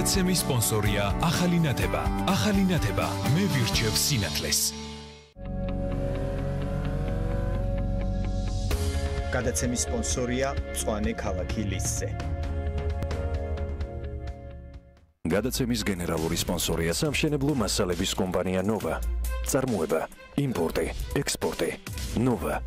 გადაცემის სპონსორია ახალი ნათება. ახალი ნათება მე ვირჩევ სინათლეს. გადაცემის სპონსორია მწვანე ქალაქი ლისზე. გადაცემის გენერალური სპონსორია სამშენებლო მასალების კომპანია ნოვა. წარმოება, იმპორტი, ექსპორტი. ნოვა.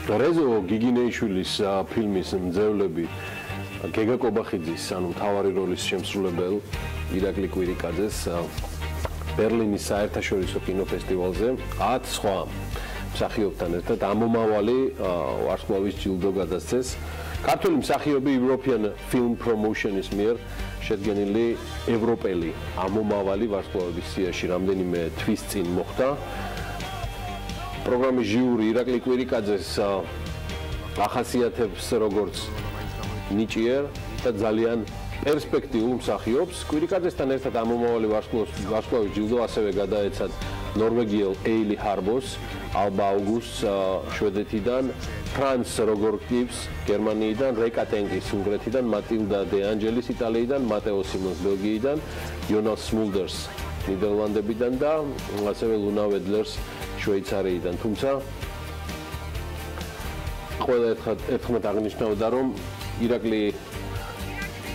რეზო გიგინეიშვილის ფილმის მძევლები გეგა კობახიძის ანუ მთავარი როლის შემსრულებელ ირაკლი კვირიკაძეს ბერლინის საერთაშორისო კინოფესტივალზე 10 სხვა მსახიობთან ერთად ამომავალი ვარსკვლავის ჯილდო გადასცეს ქართული მსახიობი European Film Promotion-ის მიერ შედგენილი ევროპელი ამომავალი ვარსკვლავების სიაში რამდენიმე თვის წინ მოხდა პროგრამის ჟიური ირაკლი კვირიკაძეს ახასიათებს როგორც ნიჭიერ და ძალიან პერსპექტიულ მსახიობს. კვირიკაძესთან ერთად ამომავალი ვარსკვლავის ჯილდო ასევე გადაეცათ ნორვეგიელ ეილი ჰარბოს, ალბა აუგუსტს შვედეთიდან, ფრანც როგორკივს გერმანიიდან, რეკა ტენკის უნგრეთიდან, მატილდა დე ანჯელის იტალიიდან, მატეო სიმონს ბელგიიდან, იონას სმულდერს ნიდერლანდებიდან და ასევე ლუნა ვედლერს შვეიცარიიდან, თუმცა ყველა ერთხმად აღნიშნავდა, რომ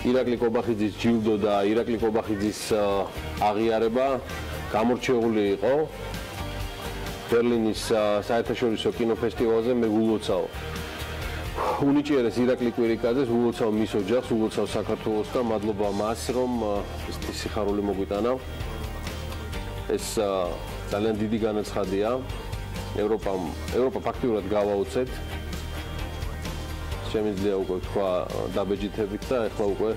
ირაკლი კობახიძის ჯილდო და ირაკლი კობახიძის აღიარება გამორჩეული იყო ბერლინის საერთაშორისო კინოფესტივალზე მე ულოცავ უნიჭიერეს ირაკლი კვირიკაძეს, ულოცავ მის ოჯახს, ულოცავ საქართველოს და მადლობა მას, რომ ეს სიხარული მოგვიტანა. ეს ძალიან დიდი განაცხადია. ევროპა ფაქტიურად გავაუცეთ. შემიძლია უკვე თქვა დაბეჯითებით და ეხლა უკვე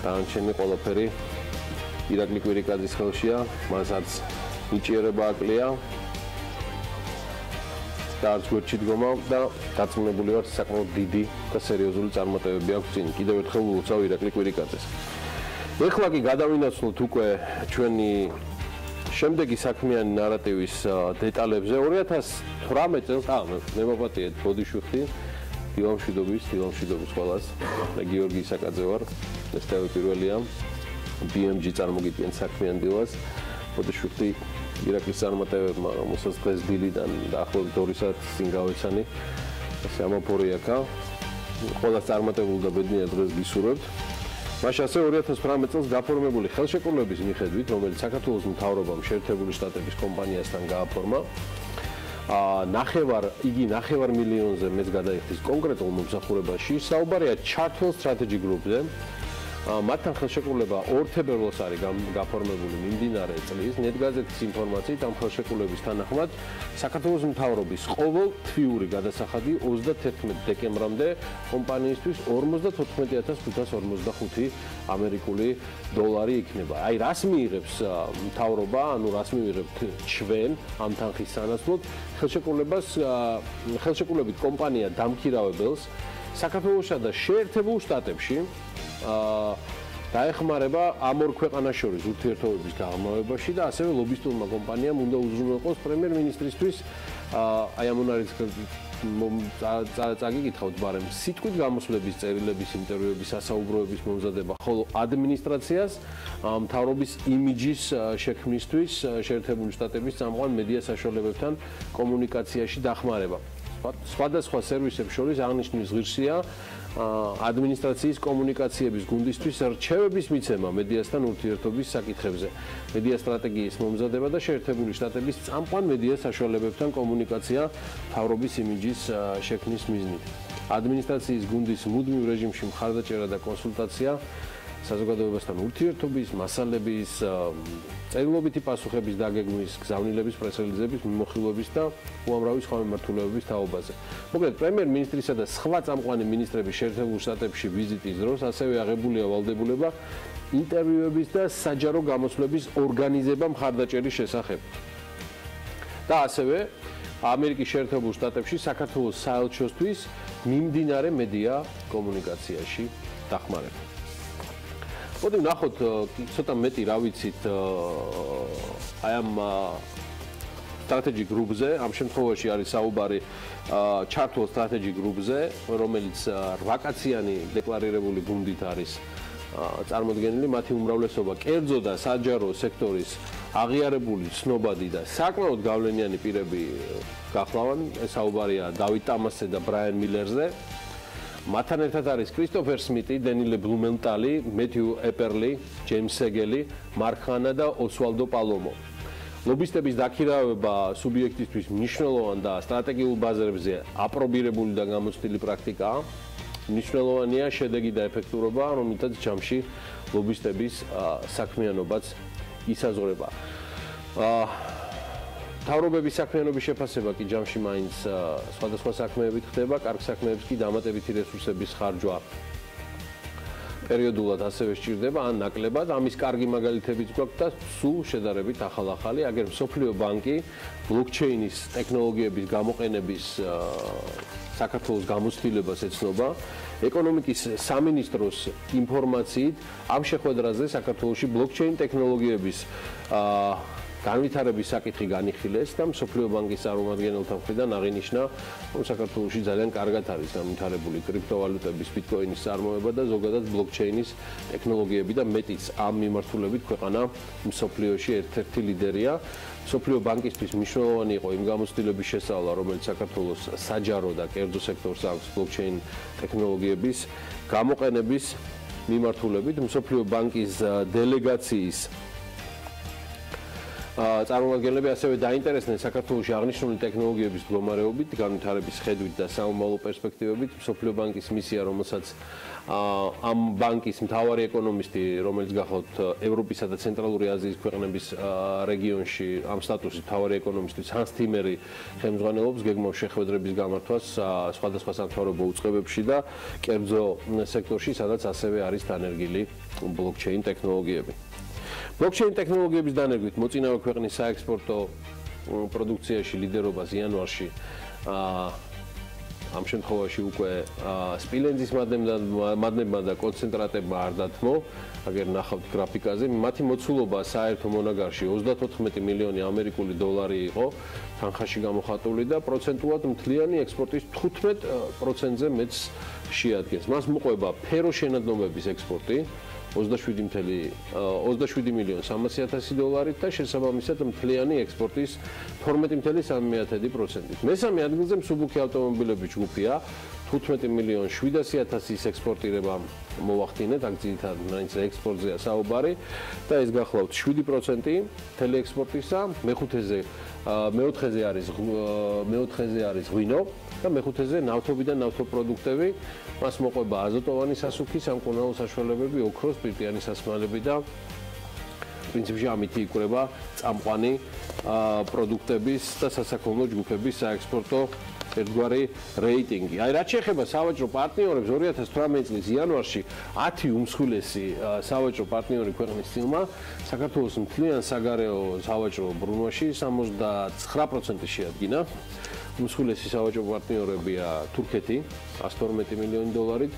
დანარჩენი ყველაფერი ირაკლი კვირიკაძის ხელშია. მას არც ნიჭიერება აკლია. და არც გვერდში დგომა და დარწმუნებული ვარ, საკმაოდ დიდი და სერიოზული წარმატებები აქვს წინ. კიდევ ერთხელ ულოცავ ირაკლი კვირიკაძეს. ეხლა კი გადავინაცვლოთ უკვე ჩვენი შემდეგი საქმიანი ნარატივის დეტალებზე 2018 წელს მე მოვაპატიეთ ბოდიშვიხტი დილამშვიდობის ყველას და გიორგი ისაკაძე ვარ ეს პირველია BMG წარმოგიდგენთ საქმიან დილას ბოდიშვიხტი ირაკლის წარმატებებმა რომელსაც დღეს დილიდან დაახლოებით 2 საათის წინ გავეცანი ესე ამაფორი აქა ყველას წარმატებულ და ბედნიერ დღეს გისურვებთ მაშინ ასე 2018 წელს გაფორმებული ხელშეკრულების მიხედვით, რომელიც საქართველოს მთავრობამ შეერთებული შტატების კომპანიასთან გააფორმა, იგი 9 მილიონზე მეც გადაიხდის კონკრეტულ მომსახურებაში, საუბარია ჩართულ სტრატეჯიკ გრუპზე. მათთან ხელშეკრულება 2 თებერვალს არის გაფორმებული მიმდინარე წლის. ნეტგაზეთის ინფორმაციით ამ ხელშეკრულების თანახმად საქართველოს მთავრობის ყოველ თვიური გადასახადი 31 დეკემბრამდე კომპანიისთვის 54,545 ამერიკული დოლარი იქნება. აი რას მიიღებს მთავრობა, ანუ რას მივიღებთ ჩვენ ამ თანხის სანაცვლოდ ხელშეკრულებით კომპანია დამქირავებელს საქართველოსა და შეერთებულ შტატებში დაეხმარება ამ ორ ქვეყანას შორის ურთიერთობების გაღრმავებაში და ასევე ლობისტურმა კომპანიამ უნდა უზრუნველყოს პრემიერ-მინისტრისთვის აი ამ უნარიც წაგიკითხავთ ბარემ სიტყვით გამოსვლების წერილების ინტერვიუების სასაუბროების მომზადება ხოლო ადმინისტრაციას მთავრობის იმიჯის შექმნისთვის შეერთებული შტატების წამყვან მედია საშუალებებთან კომუნიკაციაში დახმარება სხვადასხვა სერვისებს შორის აღნიშნვის ღირსია ადმინისტრაციის კომუნიკაციების გუნდისთვის რჩევების მიცემა მედიასთან ურთიერთობის საკითხებზე, მედია სტრატეგიის მომზადება და შეერთებული შტატების წამყვან მედია საშუალებებთან კომუნიკაცია მთავრობის იმიჯის შექმნის მიზნით. ადმინისტრაციის გუნდის მუდმივ რეჟიმში მხარდაჭერა და კონსულტაცია საზოგადოებასთან ურთიერთობის, მასალების, წერილობითი პასუხების დაგეგმვის, გზავნილების, პრესრელიზების, მიმოხილვების და უამრავი სხვა მიმართულებების თაობაზე. მოკლედ, პრემიერ-მინისტრისა და სხვა წამყვანი მინისტრების შეერთებულ შტატებში ვიზიტის დროს ასევე აღებულია ვალდებულება ინტერვიუების და საჯარო გამოსვლების ორგანიზება მხარდაჭერის შესახებ. და ასევე ამერიკის შეერთებულ შტატებში საქართველოს საელჩოსთვის მიმდინარე მედია კომუნიკაციაში დახმარება. მოდი ვნახოთ ცოტა მეტი რა ვიცით აი ამ strategic group-ზე, ამ შემთხვევაში არის საუბარი ჩართულ strategic group-ზე, რომელიც 8 კაციანი დეკლარირებული გუნდით არის წარმოდგენილი, მათი უმრავლესობა კერძო და საჯარო სექტორის აღიარებული, ცნობადი და საკმაოდ გავლენიანი პირები გახლავენ. საუბარია დავით ტამასზე და ბრაიან მილერზე. მათთან ერთად არის კრისტოფერ სმიტი, დენილე ბლუმენტალი, მეთიუ ეპერლი, ჯეიმს სეგელი, მარკ ხანა და ოსვალდო პალომო. ლობისტების დაქირავება სუბიექტისთვის მნიშვნელოვან და სტრატეგიულ ბაზრებზე აპრობირებული და გამოცდილი პრაქტიკაა. მნიშვნელოვანია შედეგი და ეფექტურობა, რომელთაც ჯამში ლობისტების საქმიანობაც ისაზღვრება. თავრობების საქმიანობის შეფასება კი ჯამში მაინც სხვადასხვა საქმეებით ხდება, კარგ საქმეებს კი დამატებითი რესურსების ხარჯვა პერიოდულად ასევე სჭირდება, ან ნაკლებად. ამის კარგი მაგალითებიც გვაქვს და სულ შედარებით ახალ-ახალი, აგერ მსოფლიო ბანკი ბლოკჩეინის ტექნოლოგიების გამოყენების საქართველოს გამოცდილებას ეცნობა. ეკონომიკის სამინისტროს ინფორმაციით ამ შეხვედრაზე საქართველოში ბლოკჩეინ ტექნოლოგიების განვითარების საკითხი განიხილეს და მსოფლიო ბანკის წარმომადგენელთა მხრიდან აღინიშნა, რომ საქართველოში ძალიან კარგად არის განვითარებული კრიპტოვალუტების, ბიტკოინის წარმოება და ზოგადად ბლოკჩეინის ტექნოლოგიები და მეტიც ამ მიმართულებით ქვეყანა მსოფლიოში ერთ-ერთი ლიდერია. მსოფლიო ბანკისთვის მნიშვნელოვანი იყო იმ გამოცდილების შესწავლა, რომელიც საქართველოს საჯარო და კერძო სექტორს აქვს ბლოკჩეინ ტექნოლოგიების გამოყენების მიმართულებით. მსოფლიო ბანკის დელეგაციის წარმომადგენლები ასევე დაინტერესდნენ საქართველოში აღნიშნული ტექნოლოგიების მდგომარეობით, განვითარების ხედვით და საომალო პერსპექტივებით. მსოფლიო ბანკის მისია, რომელსაც ამ ბანკის მთავარი ეკონომისტი, რომელიც გახლავთ ევროპისა და ცენტრალური აზიის ქვეყნების რეგიონში, ამ სტატუსის მთავარი ეკონომისტი ჰანს თიმერი ხელმძღვანელობს, გეგმავს შეხვედრების გამართვას სხვადასხვა სამთავრობო უწყებებში და კერძო სექტორში, სადაც ასევე არის დანერგილი ბლოკჩეინ ტექნოლოგიები. ბლოკჩეინ ტექნოლოგიების დანერგვით მოწინავე ქვეყნის საექსპორტო პროდუქციაში ლიდერობას იანვარში ამ შემთხვევაში უკვე სპილენძის მადნებმა და კონცენტრატებმა არ დათმო, აგერ ნახავთ გრაფიკაზე, მათი მოცულობა საერთო მონაგარში 34 მილიონი ამერიკული დოლარი იყო თანხაში გამოხატული და პროცენტულად მთლიანი ექსპორტის 15%-ზე მეტს შეადგენს. მას მოყვება ფეროშენადნობების ექსპორტი 27 მილიონ 300,000 დოლარით და შესაბამისად მთლიანი ექსპორტის 12.3%-ით. მესამე ადგილზე მსუბუქი ავტომობილების ჯგუფია 15 მილიონ 700,000-ის ექსპორტირება მოვახდინეთ, აქ ძირითადად მაინც ექსპორტზეა საუბარი და ეს გახლავთ 7% მთელი ექსპორტისა, მეოთხეზე არის ღვინო და მეხუთეზე ნავთობი და ნავთობპროდუქტები, მას მოყვება აზოტოვანი სასუქი, სამკურნალო საშუალებები, ოქრო, სპირტიანი სასმელები და პრინციპში ამით იკვრება წამყვანი პროდუქტების და სასაქონლო ჯგუფების საექსპორტო ერთგვარი რეიტინგი. აი, რაც შეეხება სავაჭრო პარტნიორებს 2018 წლის იანვარში 10 უმსხვილესი სავაჭრო პარტნიორი ქვეყნის წილმა საქართველოს მთლიან საგარეო სავაჭრო ბრუნვაში 79% შეადგინა. უმსხვილესი სავაჭრო პარტნიორებია თურქეთი 112 მილიონი დოლარით,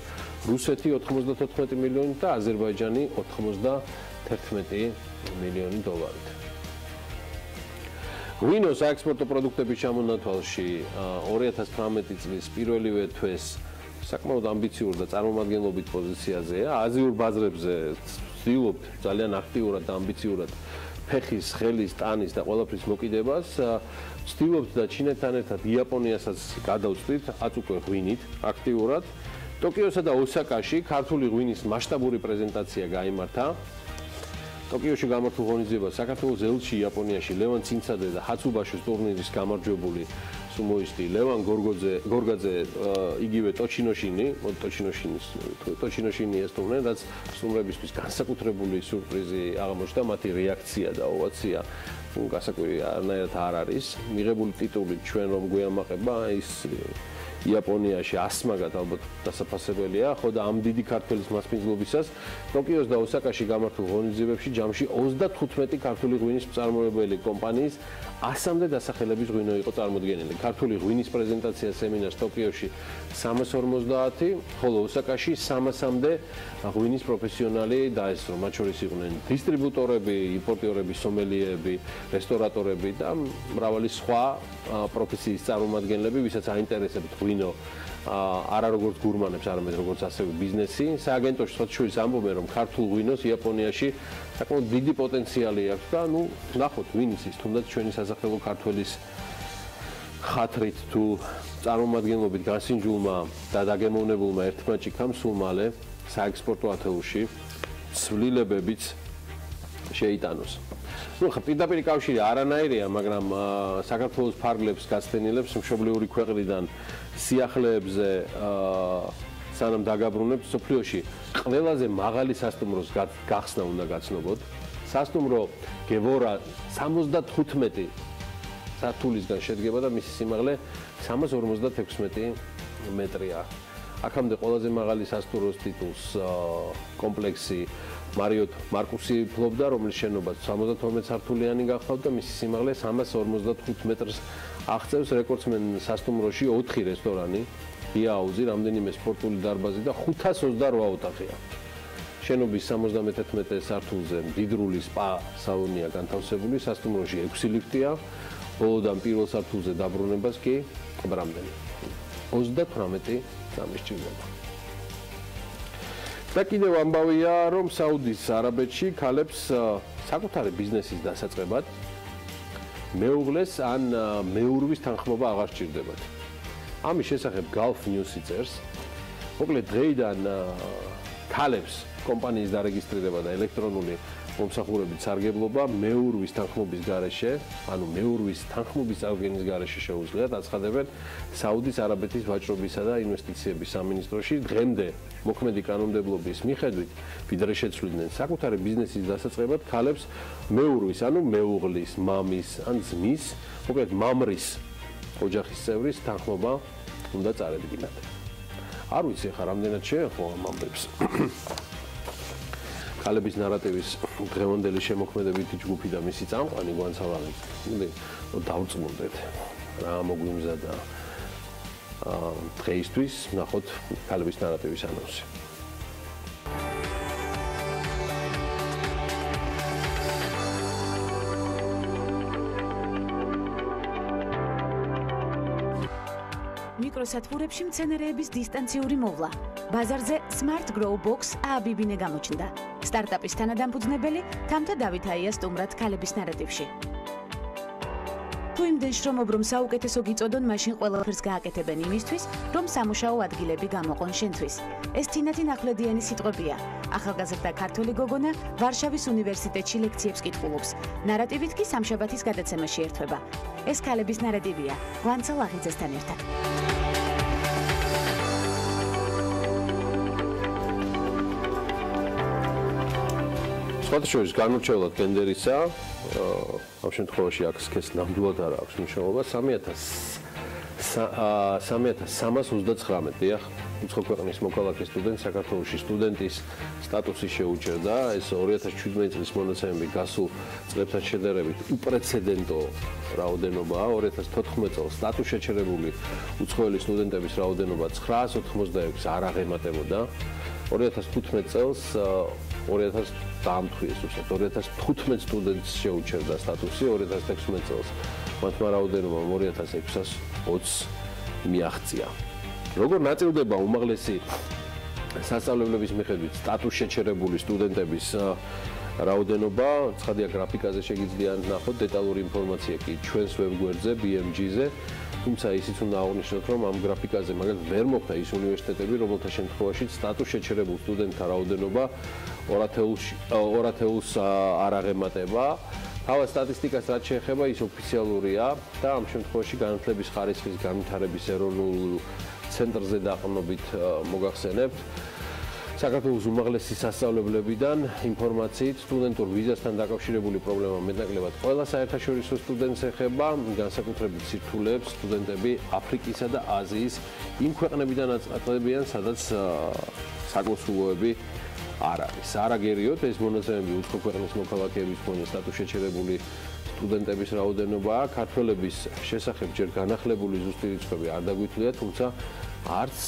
რუსეთი 94 მილიონი და აზერბაიჯანი 91 მილიონი დოლარით. ღვინო საექსპორტო პროდუქტების ჩამონათვალში 2018 წლის პირველივე თვეს საკმაოდ ამბიციურ და წარმომადგენლობით პოზიციაზეა. აზიურ ბაზრებზე ვცდილობთ ძალიან აქტიურად და ამბიციურად ფეხის, ხელის, ტანის და ყველაფრის მოკიდებას. ვცდილობთ და ჩინეთთან ერთად იაპონიასაც გადავწყვით, აც უკვე ღვინით აქტიურად. ტოკიოსა და ოსაკაში ქართული ღვინის მასშტაბური პრეზენტაცია გაიმართა. ტოკიოში გამართულ ღონისძიებას საქართველოს ელჩი იაპონიაში ლევან ცინცადე და ჰაცუბაშოს ტურნირის გამარჯვებული სუმოისტი ლევან გორგაძე იგივე ტოჩინოშინი ესტუმრნენ, რაც სტუმრებისთვის განსაკუთრებული სიურპრიზი აღმოჩნდა, მათი რეაქცია და ოვაცია გასაკვირი არანაირად არ არის. მიღებული ტიტული ჩვენ რომ გვიამაყება, ის იაპონიაში ასმაგად ალბათ დასაფასებელია, ხო და ამ დიდი ქართველის მასპინძლობისას ტოკიოს და ოსაკაში გამართულ ღონისძიებებში ჯამში 35 ქართული ღვინის მწარმოებელი კომპანიის 100-მდე დასახელების ღვინო იყო წარმოდგენილი. ქართული ღვინის პრეზენტაცია სემინარს ტოკიოში 350, ხოლო ოსაკაში 300-მდე ღვინის პროფესიონალი დაესწრო, მათ შორის იყვნენ დისტრიბუტორები, იმპორტიორები, სომელიეები, რესტორატორები და მრავალი სხვა პროფესიის წარმომადგენლები, ვისაც აინტერესებთ ღვინო არა როგორც გურმანებს, არამედ როგორც ასევე ბიზნესი. სააგენტოში სხვა შორის ამბობენ, რომ ქართულ ღვინოს იაპონიაში საკმაოდ დიდი პოტენციალი აქვს და ნახოთ ვინ იცის, თუნდაც ჩვენი სასახელო ქართველის ხათრით თუ წარმომადგენლობით განსინჯულმა და დაგემოვნებულმა ერთმა ჭიქამ სულ მალე საექსპორტო ათეულში ცვლილებებიც შეიტანოს. პირდაპირ კავშირი არანაირია, მაგრამ საქართველოს ფარგლებს გასცენილებს მშობლიური ქვეყნიდან სიახლეებზე სანამ დაგაბრუნებთ სოფლიოში ყველაზე მაღალი სასტუმროს გახსნა უნდა გაცნობოთ. სასტუმრო გევორა 75 სართულისგან შედგება და მისი სიმაღლე 356 მეტრია. აქამდე ყველაზე მაღალი სასტუმროს ტიტულს კომპლექსი მარიოთ მარკუსი ფლობდა, რომლის შენობა 72 სართულიანი გახლავთ და მისი სიმაღლე 355 მეტრს აღწევს. რეკორდსმენ სასტუმროში 4 რესტორანი, იაუზი, რამდენიმე სპორტული დარბაზი და 528 ოთახია. შენობის 71 სართულზე მდიდრული სპა სალონია განთავსებული, სასტუმროში 6 ლიფტია, ბოლოდან პირველ სართულზე დაბრუნებას კი რამდენი 38 წამის ჭირდება. და კიდევ ამბავია, რომ საუდის არაბეთში ქალებს საკუთარი ბიზნესის დასაწყებად მეუღლეს ან მეურვის თანხმობა აღარ სჭირდებათ. ამის შესახებ Gulf News-ი წერს, მოკლედ დღეიდან ქალებს კომპანიის დარეგისტრირება და ელექტრონული მომსახურებით სარგებლობა მეურვის თანხმობის გარეშე, ანუ მეურვის თანხმობის წარდგენის გარეშე შეუძლიათ, აცხადებენ საუდის არაბეთის ვაჭრობისა და ინვესტიციების სამინისტროში. დღემდე მოქმედი კანონმდებლობის მიხედვით ვიდრე შეცვლიდნენ საკუთარი ბიზნესის დასაწყებად ქალებს მეურვის, ანუ მეუღლის, მამის ან ძმის, მოკლედ მამრის ოჯახის წევრის თანხმობა უნდა წარედგინათ. არ ვიცი ხა რამდენად შეეხო ამ ამბებს. ქალების ნარატივის დღევანდელი შემოქმედებითი ჯგუფი და მისი წამყვანი გვანცალავენ. დავწმუნდეთ რა მოგვიმზადა დღეისთვის, ნახოთ ქალების ნარატივის ანონსი. მიკროსათბურებში მცენარეების დისტანციური მოვლა. ბაზარზე Smart Grow Box ABB-ნე გამოჩნდა. სტარტაპის თანადამფუძნებელი თამთა დავითაია სტუმრად ქალების ნარატივში. თუ იმდენ შრომობ, რომ საუკეთესო გიწოდონ, მაშინ ყველაფერს გააკეთებენ იმისთვის, რომ სამუშაო ადგილები გამოყონ შენთვის. ეს თინათი ნახვლედიანი სიტყვებია. ახალგაზრდა ქართველი გოგონა ვარშავის უნივერსიტეტში ლექციებს კითხულობს. ნარატივით კი სამშაბათის გადაცემაში ერთვება. ეს ქალების ნარატივია. ვანცა ლაღიძესთან ერთად. სხვადასხვა განურჩევლად გენდერისა, ამ შემთხვევაში აქ სქეს ნამდვილად არ აქვს მნიშვნელობა. 3329, დიახ, უცხო ქვეყნის მოქალაქე სტუდენტი საქართველოში სტუდენტის სტატუსი შეუჭერდა. ეს 2017 წლის მონაცემები გასულ წლებთან შედარებით უპრეცედენტო რაოდენობაა. 2014 წელს სტატუს შეჩერებული უცხოელი სტუდენტების რაოდენობა 986 არ აღემატებოდა. 2015 წელს 2000 დაამთხვიეს უბრალოდ 2015 სტუდენტს შეუჩერდა სტატუსი, 2016 წელს მათმა რაოდენობამ 2620 მიაღწია. როგორ ნაწილდება უმაღლესი სასწავლებლების მიხედვით სტატუს შეჩერებული სტუდენტების რაოდენობა, ცხადია გრაფიკაზე შეგიძლიათ ნახოთ, დეტალური ინფორმაცია კი ჩვენს ვებგვერდზე BMG-ზე. თუმცა ისიც უნდა აღნიშნოთ, რომ ამ გრაფიკაზე მაგალითად ვერ მოხდა ის უნივერსიტეტები, რომელთა შემთხვევაში სტატუს შეჩერებულ სტუდენტთა რაოდენობა 200-ს არ აღემატება. თავად სტატისტიკას რაც შეეხება, ის ოფიციალურია და ამ შემთხვევაში განათლების ხარისხის განვითარების ეროვნულ ცენტრზე დაყრდნობით მოგახსენებთ. საქართველოს უმაღლესი სასწავლებლებიდან ინფორმაციით სტუდენტურ ვიზასთან დაკავშირებული პრობლემა მეტნაკლებად ყველა საერთაშორისო სტუდენტს ეხება, განსაკუთრებით სირთულეებს სტუდენტები აფრიკისა და აზიის იმ ქვეყნებიდან აწყდებიან, სადაც საკონსულოები არ არის. არაგერიოთ ეს მონაცემები უცხო ქვეყნის მოქალაქეების მქონე სტატუს შეჩერებული სტუდენტების რაოდენობაა. ქართველების შესახებ ჯერ განახლებული ზუსტი რიცხვები არ დაგვითვლია, თუმცა არც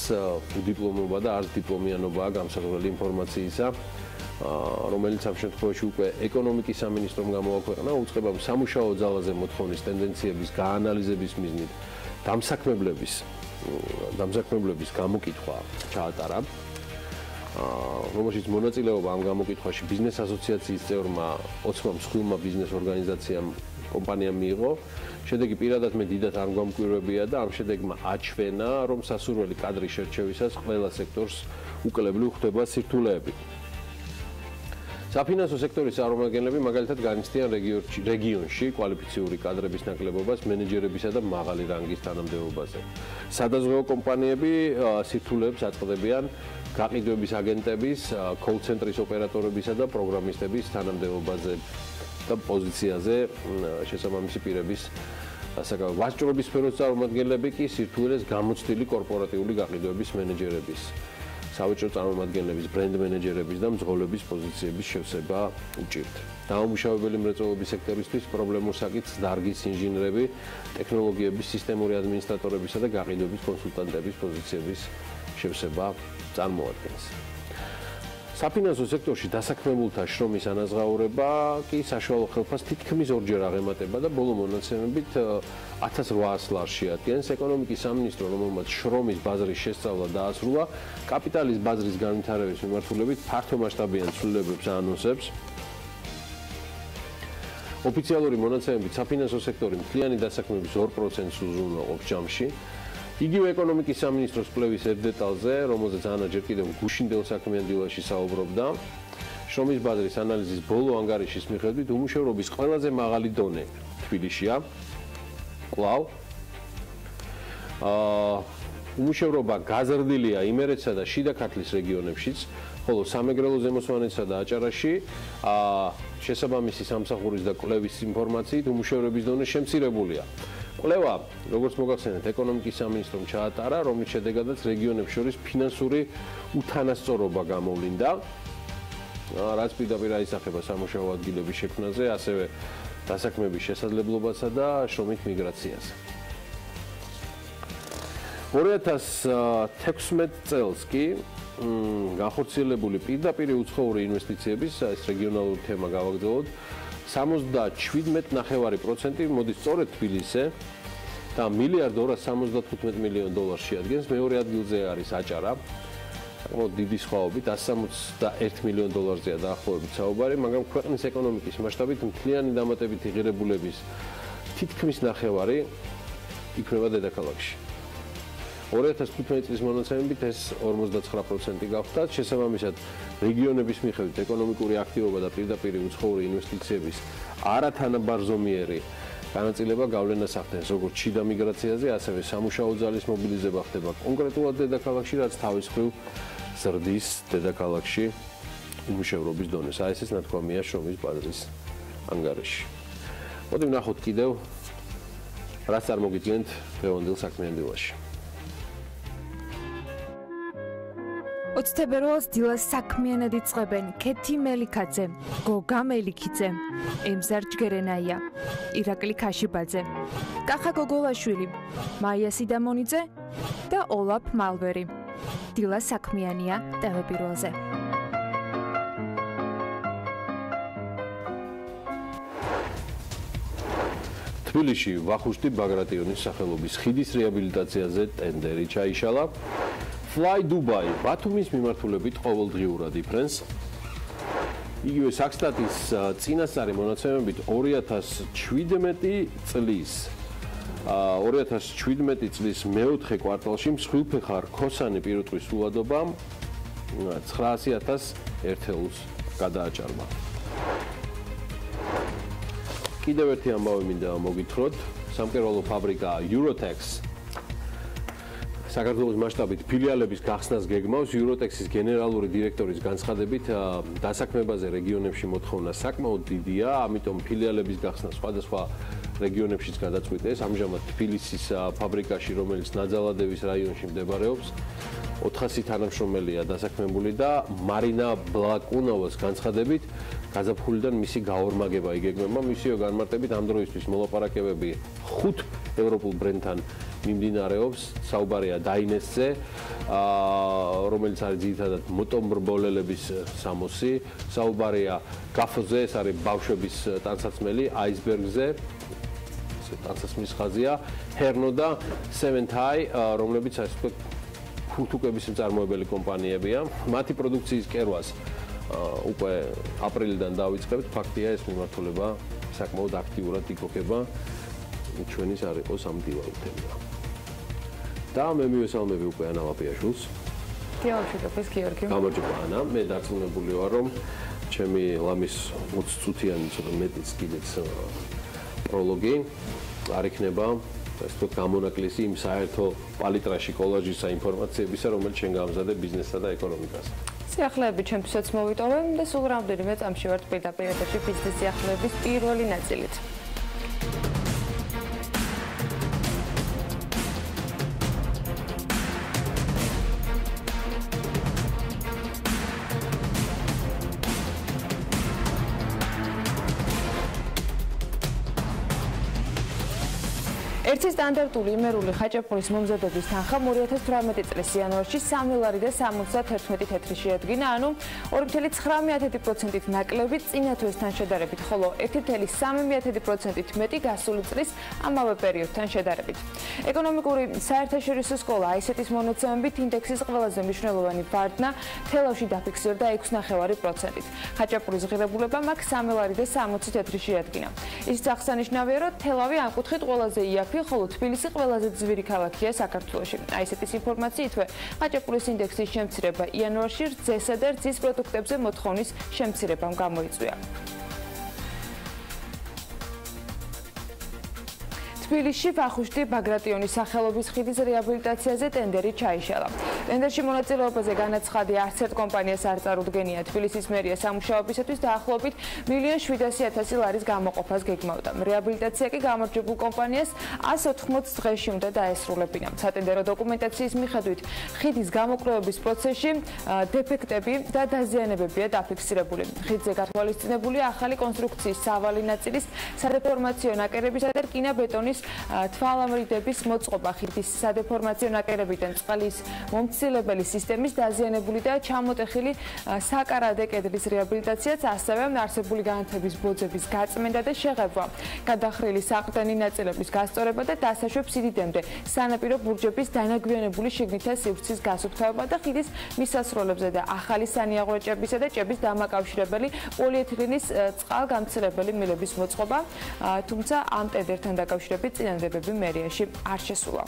უდიპლომობა და არც დიპლომიანობაა გამსაყრელი ინფორმაციისა, რომელიც ამ შემთხვევაში უკვე ეკონომიკის სამინისტრომ გამოაქვეყნა, უწყებამ სამუშაო ძალაზე მოთხოვნის ტენდენციების გაანალიზების მიზნით დამსაქმებლების გამოკითხვა ჩაატარა, რომელშიც მონაწილეობა ამ გამოკითხვაში ბიზნეს ასოციაციის წევრმა 20 მსხვილმა ბიზნეს ორგანიზაციამ კომპანიამ მიიღო. შედეგი პირადად მე დიდად არ გამკვირვებია და ამ შედეგმა აჩვენა, რომ სასურველი კადრის შერჩევისას ყველა სექტორს უკლებლივ ხდება სირთულეები. საფინანსო სექტორის წარმომადგენლები მაგალითად განიცდიან რეგიონში კვალიფიციური კადრების ნაკლებობას მენეჯერებისა და მაღალი რანგის თანამდებობაზე. სადაზღვევო კომპანიები სირთულეებს აწყდებიან გაყიდვების აგენტების, კოლ-ცენტრის ოპერატორებისა და პროგრამისტების თანამდებობაზე და პოზიციაზე შესაბამისი პირების ვაჭრობის სფეროს წარმომადგენლები კი სირთულეს გამოცდილი კორპორატიული გაყიდვების მენეჯერების, სავაჭრო წარმომადგენლების, ბრენდ მენეჯერების და მძღოლების პოზიციების შევსება უჭირთ. დამამუშავებელი მრეწველობის სექტორისთვის პრობლემურ საკითხს დარგის ინჟინრები, ტექნოლოგიების სისტემური ადმინისტრატორებისა და გაყიდვების კონსულტანტების პოზიციების შევსება წარმოადგენს. საფინანსო სექტორში დასაქმებულთა შრომის ანაზღაურება კი საშუალო ხელფას თითქმის ორჯერ აღემატება და ბოლო მონაცემებით 1800 ლარს შეადგენს. ეკონომიკის სამინისტრო, რომელმაც შრომის ბაზრის შესწავლა დაასრულა, კაპიტალის ბაზრის განვითარების მიმართულებით ფართომასშტაბიან ცვლილებებს აანონსებს. ოფიციალური მონაცემებით საფინანსო სექტორი მთლიანი დასაქმების 2%-ს უზრუნველყოფს ჯამში. იგივე ეკონომიკის სამინისტროს კვლევის ერთ დეტალზე, რომელზეც ანა ჯერ კიდევ გუშინდელ საქმიან დილაში საუბრობდა, შრომის ბაზრის ანალიზის ბოლო ანგარიშის მიხედვით უმუშევრობის ყველაზე მაღალი დონე თბილისშია. კვლავ უმუშევრობა გაზრდილია იმერეთსა და შიდა ქართლის რეგიონებშიც, ხოლო სამეგრელო ზემოსვანეთსა და აჭარაში შესაბამისი სამსახურის და კვლევის ინფორმაციით უმუშევრობის დონე შემცირებულია. კვლევა, როგორც მოგახსენეთ, ეკონომიკის სამინისტრომ ჩაატარა, რომლის შედეგადაც რეგიონებს შორის ფინანსური უთანასწორობა გამოვლინდა, რაც პირდაპირ აისახება სამუშაო ადგილების შექმნაზე, ასევე დასაქმების შესაძლებლობასა და შრომით მიგრაციაზე. 2016 წელს კი განხორციელებული პირდაპირ უცხოური ინვესტიციების ეს რეგიონალური თემა გავაგრძელოთ 77.5% მოდის სწორედ თბილისზე და $1.275 მილიონ შეადგენს. მეორე ადგილზე არის აჭარა. დიდი სხვაობით 161 მილიონ დოლარზეა დაახლოებით საუბარი, მაგრამ ქვეყნის ეკონომიკის მასშტაბით მთლიანი დამატებითი ღირებულების თითქმის ნახევარი იქნება დედაქალაქში. 2015 წლის მონაცემებით ეს 59% გახდა. შესაბამისად, რეგიონების მიხედვით ეკონომიკური აქტივობა და პირდაპირ უცხოური ინვესტიციების არათანაბარზომიერი განაწილება გავლენას ახდენს როგორც შიდა მიგრაციაზე, ასევე სამუშაო ძალის მობილიზება ხდება კონკრეტულად დედაქალაქში, რაც თავის მხრივ ზრდის დედაქალაქში უმუშევრობის დონეს. აი ეს ნათქვამია შრომის ბაზრის ანგარიში. მოდი ვნახოთ კიდევ რაც წარმოგიდგენთ დღევანდელ საქმიან დილაში. 20 თებერვალს დილას საქმიანად იწყებენ ქეთი მელიქაძე, გოგა მელიქიძე, ემზარ ჯგერენაია, ირაკლი ქაშიბაძე, კახა გოგოლაშვილი, მაია სიდამონიძე და ოლაფ მალვერი. დილას საქმიანია TV პირველზე. თბილისში ვახუშტი ბაგრატიონის სახელობის ხიდის რეაბილიტაციაზე ტენდერი ჩაიშალა. Fly Dubai ბათუმის მიმართულებით ყოველდღიურად იფრენს. იგივე საქსტატის წინასწარი მონაცემებით 2017 წლის 2017 წლის მეოთხე კვარტალში მსხვილფეხა რქოსანი პირუტყვის უადობამ 900,000 ერთეულს გადააჭარბა. კიდევ ერთი ამბავი მინდა მოგითხროთ, სამკერვალო ფაბრიკა Eurotex საქართველოს მასშტაბით ფილიალების გახსნას გეგმავს. Eurotex-ის გენერალური დირექტორის განცხადებით, დასაქმებაზე რეგიონებში მოთხოვნა საკმაოდ დიდია, ამიტომ ფილიალების გახსნა სხვადასხვა რეგიონებშიც გადაწყვიტეს. ამჟამად თბილისის ფაბრიკაში, რომელიც ნაძალადევის რაიონში მდებარეობს, 400 თანამშრომელია დასაქმებული და მარინა ბლაკუნოვას განცხადებით, გაზაფხულიდან მისი გაორმაგება იგეგმება. მისიო განმარტებით ამ დროისთვის მოლაპარაკებები 5 ევროპულ ბრენდთან მიმდინარეობს. საუბარია დაინესზე, რომელიც არის ძირითადად მოტომრბოლელების სამოსი. საუბარია გაფოზე, ეს არის ბავშვების ტანსაცმელი, აისბერგზე, ტანსაცმლის ხაზია, ჰერნო და სევენთაი, რომლებიც ასე ვთქვათ ფუთუკების მწარმოებელი კომპანიებია. მათი პროდუქციის კერვას უკვე აპრილიდან დავიწყებთ. ფაქტია, ეს მიმართულება საკმაოდ აქტიურად იქოქება. ჩვენის არ იყოს ამ დივაუტებია. და მე მივესალმები უკვე ანა ვაპიაშვილს. გიორგი. გამარჯობა ანა, მე დარწმუნებული ვარ, რომ ჩემი ლამის 20 წუთიანი ცოტა მეტიც კიდეც პროლოგი არ იქნება ეს თქო გამონაკლისი იმ საერთო პალიტრაში კოლაჟის საინფორმაციებისა, რომელიც შენ გამზადებ ბიზნესსა და ეკონომიკაზე. სიახლეები ჩემთვისაც მოვიტოვებ და სულ რამდენიმე წამში ვარ პირდაპირ ეთერში ბიზნეს სიახლეების პირველი ნაწილით. ერთი სტანდარტული იმერული ხაჭაპურის მომზადების თანხა 2018 წლის იანვარში 3 ლარი და 71 თეთრი შეადგინა, ანუ 2.9%-ით ნაკლები წინა თვესთან შედარებით, ხოლო 1.3%-ით მეტი გასული წლის ამავე პერიოდთან შედარებით. ეკონომიკური საერთაშორისო სკოლა ICT-ის მონაცემებით ინდექსის ყველაზე მნიშვნელოვანი ვარდნა თელავში დაფიქსირდა 6.9%-ით. ხაჭაპურის ღირებულება მაგ 3 ლარი და 60 თეთრი შეადგინა. ისიც აღსანიშნავია, რომ თელავი ამ კუთხით ყველაზე იაფი, ხოლო თბილისი ყველაზე ძვირი ქალაქია საქართველოში. ICT-ის ინფორმაციითვე, ხაჭაპურის ინდექსის შემცირება იანვარში რძესა და რძის პროდუქტებზე მოთხოვნის შემცირებამ გამოიწვია. თბილისში ვახუშტი ბაგრატიონის სახელობის ხიდის რეაბილიტაციაზე ტენდერი ჩაიშალა. ტენდერში მონაწილეობაზე განაცხადი არც ერთ კომპანიას არ წარუდგენია. თბილისის მერია სამუშაოებისათვის დაახლოებით 1.700.000 ლარის გამოყოფას გეგმავდა. რეაბილიტაცია კი გამარჯვებულ კომპანიას 180 დღეში უნდა დაესრულებინა. სატენდერო დოკუმენტაციის მიხედვით ხიდის გამოკვლევების პროცესში დეფექტები და დაზიანებებია დაფიქსირებული. ხიდზე გათვალისწინებულია ახალი კონსტრუქციის სავალი ნაწილის სადეფორმაციო ნაკერებისა და რკინა-ბეტონის თვალამრიდების მოწყობა, ხიდის სადეფორმაციო ნაკერებიდან წყლის მომცილებელი სისტემის დაზიანებული და ჩამოტეხილი საკარადე კედლის რეაბილიტაციაც, ასევე არსებული განათების ბოძების გაწმენდა და შეღებვა, გადახრილი საყრდენი ნაწილების გასწორება და დასაშვებ სიდიდემდე სანაპირო ბურჯების დანაგვიანებული შიგნითა სივრცის გასუფთავება და ხიდის მისასროლებზე და ახალი სანიაღვრეჭებისა და ჭების დამაკავშირებელი პოლიეთილენის წყალგამცირებელი მილების მოწყობა, თუმცა ამ ტენდერთან დაკავშირებით წინადადებები მერიაში არ შესულა.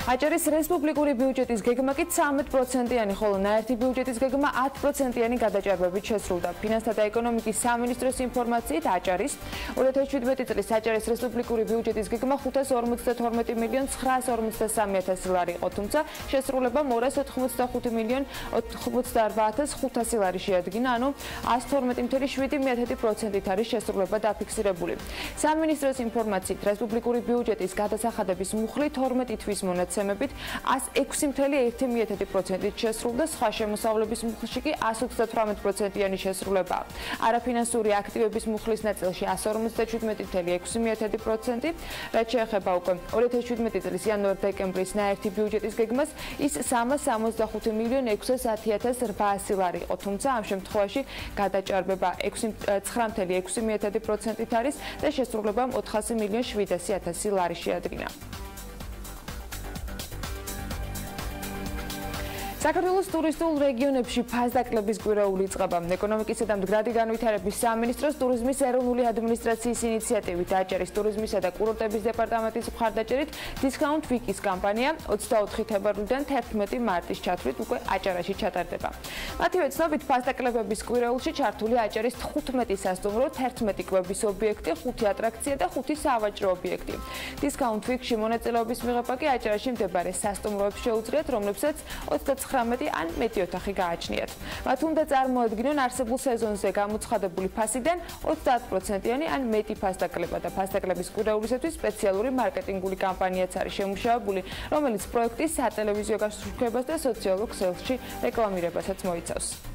აჭარის რესპუბლიკური ბიუჯეტის გეგმა კი 13%-იანი, ხოლო ნაერთი ბიუჯეტის გეგმა 10%-იანი გადაჭარბებით შესრულდა. ფინანსთა და ეკონომიკის სამინისტროს ინფორმაციით, აჭარის 2017 წლის აჭარის რესპუბლიკური ბიუჯეტის გეგმა 552.953.000 ლარი იყო, თუმცა შესრულებამ 285.088.500 ლარი შეადგინა, ანუ 112.7%-ით არის შესრულება დაფიქსირებული. სამინისტროს ინფორმაციით, რესპუბლიკური ბიუჯეტის გადასახადების მუხლი 12 თვის მონაცემებით 106.1%-ით შესრულდა, სხვა შემოსავლების მუხლში კი 138%-იანი შესრულებაა. არაფინანსური აქტივების მუხლის ნაწილში 157.6%, რაც შეეხება უკვე 2017 წლის იანვარ-დეკემბრის ნაერთი ბიუჯეტის გეგმას, ის 365.610.800 ლარი იყო, თუმცა ამ შემთხვევაში გადაჭარბება 9.6%-ით არის და შესრულებამ 400.700.000 ლარი შეადგინა. საქართველოს ტურისტულ რეგიონებში ფასდაკლების კვირაული იწყება. ეკონომიკისა და მდგრადი განვითარების სამინისტროს ტურიზმის ეროვნული ადმინისტრაციის ინიციატივით აჭარის ტურიზმისა და კურორტების დეპარტამენტის მხარდაჭერით დისკაუნთ ვიკის კამპანია 24 თებერვლიდან 11 მარტის ჩათვლით უკვე აჭარაში ჩატარდება. მათივე ცნობით ფასდაკლებების კვირაულში ჩართული აჭარის 15 სასტუმრო, 11 კვების ობიექტი, 5 ატრაქცია და 5 სავაჭრო ობიექტი. დისკაუნთ ვიკში მონაწილეობის მიღება კი აჭარაში მდებარე სასტუმროებს შეუძლიათ, რომლებსაც 19 ან მეტი ოთახი გააჩნიათ. მათ უნდა წარმოადგინონ არსებულ სეზონზე გამოცხადებული ფასიდან 30%-იანი ან მეტი ფასდაკლება და ფასდაკლების კვირაულისათვის სპეციალური მარკეტინგული კამპანიაც არის შემუშავებული, რომელიც პროექტის სატელევიზიო გაშუქებას და სოციალურ ქსელში რეკლამირებასაც მოიცავს.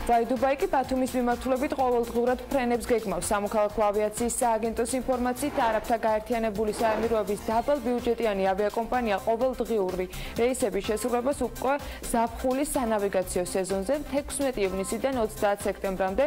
Fly-Dubai კი ბათუმის მიმართულებით ყოველდღურად ფრენებს გეგმავს. სამოქალაქო ავიაციის სააგენტოს ინფორმაციით, არაბთა გაერთიანებული საამიროების დაბალ ბიუჯეტიანი ავიაკომპანია ყოველდღიური რეისების შესრულებას უკვე ზაფხულის სანავიგაციო სეზონზე 16 ივნისიდან 30 სექტემბრამდე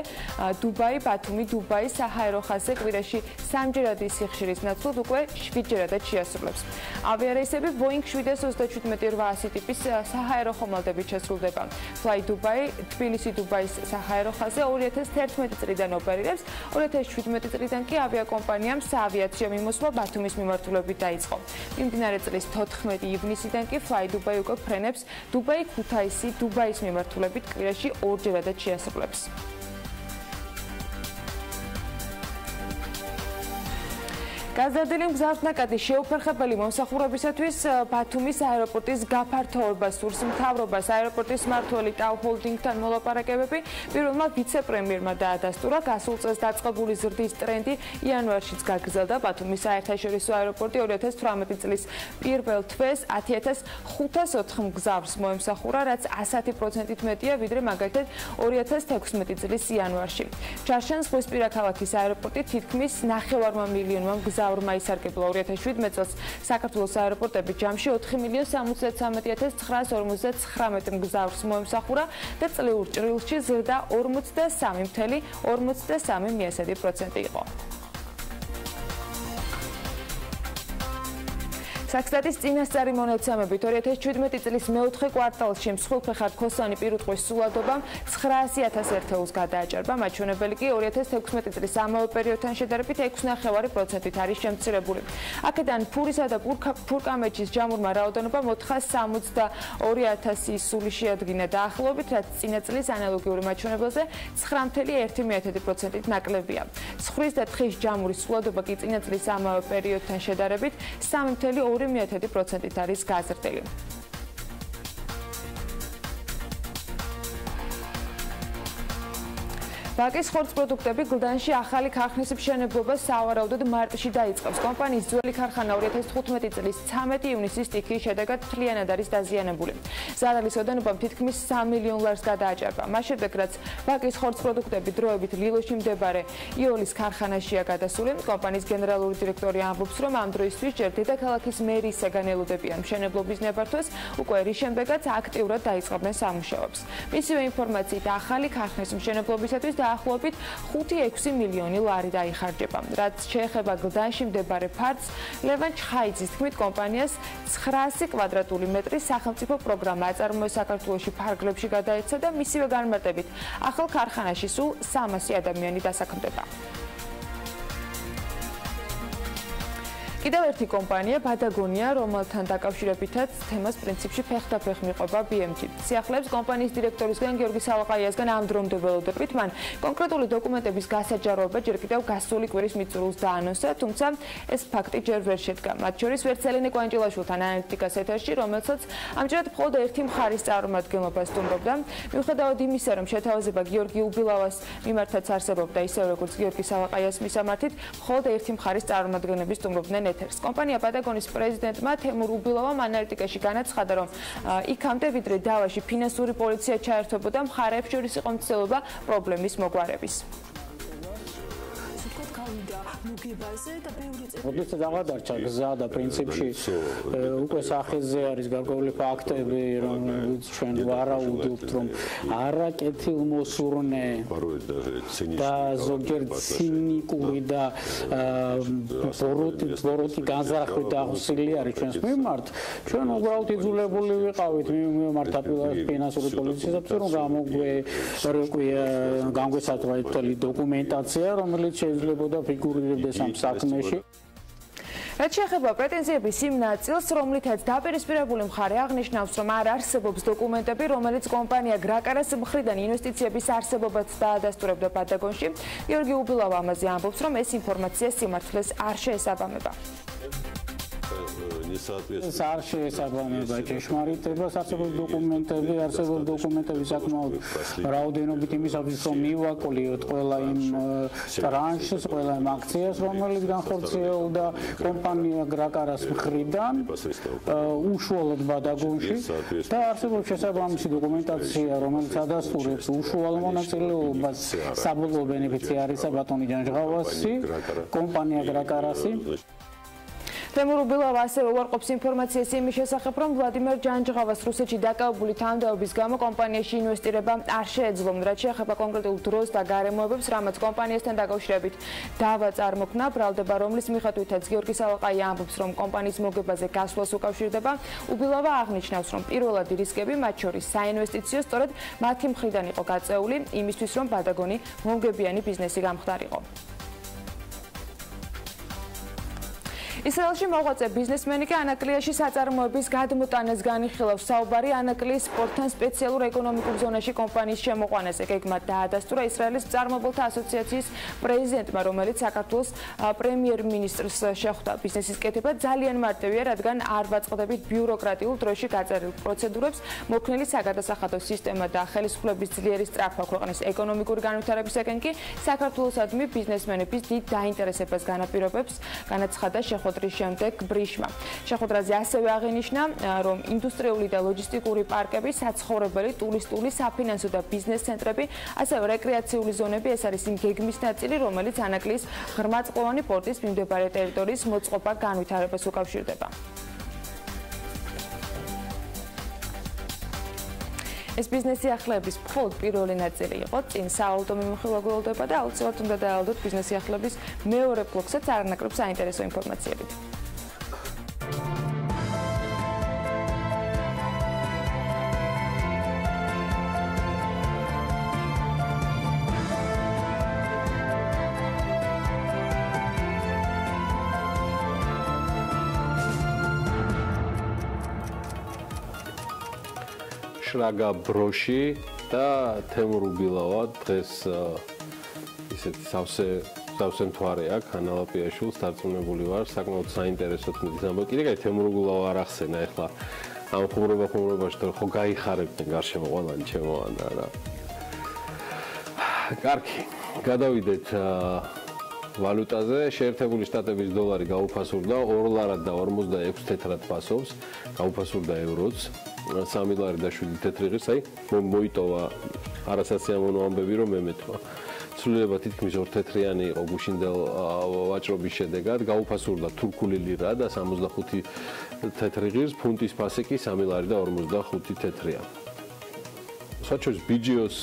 დუბაი, ბათუმი, დუბაი, საჰაერო ხაზზე კვირაში 3ჯერადი სიხშირის ნაცვლად უკვე 7ჯერადად შეასრულებს. ავიარეისები Boeing 737-800 ტიპის საჰაერო ხომალდებით შესრულდება. Fly-Dubai, თბილისი-დუბაის საჰაერო ხაზზე 2011 წლიდან ოპერირებს, 2017 წლიდან კი ავიაკომპანიამ საავიაციო მიმოსვლა ბათუმის მიმართულებით დაიწყო. მიმდინარე წლის 14 ივნისიდან კი Fly-Dubai უკვე ფრენებს დუბაი, ქუთაისი, დუბაის მიმართულებით კვირაში 2ჯერადად შეასრულებს. გაზრდილი მგზავრთნაკადი შეუფერხებელი მომსახურებისათვის ბათუმის აეროპორტის გაფართოება სურს მთავრობას. აეროპორტის მმართველი ტავ ჰოლდინგთან მოლაპარაკებები პირველმა ვიცე-პრემიერმა დაადასტურა. გასულ წელს დაწყებული ზრდის ტრენდი იანვარშიც გაგრძელდა. ბათუმის საერთაშორისო აეროპორტი 2018 წლის პირველ თვეს 10,504 მგზავრს მოემსახურა, რაც 100%-ით მეტია, ვიდრე მაგალითად 2016 წლის იანვარში. ჩარშან ზღვისპირა ქალაქის აეროპორტი თითქმის 9 მილიონმა მგზავრმა ისარგებლა. 2017 წელს საქართველოს აეროპორტები ჯამში 4,73,959 მგზავრს მოემსახურა და წლიურ ჭრილში ზრდა 43,53% იყო. საქსტატის წინასწარი მონაცემებით 2017 წლის მეოთხე კვარტალში მსხვილფეხა რქოსანი პირუტყვის სულადობამ 900,000 ერთეულს გადააჭარბა. მაჩვენებელი კი 2016 წლის ამავე პერიოდთან შედარებით 6,9%-ით არის შემცირებული. აქედან ფურისა და ფურკამეჩის ჯამურმა რაოდენობამ 462,000 სული შეადგინა დაახლოებით, რაც წინა წლის ანალოგიური მაჩვენებელზე 9,1%-ით ნაკლებია. ცხვრის და თხის ჯამურის სულადობა კი წინა წლის ამავე პერიოდთან შედარებით 3,2%-ით არის გაზრდილი. ბაკის ხორცპროდუქტები გლდანში ახალი ქარხნის მშენებლობა სავარაუდოდ მარტში დაიწყებს. კომპანიის ძველი ქარხანა 2015 წლის 13 ივნისის სტიქიის შედეგად მთლიანად არის დაზიანებული. ზარალის ოდენობამ თითქმის 3 მილიონ ლარს გადააჭარბა. მას შემდეგ, რაც ბაკის ხორცპროდუქტები დროებით ლილოში მდებარე იოლის ქარხანაშია გადასული, კომპანიის გენერალური დირექტორი ამბობს, რომ ამ დროისთვის ჯერ დედაქალაქის მერიისგან ელოდებიან მშენებლობის ნებართვას, უკვე რის შემდეგაც აქტიურად დაიწყებენ სამუშაოებს. მისივე ინფორმაციით, ახალი ქარხნის მშენებლობისათვის დაახლოებით 5-6 მილიონი ლარი დაიხარჯება. რაც შეეხება გლდანში მდებარე ფარდს, ლევან ჩხაიძის თქმით, კომპანიას 900 კვადრატული მეტრის სახელმწიფო პროგრამა აწარმოეს საქართველოში ფარგლებში გადაეცა და მისივე განმარტებით ახალ ქარხანაში სულ 300 ადამიანი დასაქმდება. კიდევ ერთი კომპანია პატაგონია, რომელთან დაკავშირებითაც თემას პრინციპში ფეხდაფეხ მიყვება BMT. სიახლეებს კომპანიის დირექტორისგან გიორგი სალაყაიასგან ამ დრომდე ველოდებით, მან კონკრეტული დოკუმენტების გასაჯაროება ჯერ კიდევ გასული კვირის მიწურულს დაანონსა, თუმცა ეს ფაქტი ჯერ ვერ შედგა. მათ შორის ვერცელინე კვანჭილაშვილთან ანალიტიკას ეთერში, რომელსაც ამჯერად მხოლოდ ერთი მხარის წარმომადგენლობა სტუმრობდა. მიუხედავად იმისა, რომ შეთავაზება გიორგი უბილავას მიმართაც არსებობდა, ისევე როგორც გიორგი სალაყაიას მისამართით, მხოლოდ ერთი მხარის წარმომადგენლები სტუმრობდნენ ეთერს. კომპანია პატაგონის პრეზიდენტმა თემურ უბილავამ ანალიტიკაში განაცხადა, რომ იქამდე ვიდრე დავაში ფინანსური პოლიცია ჩაერთვებოდა, მხარეებს შორის იყო მცდელობა პრობლემის მოგვარების. გავიდა მოგებაზე და ბევრი წელი. როდესაც დაღადარჩა გზა და პრინციპში უკვე სახეზე არის გარკვეული ფაქტები, რომელიც ჩვენ ვარაუდობთ, რომ არაკეთილმოსურნე და ზოგიერთ ცინიკური და ბოროტი განზრახვით აღსილი არის ჩვენს მიმართ. ჩვენ უბრალოდ იძულებული ვიყავით მიმართ ფინანსური პოლიციისათვის, რომ განგვესაზღვრა მთელი დოკუმენტაცია, რომელიც შეიძლებოდა ფიგურირებდეს ამ საქმეში. რაც შეეხება პრეტენზიების იმ ნაწილს, რომლითაც დაპირისპირებული მხარე აღნიშნავს, რომ არ არსებობს დოკუმენტები, რომელიც კომპანია გრაკარას მხრიდან ინვესტიციების არსებობაც დაადასტურებდა პენტაგონში, გიორგი უბილავა ამაზე ამბობს, რომ ეს ინფორმაცია სიმართლეს არ შეესაბამება. ეს არ შეესაბამება ჭეშმარიტებას, არსებობს დოკუმენტები საკმაოდ რაოდენობით იმისათვის, რომ მივაკვლიოთ ყველა იმ ტრანშს, ყველა იმ აქციას, რომელიც განხორციელდა კომპანია გრაკარას მხრიდან უშუალოდ პენტაგონში და არსებობს შესაბამისი დოკუმენტაცია, რომელიც ადასტურებს უშუალო მონაწილეობას საბოლოო ბენეფიციარისა ბატონი ჯანჯღავასი, კომპანია გრაკარასი. თემურ უბილავა ასევე უარყოფს ინფორმაციას იმის შესახებ, რომ ვლადიმერ ჯანჯღავას რუსეთში დაკავებული თანამდებობის გამო კომპანიაში ინვესტირება არ შეეძლო, რაც შეეხება კონკრეტულ დროს და გარემოებებს, რამაც კომპანიასთან დაკავშირებით დავა წარმოქმნა, ბრალდება, რომლის მიხედვითაც გიორგი სალაყაია ამბობს, რომ კომპანიის მოგებაზე გასვლას უკავშირდება. უბილავა აღნიშნავს, რომ პირველადი რისკები, მათ შორის საინვესტიციო, სწორედ მათი მხრიდან იყო გაწეული, იმისთვის, რომ პენტაგონი მომგებიანი ბიზნესი გამხდარიყო. ისრაელში მოღვაწე ბიზნესმენი კი ანაკლიაში საწარმოების გადმოტანას განიხილავს. საუბარი ანაკლიის სპორტთან სპეციალურ ეკონომიკურ ზონაში კომპანიის შემოყვანაზე. გეგმა დაადასტურა ისრაელის მწარმოებელთა ასოციაციის პრეზიდენტმა, რომელიც საქართველოს პრემიერ-მინისტრს შეხვდა. ბიზნესის კეთება ძალიან მარტივია, რადგან არ ვაწყდებით ბიუროკრატიულ დროში გაწერილ პროცედურებს, მოქნილი საგადასახადო სისტემა და ხელისუფლების ძლიერი სწრაფვა ქვეყნის ეკონომიკური განვითარებისაკენ კი საქართველოსადმი ბიზნესმენების დიდ დაინტერესებას განაპირობებს, განაცხადა შეხვედრის შემდეგ ბრიშმა. შეხვედრაზე ასევე აღინიშნა, რომ ინდუსტრიული და ლოჯისტიკური პარკები, საცხოვრებელი, ტურისტული, საფინანსო და ბიზნეს ცენტრები, ასევე რეკრეაციული ზონები ეს არის იმ გეგმის ნაწილი, რომელიც ანაკლიის ღრმაწყლოვანი პორტის მიმდებარე ტერიტორიის მოწყობა განვითარებას უკავშირდება. ეს ბიზნესი ახლების მხოლოდ პირველი ნაწილი იყო. წინ საავტო მიმოხილვა გველდება და აუცილებლად უნდა დაალოდოთ ბიზნესი ახლების მეორე ბლოკსაც არანაკლებ საინტერესო ინფორმაციებით. შრაგა ბროში და თემურ უბილავა დღეს ისეთი სავსე მთვარე აქვს ანალაპიაშვილს დარწმუნებული ვარ საკმაოდ საინტერესო თქმის ამბავი. კიდე თემურ უბილავა არ ახსენა ახლა ამ ხუმრობაში და ხო გაიხარებდნენ გარშემო ყველანი ჩემოვანდა რა. კარგი, გადავიდეთ ვალუტაზე. შეერთებული შტატების დოლარი გაუფასურდა 2 ლარად და 46 თეთრად ფასობს, გაუფასურდა ევროც 3 ლარი და 7 თეთრიღის, აი მოიტოვა არასასიამოვნო ამბები, რომ ემეთვა. ცვლილება თითქმის 2 თეთრიანი იყო გუშინდელ ვაჭრობის შედეგად, გაუფასურდა თურქული ლირა და 65 თეთრიღის, ფუნტის ფასი კი 3 ლარი და 45 თეთრია. საჩუქრის BGO-ს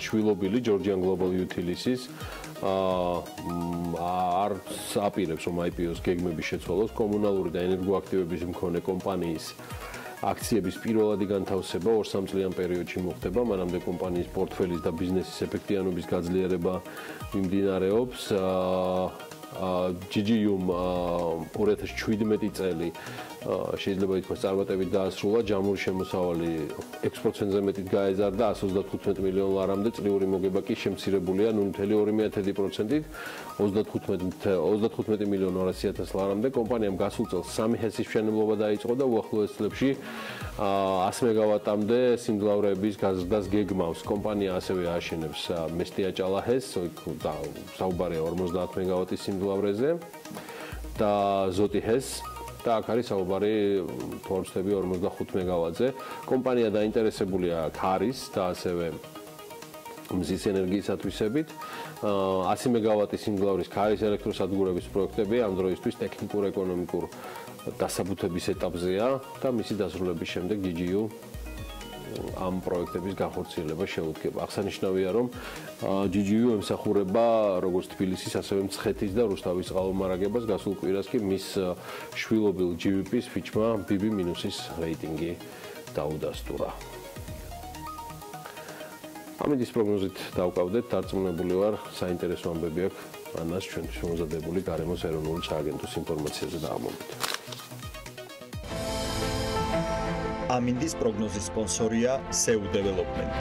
შვილობილი Georgian Global Utilities არც აპირებს, რომ IPO-ს გეგმები შეცვალოს კომუნალური და ენერგოაქტივების მქონე კომპანიის აქციების პირველადი განთავსება 2-3 წლიან პერიოდში მოხდება, მანამდე კომპანიის პორტფელის და ბიზნესის ეფექტიანობის გაძლიერება მიმდინარეობს. GGU-მ 2017 წელი შეიძლება ითქვას წარმატებით დაასრულა, ჯამური შემოსავალი 6%-ზე მეტით გაეზარდა 135 მილიონ ლარამდე, წლიური მოგება კი შემცირებულია 0.2%-ით 35 მილიონ 200.000 ლარამდე. კომპანიამ გასულ წელს 3 ჰესის მშენებლობა დაიწყო და უახლოეს წლებში 100 მეგავატამდე სიმძლავრეების გაზრდას გეგმავს. კომპანია ასევე აშენებს მესტიაჭალა ჰესს, საუბარია 50 მეგავატის სიმძლავრეზე და ზოტი ჰესს და აქ არის საუბარი თორცები 45 მეგავატზე. კომპანია დაინტერესებულია ქარის და ასევე მზის ენერგიის ათვისებით. 100 მეგავატის სიმძლავრის ქარის ელექტროსადგურების პროექტები ამ დროისთვის ტექნიკურ-ეკონომიკურ დასაბუთების ეტაპზეა და მისი დასრულების შემდეგ GGU ამ პროექტების განხორციელება შეუდგება. აღსანიშნავია, რომ GGU ემსახურება როგორც თბილისის, ასევე მცხეთის და რუსთავის წყალმომარაგებას, გასულ კვირას კი მის შვილობილ GVP-ს ფიჩმა BB-ის რეიტინგი დაუდასტურა. ამის პროგნოზით დავკავდეთ, დარწმუნებული ვარ, საინტერესო ამბები აქვს ანას ჩვენთვის მომზადებული გარემოს ეროვნული სააგენტოს ინფორმაციაზე დაამოვით. ამინდის პროგნოზის სპონსორია SEU Development.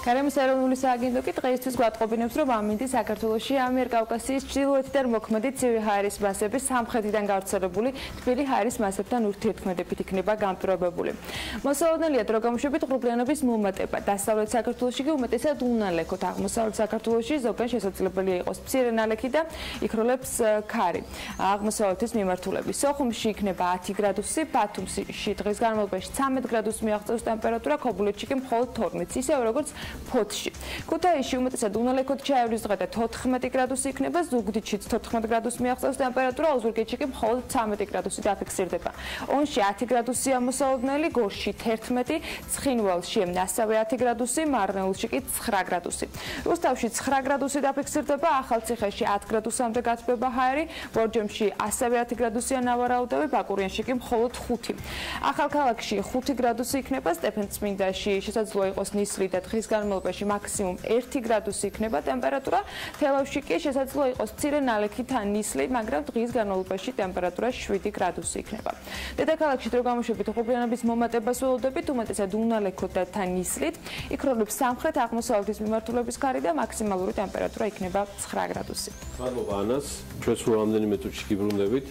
გარემოს ეროვნული სააგენტო კი დღეისთვის გვატყობინებს, რომ ამინდი საქართველოში ამიერკავკასიის ჩრდილოეთიდან მოქმედი ცივი ჰაერის მასების სამხრეთიდან გავრცელებული თბილი ჰაერის მასებთან ურთიერთქმედებით იქნება განპირობებული. მოსალოდნელია დრო გამოშვებით ღრუბლიანობის მომატება. დასავლეთ საქართველოში კი უმეტესად უნალექოთ, აღმოსავლეთ საქართველოში ზოგან შესაძლებელია იყოს მცირე ნალექი და იქროლებს ქარი. აღმოსავლეთის მიმართულებით. სოხუმში იქნება 10 გრადუსი, ბათუმში დღის განმავლობაში 13 გრადუსი მიაღწევს ტემპერატურა, ქობულეთში კი მხოლოდ 12, ისევე როგორც ფოთში. ქუთაისში უმეტესად უნალექოდ ჩაევრის დღე და 14 გრადუსი იქნება, ზუგდიდშიც 14 გრადუსი მიაღწევს ტემპერატურა, ოზურგეთში კი მხოლოდ 13 გრადუსი დაფიქსირდება. ონში 10 გრადუსია მოსალოდნელი, გორში 11, ცხინვალში ასევე 10 გრადუსი, მარნეულში კი 9 გრადუსი. რუსთავში 9 გრადუსი დაფიქსირდება, ახალციხეში 10 გრადუსამდე გათბება ჰაერი, ბორჯომში ასევე 10 გრადუსია ნავარაუდები, ბაკურიანში კი მხოლოდ 5. ახალქალაქში 5 გრადუსი იქნება, სტეფანწმინდაში შესაძლოა იყოს ნისლი და დღის განმავლობაში მაქსიმუმ 1 გრადუსი იქნება ტემპერატურა, თელავში კი შესაძლოა იყოს მცირე ნალექი თან ნისლი, მაგრამ დღის განმავლობაში ტემპერატურა 7 გრადუსი იქნება. დედაქალაქში დრო გამოშვებით ღრუბლიანობის მომატებას ველოდებით, უმეტესად უნალექოდ და თან ნისლით, იქროლებს სამხრეთ აღმოსავლეთის მიმართულების ქარი და მაქსიმალური ტემპერატურა იქნება 9 გრადუსი. მადლობა ანას, ჩვენს რამდენიმე წუთში გიბრუნდებით.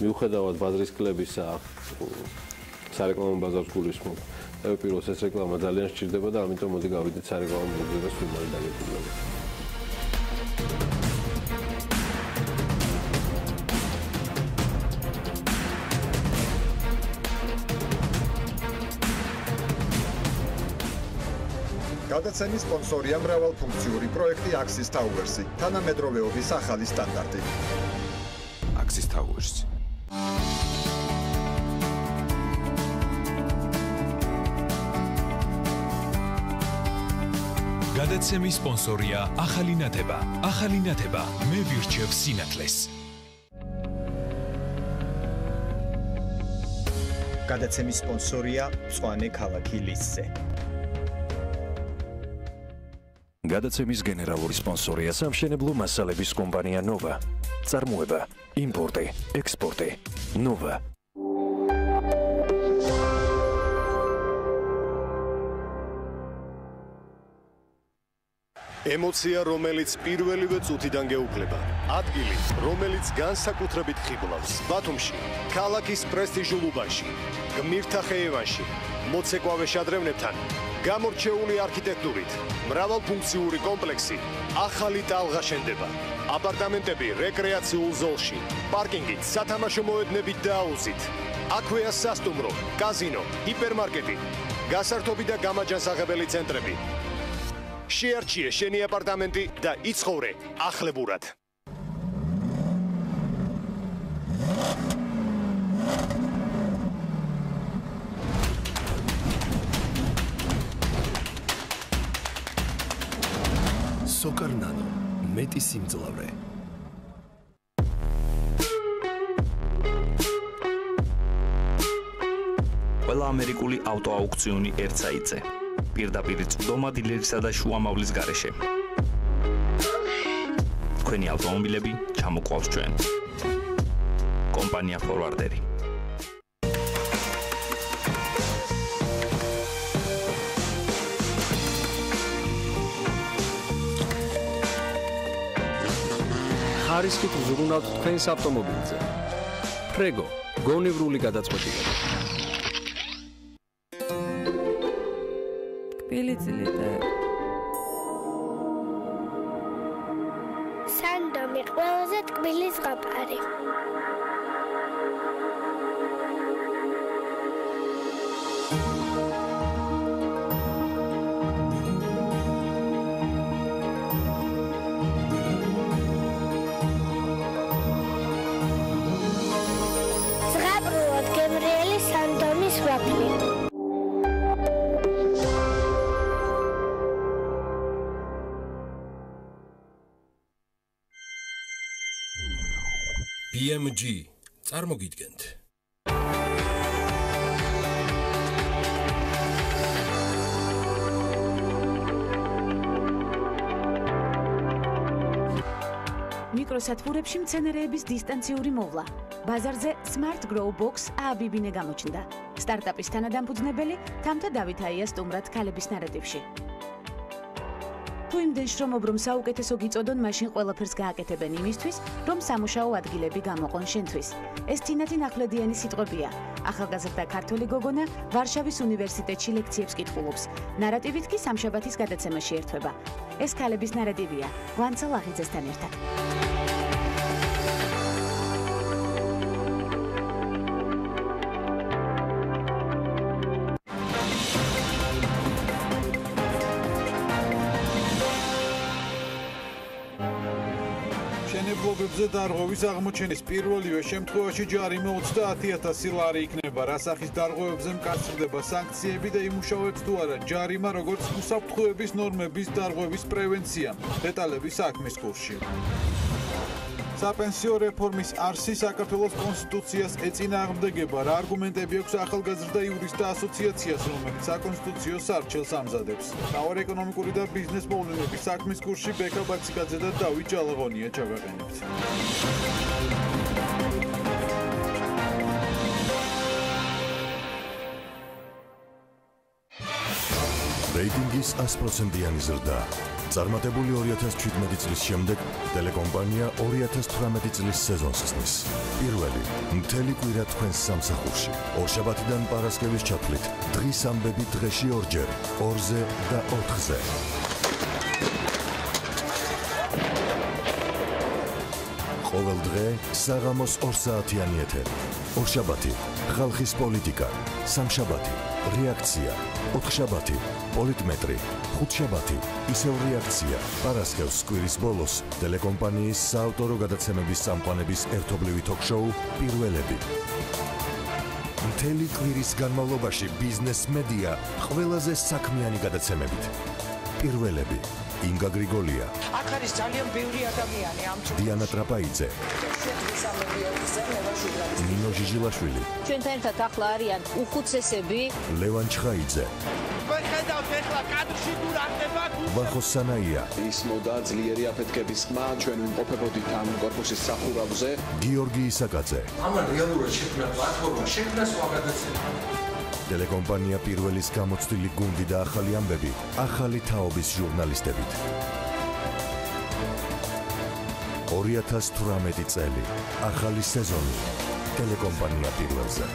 მიუხედავად ბაზრის კლებისა სარეკლამო ბაზარს გულისხმობ. პირველს ეს რეკლამა ძალიან სჭირდება და ამიტომ მოდი გავიდეთ სარეკლამო ბაზარზე და სულ მალე დაგეკვირდებით. გადაცემის სპონსორია მრავალფუნქციური პროექტი Axis Towers-ი, თანამედროვეობის ახალი სტანდარტი. Axis Towers. გადაცემის სპონსორია ახალი ნათება. ახალი ნათება მე ვირჩევ სინათლეს. გადაცემის სპონსორია მწვანე ქალაქი ლისზე. გადაცემის გენერალური სპონსორია სამშენებლო მასალების კომპანია ნოვა. წარმოება, იმპორტი, ექსპორტი. ნოვა. ემოცია, რომელიც პირველივე წუთიდან გეუფლება. ადგილი, რომელიც განსაკუთრებით ხიბლავს. ბათუმში, ქალაქის პრესტიჟულ უბანში, გმირთა ხეივანში, მოცეკვავე შადრევნებთან, გამორჩეული არქიტექტურით, მრავალფუნქციური კომპლექსი, ახალი ტალღა შენდება. აპარტამენტები რეკრეაციულ ზოლში, პარკინგით, სათამაშო მოედნებით და აუზით. აქვეა სასტუმრო, კაზინო, ჰიპერმარკეტი, გასართობი და გამაჯანსაღებელი ცენტრები. შეარჩიე შენი აპარტამენტი და იცხოვრე ახლებურად. სოკარნანო, მეტი სიმძლავრე. ყველა ამერიკული ავტოაუქციონი ერთ საიტზე. პირდაპირ წვდომა დილერისა და შუამავლის გარეშე. თქვენი ავტომობილები ჩამოყვავს ჩვენ. კომპანია ფორვარდერი. ხარისხით ვზრუნავთ თქვენს ავტომობილზე. ფრეგო, გონევრული გადაწყვეტილება. კბილიწილიდე. სანდომი ყველაზე ტკბილი ზღაპარი. BMG წარმოგიდგენთ. მიკროსათბურებში მცენარეების დისტანციური მოვლა. ბაზარზე Smart Grow Box ააბიბინე გამოჩნდა. სტარტაპის თანადამფუძნებელი თამთა დავითაია სტუმრად ქალების ნარატივში. თუ იმდენ შრომობ, რომ საუკეთესო გიწოდონ, მაშინ ყველაფერს გააკეთებენ იმისთვის, რომ სამუშაო ადგილები გამოყონ შენთვის. ეს თინათინ ახვლედიანი სიტყვებია. ახალგაზრდა ქართველი გოგონა ვარშავის უნივერსიტეტში ლექციებს კითხულობს. ნარატივით კი სამშაბათის გადაცემაში ერთვება. ეს ქალების ნარატივია. ვანცა ლაღიძესთან ერთად. მშენებლობებზე დარღვევის აღმოჩენის პირველივე შემთხვევაში ჯარიმა 30,000 ლარი იქნება. რა სახის დარღვევებზე მკაცრდება სანქციები და იმუშავებს თუ არა ჯარიმა, როგორც უსაფრთხოების ნორმების დარღვევის პრევენცია. დეტალები საქმის კურსში. საპენსიო რეფორმის არსი საქართველოს კონსტიტუციას ეწინააღმდეგება. რა არგუმენტები აქვს ახალგაზრდა იურისტთა ასოციაციას, რომელიც საკონსტიტუციო სარჩელს ამზადებს. მთავარი ეკონომიკური და ბიზნეს მოვლენების საქმის კურსში ბექა ბაციკაძე და დავით ჯალაღონია ჩავაყენებთ. რეიტინგის 100%-იანი ზრდა. წარმატებული 2017 წლის შემდეგ ტელეკომპანია 2018 წლის სეზონს ხსნის. პირველი მთელი კვირა თქვენს სამსახურში. ორშაბათიდან პარასკევის ჩათვლით. დღის ამბები დღეში ორჯერ, 2-ზე და 4-ზე. ყოველ დღე საღამოს 2 საათიანი ეთერი. ორშაბათი ხალხის პოლიტიკა, სამშაბათი რეაქცია, 4შაბათი პოლიტმეტრი, 5შაბათი ისევ რეაქცია. პარასკევს კვირის ბოლოს ტელეკომპანიის საავტორო გადაცემების წამყვანების ერთობლივი თოქ-შოუ პირველები. მთელი კვირის განმავლობაში ბიზნეს მედია ყველაზე საქმიანი გადაცემებით. პირველები. ინგა გრიგოლია. აქ არის ძალიან ბევრი ადამიანი ამ ჩხუბში. დიანა ტრაპაიძე. ნინო ჟიჟილაშვილი. ჩვენთან ერთად ახლა არიან უხუცესები. ლევან ჩხაიძე. ხედავთ ეხლა კადრში თუ რა ხდება. ვახო სანაია. ის მოდა ძლიერი აფეთქების ხმა ჩვენ ვიმყოფებოდით ამ კორპუსის სახურავზე. გიორგი ისაკაძე. ამან რეალურად შექმნა პლატფორმა, შექმნა სხვა გადაცემა. ტელეკომპანია პირველის გამოცდილი გუნდი და ახალი ამბები, ახალი თაობის ჟურნალისტებით. 2018 წელი, ახალი სეზონი, ტელეკომპანია პირველზე.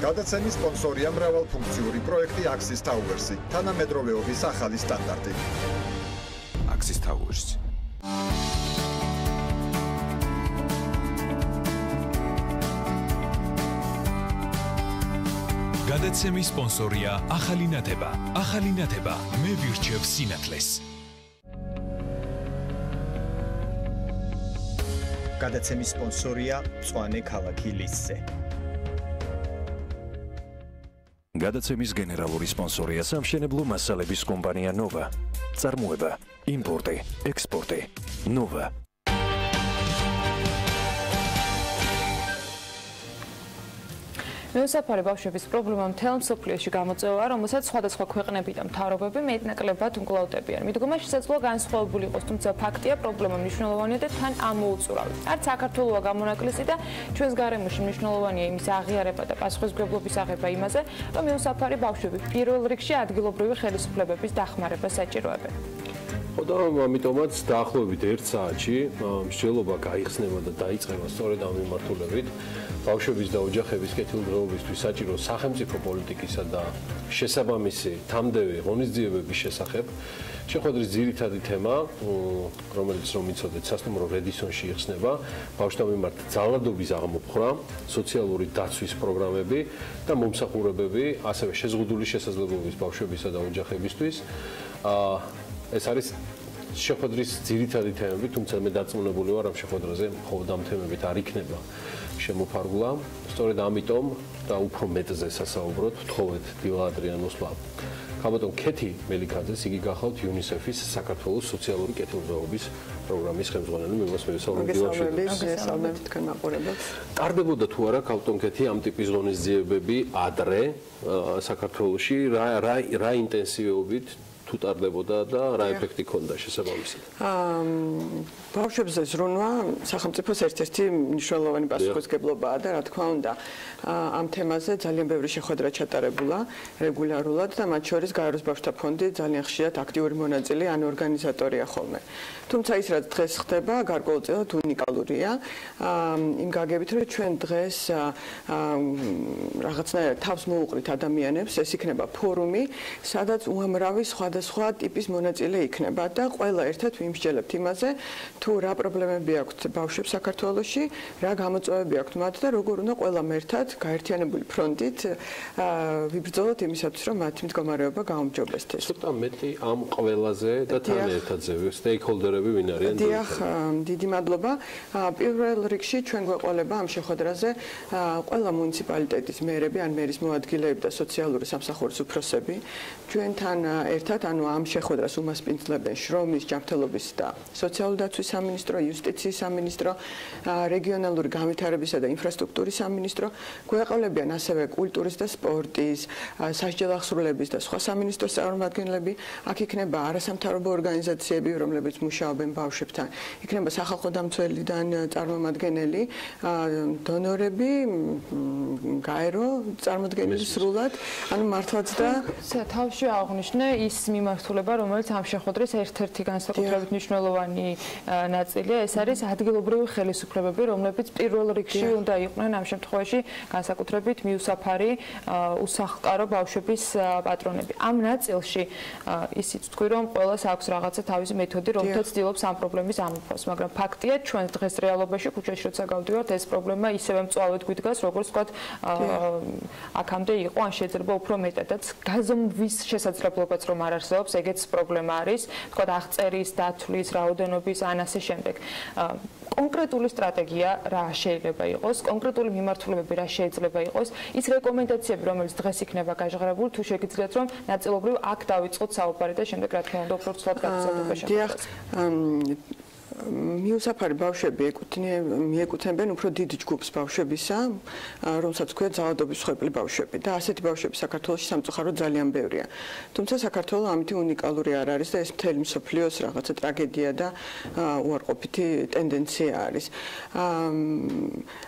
გადაცემის სპონსორია მრავალფუნქციური პროექტი Axis Towers-ი, თანამედროვეობის ახალი სტანდარტი. Axis Towers. გადაცემის სპონსორია ახალი ნათება. ახალი ნათება მე ვირჩევ სინათლეს. გადაცემის სპონსორია მწვანე ქალაქი ლისზე. გადაცემის გენერალური სპონსორია სამშენებლო მასალების კომპანია ნოვა. წარმოება, იმპორტი, ექსპორტი. ნოვა. მეუსაფარი ბავშვების პრობლემა მთელ მსოფლიოში გამოწვევა, რომელსაც სხვადასხვა ქვეყნები და მთავრობები მეტნაკლებად მკლავდებიან. მიდგომა შესაძლოა განსხვავებული იყოს, თუმცა ფაქტია, პრობლემა მნიშვნელოვანია და თან ამოუწურავი. არც საქართველოა გამონაკლისი და ჩვენს გარემოში მნიშვნელოვანია იმის აღიარება და პასუხისმგებლობის აღება იმაზე, რომ მეუსაფარი ბავშვები პირველ რიგში ადგილობრივი ხელისუფლებების დახმარებას საჭიროებენ. და ამიტომაც დაახლოებით 1 საათში მსჯელობა გაიხსნება და დაიწყება სწორედ ამ მიმართულებით. ბავშვების და ოჯახების კეთილდღეობისთვის საჭირო სახელმწიფო პოლიტიკისა და შესაბამისი თამდევი ღონისძიებების შესახებ შეხვედრის ძირითადი თემა, რომელიც რომ იცოდეთ, სასტუმრო რედისონში იხსნება, ბავშვთა მიმართ ძალადობის აღმოფხვრა, სოციალური დაცვის პროგრამები და მომსახურებები, ასევე შეზღუდული შესაძლებლობის ბავშვებისა და ოჯახებისთვის. ეს არის შეხვედრის ძირითადი თემები, თუმცა მე დარწმუნებული ვარ, რომ შეხვედრაზე მხოლოდ ამ თემებით არ იქნება შემოფარგლა. სწორედ ამიტომ და უფრო მეტზე სასაუბროთ, ვთხოვეთ დილა ადრიანოს ქალბატონ ქეთი მელიქაძეს, იგი გახავთ UNICEF-ის საქართველოს სოციალური კეთილდღეობის პროგრამის ხელმძღვანელი. მე მას მევესალმები მოგესალმებით თქვენ მაყურებელს. ტარდებოდა თუ არა ქალბატონ ქეთი ამ ტიპის ღონისძიებები ადრე საქართველოში, რა ინტენსივობით თუ ტარდებოდა და რა ეფექტი ჰქონდა შესაბამისად? ბავშვებზე ზრუნვა სახელმწიფოს ერთ-ერთი მნიშვნელოვანი პასუხისმგებლობაა და რა თქმა უნდა ამ თემაზე ძალიან ბევრი შეხვედრა ჩატარებულა რეგულარულად და მათ შორის გაეროს ბავშვთა ფონდი ძალიან ხშირად აქტიური მონაწილე ან ორგანიზატორია ხოლმე. თუმცა ის რაც დღეს ხდება გარკვეულწილად უნიკალურია იმ გაგებით რომ ჩვენ დღეს რაღაცნაირად თავს მოუყრით ადამიანებს, ეს იქნება ფორუმი, სადაც უამრავი სხვადასხვა ტიპის მონაწილე იქნება და ყველა ერთად ვიმსჯელებთ იმაზე თუ რა პრობლემები აქვთ ბავშვებს საქართველოში, რა გამოწვევები აქვთ მათ და როგორ უნდა ყველამ ერთად გაერთიანებული ფრონტით ვიბრძოლოთ იმისათვის, რომ მათი მდგომარეობა გაუმჯობესდეს. ცოტა მეტი ამ ყველაზე და თან ერთადზე სტეიქჰოლდერები ვინ არიან? დიახ, დიდი მადლობა. პირველ რიგში ჩვენ გვეყოლება ამ შეხვედრაზე ყველა მუნიციპალიტეტის მერები ან მერის მოადგილეები და სოციალური სამსახურის უფროსები. ჩვენთან ერთად ანუ ამ შეხვედრას უმასპინძლებენ შრომის, ჯანმრთელობის და სოციალური დაცვის სამინისტრო, იუსტიციის სამინისტრო, რეგიონალური განვითარებისა და ინფრასტრუქტურის სამინისტრო, გვეყოლებიან ასევე კულტურის და სპორტის, სასჯელ ახსრულების და სხვა სამინისტროს წარმომადგენლები, აქ იქნება არასამთავრობო ორგანიზაციები, რომლებიც მუშაობენ ბავშვებთან, იქნება სახალხო დამცველიდან წარმომადგენელი, დონორები, გაერო წარმოდგენილი სრულად, ანუ მართლაც და თავში აღნიშნე ის მიმართულება, რომელიც ამ შეხვედრის ერთ-ერთი განსაკუთრებით მნიშვნელოვანი ნაწილია, ეს არის ადგილობრივი ხელისუფლებები, რომლებიც პირველ რიგში უნდა იყვნენ ამ შემთხვევაში განსაკუთრებით მიუსაფარი უსახლკარო ბავშვების პატრონები. ამ ნაწილში ისიც თქვი, რომ ყველას აქვს რაღაცა თავისი მეთოდი, რომელთაც ცდილობს ამ პრობლემის ამოფრქვას, მაგრამ ფაქტია, ჩვენ დღეს რეალობაში ქუჩაში როცა გავდივართ, ეს პრობლემა ისევე მწვავედ გვიდგას, როგორც ვთქვათ, აქამდე იყო, ან შეიძლება უფრო მეტადაც. გაზომვის შესაძლებლობაც რომ არ არსებობს, ეგეც პრობლემა არის, ვთქვათ, აღწერის, დათვლის, რაოდენობის, ან ასე შემდეგ. კონკრეტული სტრატეგია რა შეიძლება იყოს, კონკრეტული მიმართულებები რა შეიძლება იყოს, ის რეკომენდაციები, რომელიც დღეს იქნება გაჟღერებული, თუ შეგიძლიათ რომ ნაწილობრივ აქ დავიწყოთ საუბარი და შემდეგ რა თქმა უნდა უფრო ცუდად გაგრძელდება შეხვედრა. მიუსაფარი ბავშვები მიეკუთვნებენ უფრო დიდ ჯგუფს ბავშვებისა, რომელსაც ქვია ძალადობის მსხვერპლი ბავშვები და ასეთი ბავშვები საქართველოში სამწუხაროდ ძალიან ბევრია. თუმცა საქართველო ამით უნიკალური არ არის და ეს მთელი მსოფლიოს რაღაცა ტრაგედია და უარყოფითი ტენდენცია არის.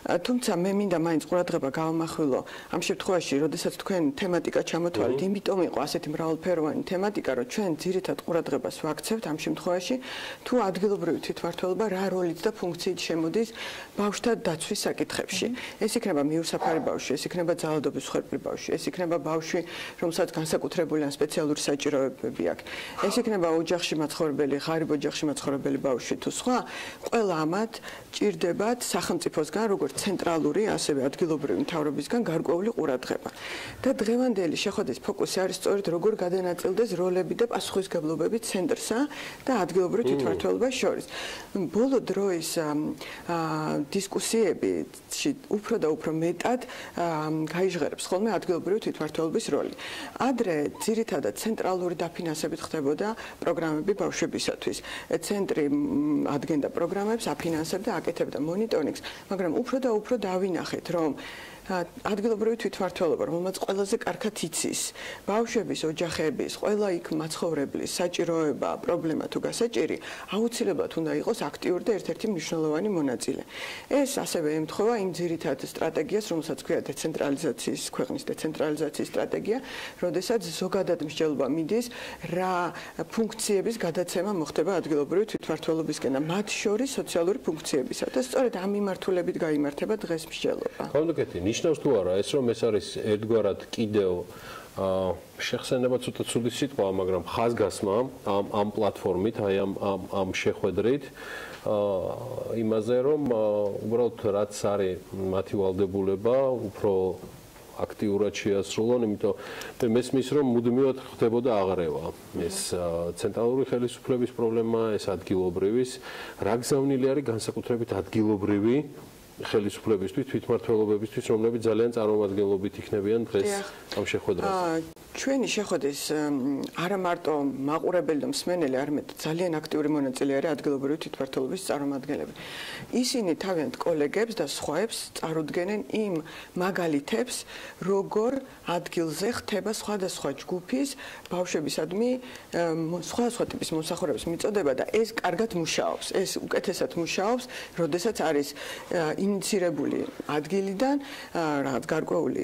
თუმცა მე მინდა მაინც ყურადღება გავამახვილო ამ შემთხვევაში, როდესაც თქვენ თემატიკა ჩამოთვალეთ, იმიტომ იყო ასეთი მრავალფეროვანი თემატიკა, რომ ჩვენ ძირითად ყურადღებას ვაქცევთ ამ შემთხვევაში, თუ ადგილობრივი თვითმმართველობა რა როლით და ფუნქციით შემოდის ბავშვთა დაცვის საკითხებში. ეს იქნება მიუსაფარი ბავშვი, ეს იქნება ძალადობის მსხვერპლი ბავშვი, ეს იქნება ბავშვი, რომელსაც განსაკუთრებული ან სპეციალური საჭიროებები აქვს. ეს იქნება ოჯახში მაცხოვრებელი, ღარიბ ოჯახში მაცხოვრებელი ბავშვი თუ სხვა, ყველა ამათ ჭირდებათ სახელმწიფოსგან, როგორც ცენტრალური, ასევე ადგილობრივი მთავრობისგან გარკვეული ყურადღება. და დღევანდელი შეხვედრის ფოკუსი არის სწორედ როგორ გადანაწილდეს როლები და პასუხისმგებლობები ცენტრსა და ადგილობრივ თვითმმართველობას შორის. ბოლო დროის დისკუსიები უფრო და უფრო მეტად გაიჟღერებს ხოლმე ადგილობრივი თვითმმართველობის როლი. ადრე ძირითადად ცენტრალური დაფინანსებით ხდებოდა პროგრამები ბავშვებისათვის. ცენტრი ადგენდა პროგრამებს, აფინანსებდა, აკეთებდა მონიტორინგს, მაგრამ უფრო და უფრო დავინახეთ, რომ ადგილობრივი თვითმმართველობა, რომელმაც ყველაზე კარგად იცის ბავშვების, ოჯახების, ყველა იქ მაცხოვრებლის საჭიროება, პრობლემა თუ გასაჭირი, აუცილებლად უნდა იყოს აქტიური და ერთ-ერთი მნიშვნელოვანი მონაწილე. ეს ასევე ემთხვევა იმ ძირითად სტრატეგიას, რომელსაც ქვია დეცენტრალიზაციის, ქვეყნის დეცენტრალიზაციის სტრატეგია, როდესაც ზოგადად მსჯელობა მიდის, რა ფუნქციების გადაცემა მოხდება ადგილობრივი თვითმმართველობისკენ და მათ შორის სოციალური ფუნქციებისა და სწორედ ამ მიმართულებით გაიმართება დღეს მსჯელობა. ნიშნავს თუ არა ეს რომ ეს არის ერთგვარად კიდევ შეხსენება ცოტა ცუდი სიტყვა, მაგრამ ხაზგასმა ამ პლატფორმით, აი ამ შეხვედრით იმაზე რომ უბრალოდ რაც არის მათი ვალდებულება, უფრო აქტიურად შეასრულონ, იმიტომ მე მესმის რომ მუდმივად ხდებოდა აღრევა. ეს ცენტრალური ხელისუფლების პრობლემა, ეს ადგილობრივის, რა გზავნილი არის განსაკუთრებით ადგილობრივი ხელისუფლებისთვის, თვითმმართველობებისთვის, რომლებიც ძალიან წარმომადგენლობით იქნებიან დღეს ამ შეხვედრაზე. ჩვენი შეხვედრის არა მარტო მაყურებელი და მსმენელი, არამედ ძალიან აქტიური მონაწილე არის ადგილობრივი თვითმმართველობის წარმომადგენლები. ისინი თავიანთ კოლეგებს და სხვაებს წარუდგენენ იმ მაგალითებს, როგორ ადგილზე ხდება სხვადასხვა ჯგუფის ბავშვებისადმი სხვადასხვა ტიპის მომსახურების მიწოდება და ეს კარგად მუშაობს. ეს უკეთესად მუშაობს, როდესაც არის ინიცირებული ადგილიდან, რაღაც გარკვეული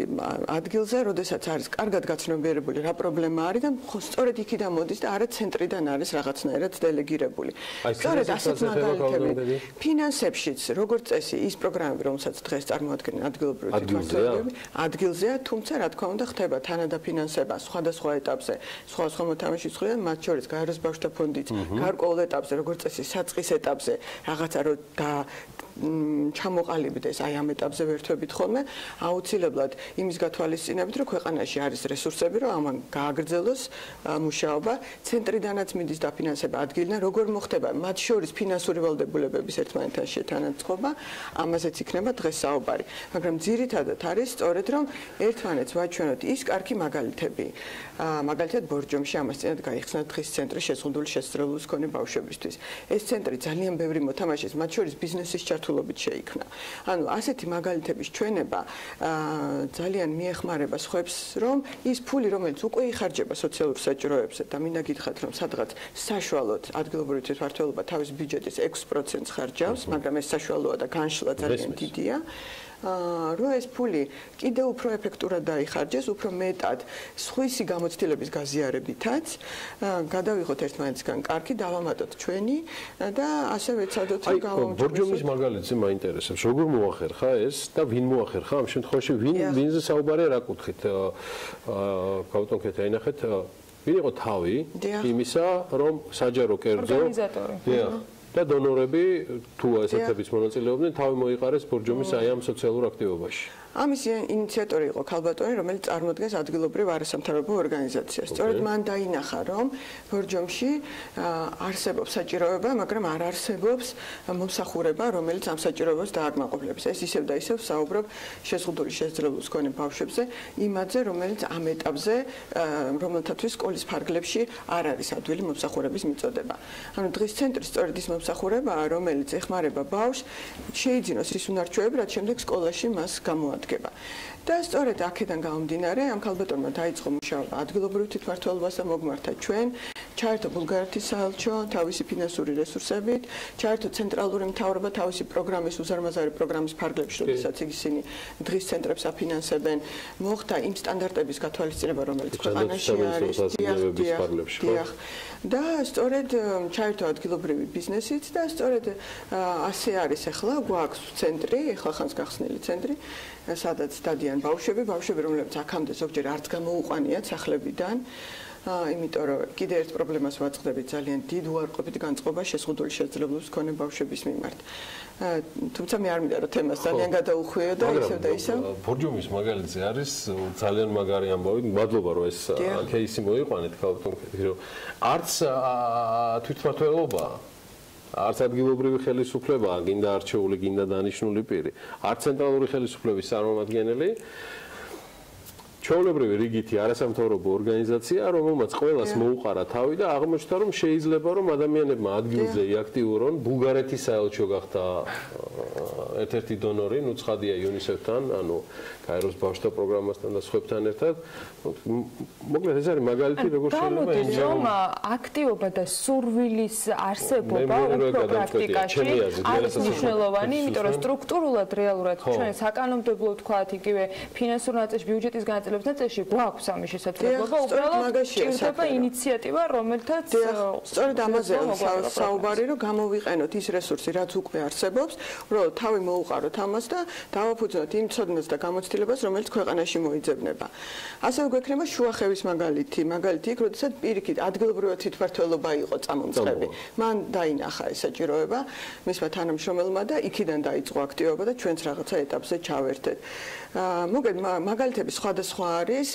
ადგილზე, როდესაც არის კარგად გაცნობიერებული რა პრობლემა არის და სწორედ იქიდან მოდის და არა ცენტრიდან არის რაღაცნაირად დელეგირებული. სწორედ ასეთ მაგალითები ფინანსებშიც, როგორც წესი, ის პროგრამები, რომელსაც დღეს წარმოადგენენ ადგილობრივი თვითმმართველობები, ადგილზეა, თუმცა რა თქმა უნდა ხდება თანადაფინანსება სხვადასხვა ეტაპზე, სხვადასხვა მოთამაშის მხრიდან, მათ შორის გაეროს ბავშვთა ფონდიც, გარკვეულ ეტაპზე, როგორც წესი, საწყის ეტაპზე, რაღაცა რო და ჩამოყალიბდეს აი ამ ეტაპზე ვერთვებით ხოლმე აუცილებლად იმის გათვალისწინებით რომ ქვეყანაში არის რესურსები რომ ამან გააგრძელოს მუშაობა ცენტრიდანაც მიდის დაფინანსება ადგილიდან როგორ მოხდება მათ შორის ფინანსური ვალდებულებების ერთმანეთთან შეთანაწყობა ამაზეც იქნება დღეს საუბარი მაგრამ ძირითადად არის სწორედ რომ ერთმანეთს ვაჩვენოთ ის კარგი მაგალითები მაგალითად ბორჯომში ამას წინათ გაიხსნა დღის ცენტრი შეზღუდული შესაძლებლობის მქონე ბავშვებისთვის ეს ცენტრი ძალიან ბევრი მოთამაშეს მათ შორის ბიზნესის ჩართულობით შეიქმნა ანუ ასეთი მაგალითების ჩვენება ძალიან მიეხმარება სხვებს რომ ის ფული რომელიც უკვე იხარჯება სოციალურ საჭიროებზე და მინდა გითხრათ რომ სადღაც საშუალოდ ადგილობრივი თვითმმართველობა თავის ბიუჯეტის 6%-ს ხარჯავს მაგრამ ეს საშუალოა და განშლა ძალიან დიდია რომ ეს ფული კიდევ უფრო ეფექტურად დაიხარჯეს, უფრო მეტად სხვისი გამოცდილების გაზიარებითაც გადავიღოთ ერთმანეთისგან კარგი, დავამატოთ ჩვენი და ასე ვეცადოთ რომ გავამოწმოთ. ბორჯომის მაგალითზე მაინტერესებს, როგორ მოახერხა ეს და ვინ მოახერხა ამ შემთხვევაში, ვინზე საუბარია რა კუთხით? გავტონქეთ, აინახეთ, ვინ იყო თავი იმისა, რომ საჯარო კერძო ორგანიზატორი. და დონორები თუ ესეთების მონაწილეობდნენ, თავი მოიყარეს ბორჯომის აი ამ სოციალურ აქტივობაში. ამის ინიციატორი იყო ქალბატონი, რომელიც წარმოადგენს ადგილობრივ არასამთავრობო ორგანიზაციას. სწორედ მან დაინახა, რომ ბორჯომში არსებობს საჭიროება, მაგრამ არ არსებობს მომსახურება, რომელიც ამ საჭიროებას დააკმაყოფილებს. ეს ისევ და ისევ საუბრობ შეზღუდული შესაძლებლობის მქონე ბავშვებზე, იმაზე, რომელიც ამ ეტაპზე, რომელთათვის სკოლის ფარგლებში არ არის ადვილი მომსახურების მიწოდება. ანუ დღის ცენტრი სწორედ ის მომსახურებაა, რომელიც ეხმარება ბავშვს შეიძინოს ის უნარჩვევები, რაც შემდეგ სკოლაში მას გამოადგება. და სწორედ აქედან გამომდინარე ამ ქალბატონმა დაიწყო მუშაობა ადგილობრივ თვითმმართველობასა მოგმართა ჩვენ ჩაერთო ბულგარეთის საელჩო თავისი ფინანსური რესურსებით ჩაერთო ცენტრალური მთავრობა თავისი პროგრამის უზარმაზარი პროგრამის ფარგლებში როდესაც ისინი დღის ცენტრებს აფინანსებენ მოხდა იმ სტანდარტების გათვალისწინება რომელიც ქვეყანაში არის დიახ და სწორედ ჩაერთო ადგილობრივი ბიზნესიც და სწორედ ასე არის ახლა გვაქვს ცენტრი ახლა ხანს გახსნილი ცენტრი სადაც დადიან ბავშვები, რომლებიც აქამდე ზოგჯერ არც გამოუყვანიათ სახლებიდან. იმიტომ რომ კიდევ ერთ პრობლემას ვაწყდებით ძალიან დიდ უარყოფით განწყობა შეზღუდული შესაძლებლობის მქონე ბავშვების მიმართ. თუმცა მე არ მინდა რომ თემას ძალიან გადაუხვიო და ისევ და ისევ. ბორჯომის მაგალითზე არის ძალიან მაგარი ამბავი. მადლობა რომ ეს кейსი მოიყვანეთ ქალბატონი, რომ არც თვითმმართველობა არც ადგილობრივი ხელისუფლება, გინდა არჩეული, გინდა დანიშნული პირი, არც ცენტრალური ხელისუფლების წარმომადგენელი ჩვეულებრივი რიგითი არასამთავრობო ორგანიზაცია, რომელმაც ყველას მოუყარა თავი და აღმოჩნდა, რომ შეიძლება რომ ადამიანებმა ადგილზე იაქტიურონ, ბულგარეთის საელჩო გახდა ერთ-ერთი დონორი, ნუ ცხადია იუნისეფთან, ანუ გაეროს ბავშვთა პროგრამასთან და სხვებთან ერთად. მოკლედ ეს არის მაგალითი, როგორ შეიძლება რომ აქტივობა და სურვილის არსებობა უფრო პრაქტიკაში არის მნიშვნელოვანი, იმიტომ რომ სტრუქტურულად რეალურად ჩვენ საკანონმდებლო ვთქვათ, იგივე ფინანსურ ნაწილში ბიუჯეტის განაწილების ნაწილში გვაქვს ამის შესაძლებლობა, უბრალოდ ჭირდება ინიციატივა, რომელთაც სწორედ ამაზეა საუბარი, რომ გამოვიყენოთ ის რესურსი, რაც უკვე არსებობს, რომ თავი მოუყაროთ ამას და დავაფუძნოთ იმ ცოდნას და გამოცდილებას, რომელიც ქვეყანაში მოიძებნება. ასევე გვექნება შუახევის მაგალითი იქ, როდესაც პირიქით ადგილობრივად თვითმმართველობა იყო წამომწყები. მან დაინახა ეს საჭიროება მისმა თანამშრომელმა და იქიდან დაიწყო აქტივობა და ჩვენც რაღაცა ეტაპზე ჩავერთეთ. მოგეთ მაგალითები სხვადასხვა არის,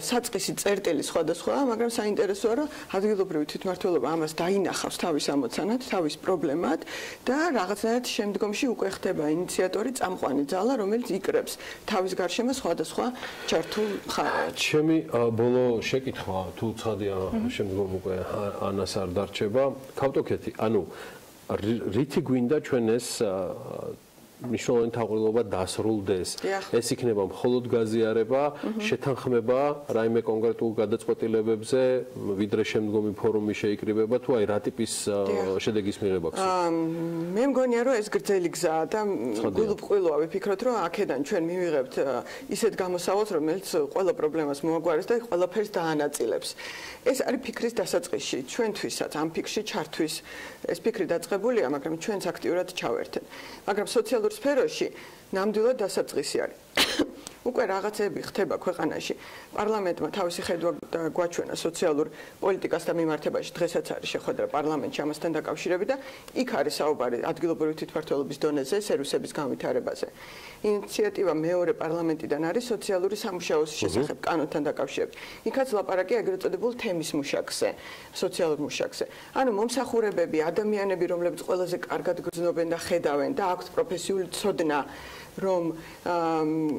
საწყისი წერტილი სხვადასხვაა, მაგრამ საინტერესოა, რომ ადგილობრივი თვითმმართველობა ამას დაინახავს თავის ამოცანად, თავის პრობლემად და რაღაცნაირად შემდგომში უკვე ხდება ინიციატორი, წამყვანი ძალა, რომელიც იკრებს თავის გარშემო სხვადასხვა ჩართულ მხარეებს. ჩემი ბოლო შეკითხვა, თუ ცხადია, შემდგომ უკვე ანას არ დარჩება, ქავტოქეთი, ანუ რითი გვინდა ჩვენ ეს მნიშვნელოვანი თავყრილობა დასრულდეს. ეს იქნება მხოლოდ გაზიარება, შეთანხმება რაიმე კონკრეტულ გადაწყვეტილებებზე, ვიდრე შემდგომი ფორუმი შეიკრიბება, თუ აი რა ტიპის შედეგის მიღება გსურთ? მე მგონია, რომ ეს გრძელი გზაა და გულუბრყვილოა ვიფიქროთ, რომ აქედან ჩვენ მივიღებთ ისეთ გამოსავალს, რომელიც ყველა პრობლემას მოაგვარებს და ყველაფერს დაანაწილებს. ეს არის ფიქრის დასაწყისში, ჩვენთვისაც ამ ფიქრში ჩართვის ეს ფიქრი დაწყებულია, მაგრამ ჩვენც აქტიურად ჩავერთეთ. მაგრამ სოციალურ სფეროში ნამდვილად დასაწყისი არის. უკვე რაღაცები ხდება ქვეყანაში. პარლამენტმა თავისი ხედვა გვაჩვენა სოციალურ პოლიტიკას და მიმართებაში, დღესაც არის შეხვედრა პარლამენტში ამასთან დაკავშირებით და იქ არის საუბარი ადგილობრივი თვითმმართველობის დონეზე, სერვისების განვითარებაზე. ინიციატივა მეორე პარლამენტიდან არის სოციალური სამუშაოს შესახებ კანონთან დაკავშირებით. იქაც ლაპარაკია ეგრეთ წოდებულ თემის მუშაკზე, სოციალურ მუშაკზე. ანუ მომსახურებები, ადამიანები, რომლებიც ყველაზე კარგად გრძნობენ და ხედავენ და აქვთ პროფესიული ცოდნა, რომ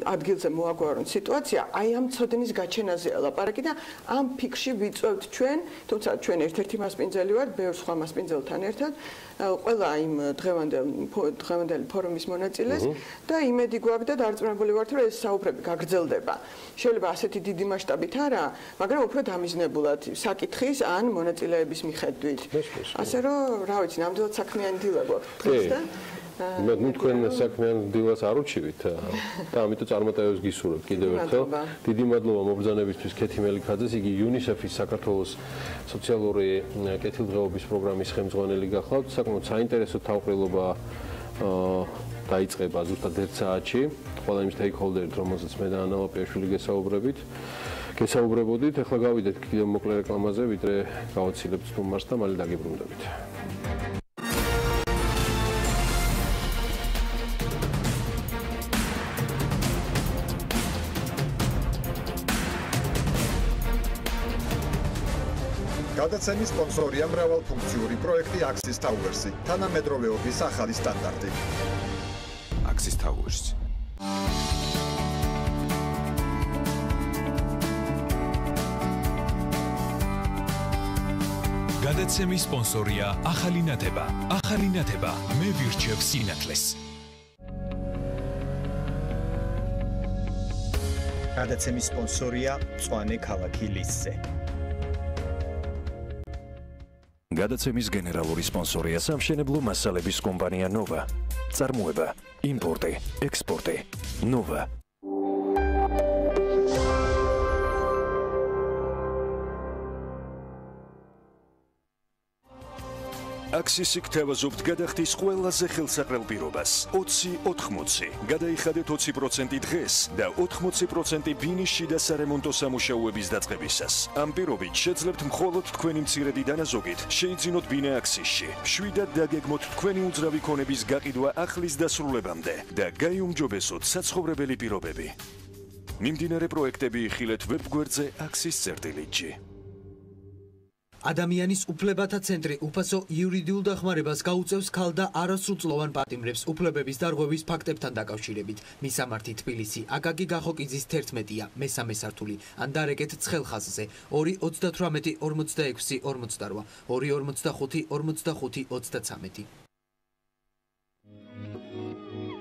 ადგილზე მოაგვარონ სიტუაცია, აი ამ ცოდნის გაჩენაზეა ლაპარაკი და ამ ფიქრში ვიწვევთ ჩვენ, თუმცა ჩვენ ერთ-ერთი მასპინძელი ვართ, ბევრ სხვა მასპინძელთან ერთად, ყველა იმ დღევანდელი ფორუმის მონაწილეს და იმედი გვაქვს და დარწმუნებული ვართ, რომ ეს საუბრები გაგრძელდება. შეიძლება ასეთი დიდი მასშტაბით არა, მაგრამ უფრო დამიზნებულად საკითხის ან მონაწილეების მიხედვით. ასე რომ, რა ვიცი, ნამდვილად საქმიანი დილა გვაქვს დღეს და მე თქვენ საქმიან დილას არ უჩივით და ამიტომ წარმატებებს გისურვებთ კიდევ ერთხელ. დიდი მადლობა მობრძანებისთვის ქეთი მელიქაძეს, იგი UNICEF-ის საქართველოს სოციალური კეთილდღეობის პროგრამის ხელმძღვანელი გახლავთ. საკმაოდ საინტერესო თავყრილობა დაიწყება ზუსტად 1 საათში. ყველა იმ სტეიქჰოლდერით, რომელსაც მე და ანა ლაპიაშვილი გესაუბრებოდით. ახლა გავიდეთ კიდევ მოკლე რეკლამაზე, ვიდრე გავაცილებთ სტუმარს და მალე დაგიბრუნდებით. გადაცემის სპონსორია მრავალფუნქციური პროექტი Axis Towers-ი, თანამედროვეობის ახალი სტანდარტი. Axis Towers. გადაცემის სპონსორია ახალი ნათება. ახალი ნათება მე ვირჩევ სინათლეს. გადაცემის სპონსორია მწვანე ქალაქი ლისზე. გადაცემის გენერალური სპონსორია სამშენებლო მასალების კომპანია ნოვა. წარმოება, იმპორტი, ექსპორტი. ნოვა. Axis-ი გთავაზობთ გადახდის ყველაზე ხელსაყრელ პირობას 20-80. გადაიხადეთ 20% დღეს და 80% ბინიში და სარემონტო სამუშაოების დაწყებისას. ამ პირობით შეძლებთ მხოლოდ თქვენი მცირედი დანაზოგით შეიძინოთ ბინა Axis-ში. შვიდად დაგეგმოთ თქვენი უძრავი ქონების გაყიდვა ახლის დასრულებამდე და გაიუმჯობესოთ საცხოვრებელი პირობები. მიმდინარე პროექტები იხილეთ ვებგვერდზე Axis.gt. ადამიანის უფლებათა ცენტრი უფასო იურიდიულ დახმარებას გაუწევს ქალ და არასრულწლოვან პატიმრებს უფლებების დარღვევის ფაქტებთან დაკავშირებით. მისამართი თბილისი, აკაკი გახოკიძის 11-ია, მესამე სართული, ან დარეკეთ ცხელხაზზე 2-38-46-48, 2-45-45-23.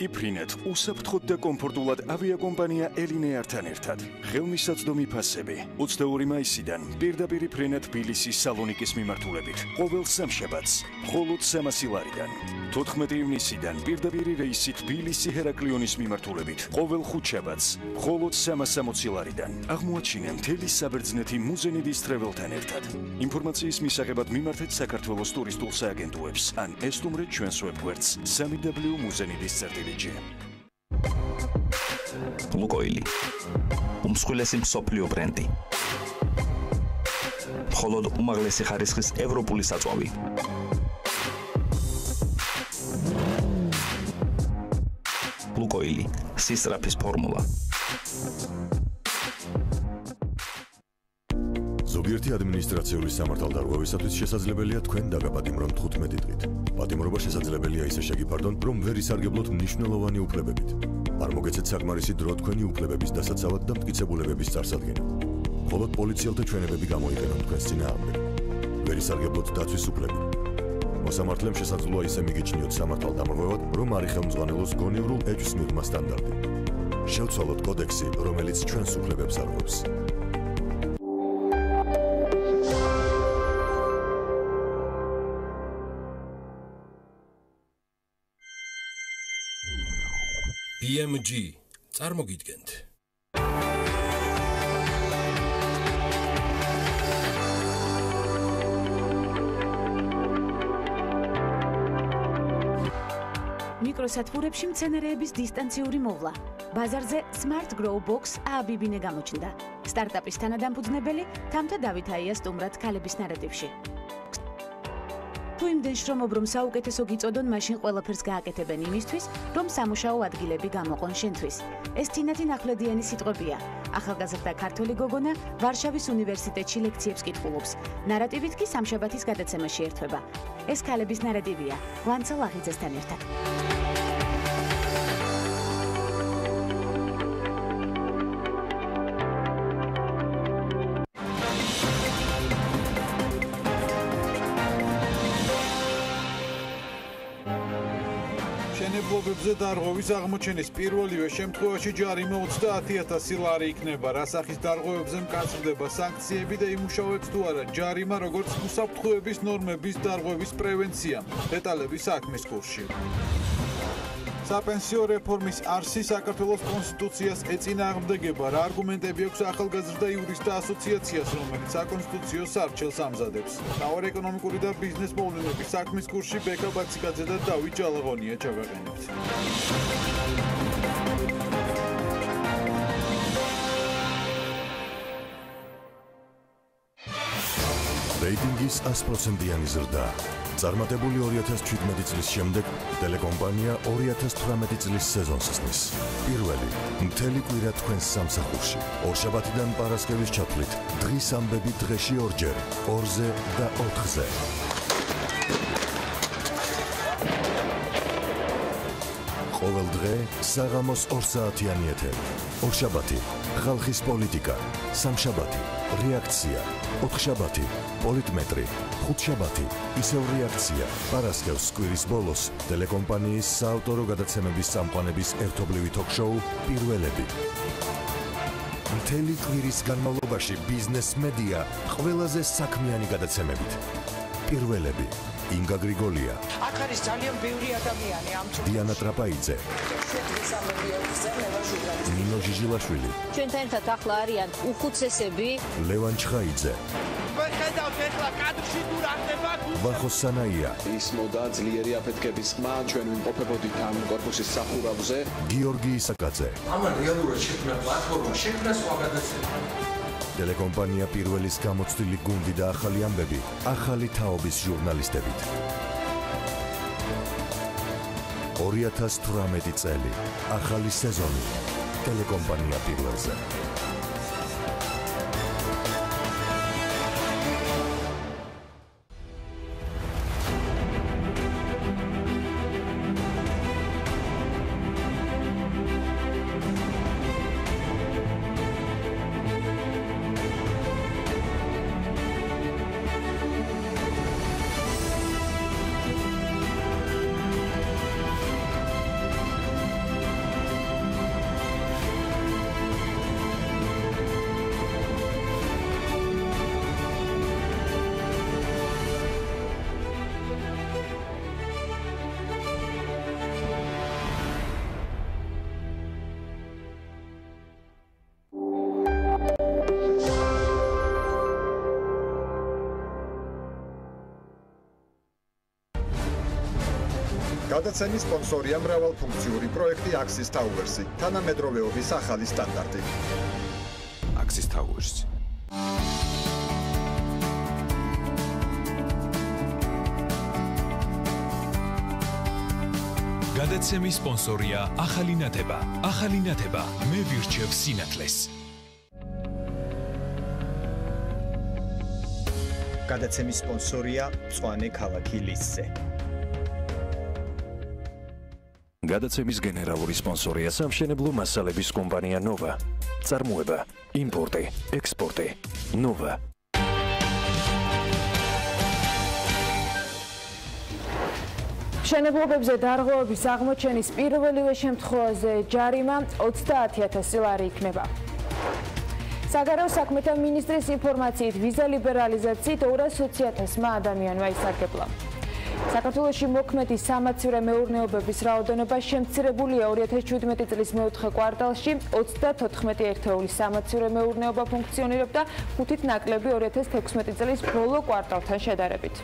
იფრინეთ უსაფრთხოდ და კომფორტულად ავიაკომპანია ელინეართან ერთად. ხელმისაწვდომი ფასები 22 მაისიდან პირდაპირ იფრინეთ თბილისის სალონიკის მიმართულებით. ყოველ სამშაბათს მხოლოდ 300 ლარიდან. 14 ივნისიდან პირდაპირ რეისი თბილისი ჰერაკლიონის მიმართულებით. ყოველ ხუთშაბათს მხოლოდ 360 ლარიდან. აღმოაჩინე მთელი საბერძნეთი მუზენიდის ტრეველთან ერთად. ინფორმაციის მისაღებად მიმართეთ საქართველოს ტურისტულ სააგენტოებს ან ესტუმრეთ ჩვენს ვებგვერდს www.muzenidis.com. იმიჯი. ლუკოილი. უმსხვილესი მსოფლიო ბრენდი. მხოლოდ უმაღლესი ხარისხის ევროპული საწვავი. ლუკოილი. სისწრაფის ფორმულა. ზოგიერთი ადმინისტრაციული სამართალდარღვევისათვის შესაძლებელია თქვენ დაგაპატიმრონ 15 დღით. პატიმრობა შესაძლებელია ისე შეგიფარდონ, რომ ვერ ისარგებლოთ მნიშვნელოვანი უფლებებით. არ მოგეცეთ საკმარისი დრო თქვენი უფლებების დასაცავად და მტკიცებულებების წარსადგენად. მხოლოდ პოლიციელთა ჩვენებები გამოიყენონ თქვენს წინააღმდეგ. ვერ ისარგებლოთ დაცვის უფლები. მოსამართლემ შესაძლოა ისე მიგიჩნიოთ სამართალდამორღვევად, რომ არ იხელმძღვანელოს გონივრულ ეჭვს მიღმა სტანდარტი. შევცვალოთ კოდექსი, რომელიც ჩვენს უფლებებს არღვევს. BMG წარმოგიდგენთ. მიკროსათბურებში მცენარეების დისტანციური მოვლა. ბაზარზე Smart Grow Box ABB-ნე გამოჩნდა. სტარტაპის თანადამფუძნებელი თამთა დავითაია სტუმრად ქალების ნარატივში. თუ იმდენ შრომობ, რომ საუკეთესო გიწოდონ, მაშინ ყველაფერს გააკეთებენ იმისთვის, რომ სამუშაო ადგილები გამოყონ შენთვის. ეს თინათინ ახვლედიანი სიტყვებია. ახალგაზრდა ქართველი გოგონა ვარშავის უნივერსიტეტში ლექციებს კითხულობს. ნარატივით კი სამშაბათის გადაცემაში ერთვება. ეს ქალების ნარატივია. ვანცა ლაღიძესთან ერთად. მშენებლობებზე დარღვევის აღმოჩენის პირველივე შემთხვევაში ჯარიმა 30,000 ლარი იქნება. რასახის დარღვევებზე მკაცრდება სანქციები და იმუშავებს თუ არა ჯარიმა, როგორც უსაფრთხოების ნორმების დარღვევის პრევენცია. დეტალები საქმის კურსში. საპენსიო რეფორმის არსი საქართველოს კონსტიტუციას ეწინააღმდეგება. რა არგუმენტები აქვს ახალგაზრდა იურისტთა ასოციაციას, რომელიც საკონსტიტუციო სარჩელს ამზადებს. მთავარი ეკონომიკური და ბიზნეს მოვლენების საქმის კურსში ბეკა ბაციკაძე და დავით ჯალაღონია ჩავაყენებთ. რეიტინგის 100%-იანი ზრდა. წარმატებული 2017 წლის შემდეგ ტელეკომპანია 2018 წლის სეზონს ხსნის. პირველი მთელი კვირა თქვენს სამსახურში. ორშაბათიდან პარასკევის ჩათვლით დღის ამბები დღეში ორჯერ, 2-ზე და 4-ზე. ყოველ დღე საღამოს 2 საათიანი ეთერი. ორშაბათი ხალხის პოლიტიკა, სამშაბათი რეაქცია, 4შაბათი პოლიტმეტრი, 5შაბათი ისევ რეაქცია. პარასკევს კვირის ბოლოს ტელეკომპანიის საავტორო გადაცემების წამყვანების ერთობლივი თოქ-შოუ პირველები. მთელი კვირის განმავლობაში ბიზნეს მედია ყველაზე საქმიანი გადაცემებით. პირველები. ინგა გრიგოლია. აქ არის ძალიან ბევრი ადამიანი ამ დიანა ტრაპაიძე. ნინო ჟიჟილაშვილი. ჩვენთან ერთად ახლა არიან უხუცესები. ლევან ჩხაიძე. ხედავთ ეხლა კადრში თუ რა ხდება. ვახო სანაია. ის მოდა ძლიერი აფეთქების ხმა ჩვენ ვიმყოფებოდით ამ კორპუსის სახურავზე. გიორგი ისაკაძე. ამან რეალურად შექმნა პლატფორმა, შექმნა სხვა გადაცემა. ტელეკომპანია პირველის გამოცდილი გუნდი და ახალი ამბები, ახალი თაობის ჟურნალისტებით. 2018 წელი, ახალი სეზონი, ტელეკომპანია პირველზე. გადაცემის სპონსორია მრავალფუნქციური პროექტი Axis Towers-ი, თანამედროვეობის ახალი სტანდარტი. Axis Towers. გადაცემის სპონსორია ახალი ნათება. ახალი ნათება მე ვირჩევ სინათლეს. გადაცემის სპონსორია მწვანე ქალაქი ლისზე. გადაცემის გენერალური სპონსორია სამშენებლო მასალების კომპანია ნოვა. წარმოება, იმპორტი, ექსპორტი. ნოვა. მშენებლობებზე დარღვევების აღმოჩენის პირველივე შემთხვევაზე ჯარიმა 30000 ლარი იქნება. საგარეო საქმეთა მინისტრის ინფორმაციით ვიზა ლიბერალიზაციით 200,000 ადამიანმა ისარგებლა. საქართველოში მოქმედი სამაცივე მეურნეობების რაოდენობა შემცირებულია 2017 წლის მეოთხე კვარტალში 34 ერთეულის სამაცივე მეურნეობა ფუნქციონირებდა 5-ით ნაკლები 2016 წლის ბოლო კვარტალთან შედარებით.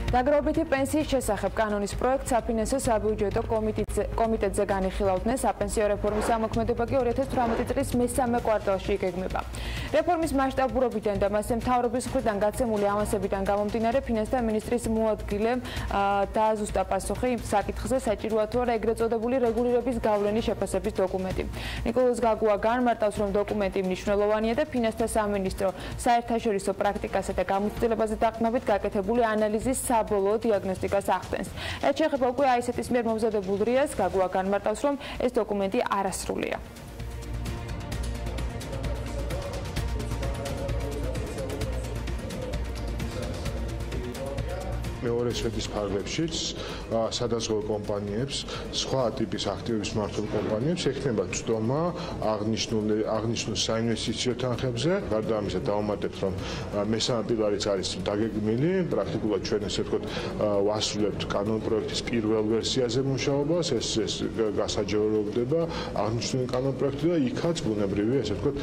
დაგროვებითი პენსიის შესახებ კანონის პროექტს საფინანსო საბიუჯეტო კომიტეტზე განიხილავდნენ. საპენსიო რეფორმის ამოქმედება კი 2018 წლის მესამე კვარტალში იგეგმება. რეფორმის მასშტაბურობიდან და მასზე მთავრობის მხრიდან გაცემული ამასებიდან გამომდინარე ფინანსთა მინისტრის მოადგილემ დააზუსტა პასუხი იმ საკითხზე, საჭიროა თუ არა ეგრეთ წოდებული რეგულირების გავლენის შეფასების დოკუმენტი. ნიკოლოზ გაგუა განმარტავს, რომ დოკუმენტი მნიშვნელოვანია და ფინანსთა სამინისტრო საერთაშორისო პრაქტიკასა და გამოცდილებაზე დაყრდნობით გაკეთებული ანალიზის საბოლოო დიაგნოსტიკას ახდენს. რაც შეეხება უკვე AISET-ის მიერ მომზადებულ რიას, გაგუა განმარტავს, რომ ეს დოკუმენტი არასრულია. მეორე სვეტის ფარგლებშიც სადაზღვევო კომპანიებს, სხვა ტიპის აქტივების მმართველ კომპანიებს ექნება წვდომა აღნიშნულ საინვესტიციო თანხებზე. გარდა ამისა დავუმატებთ, რომ მესამე პილარიც არის დაგეგმილი, პრაქტიკულად ჩვენ ესე ვთქვათ ვასრულებთ კანონ პროექტის პირველ ვერსიაზე მუშაობას, ეს გასაჯეროდება აღნიშნული კანონ პროექტი და იქაც ბუნებრივია ესე ვთქვათ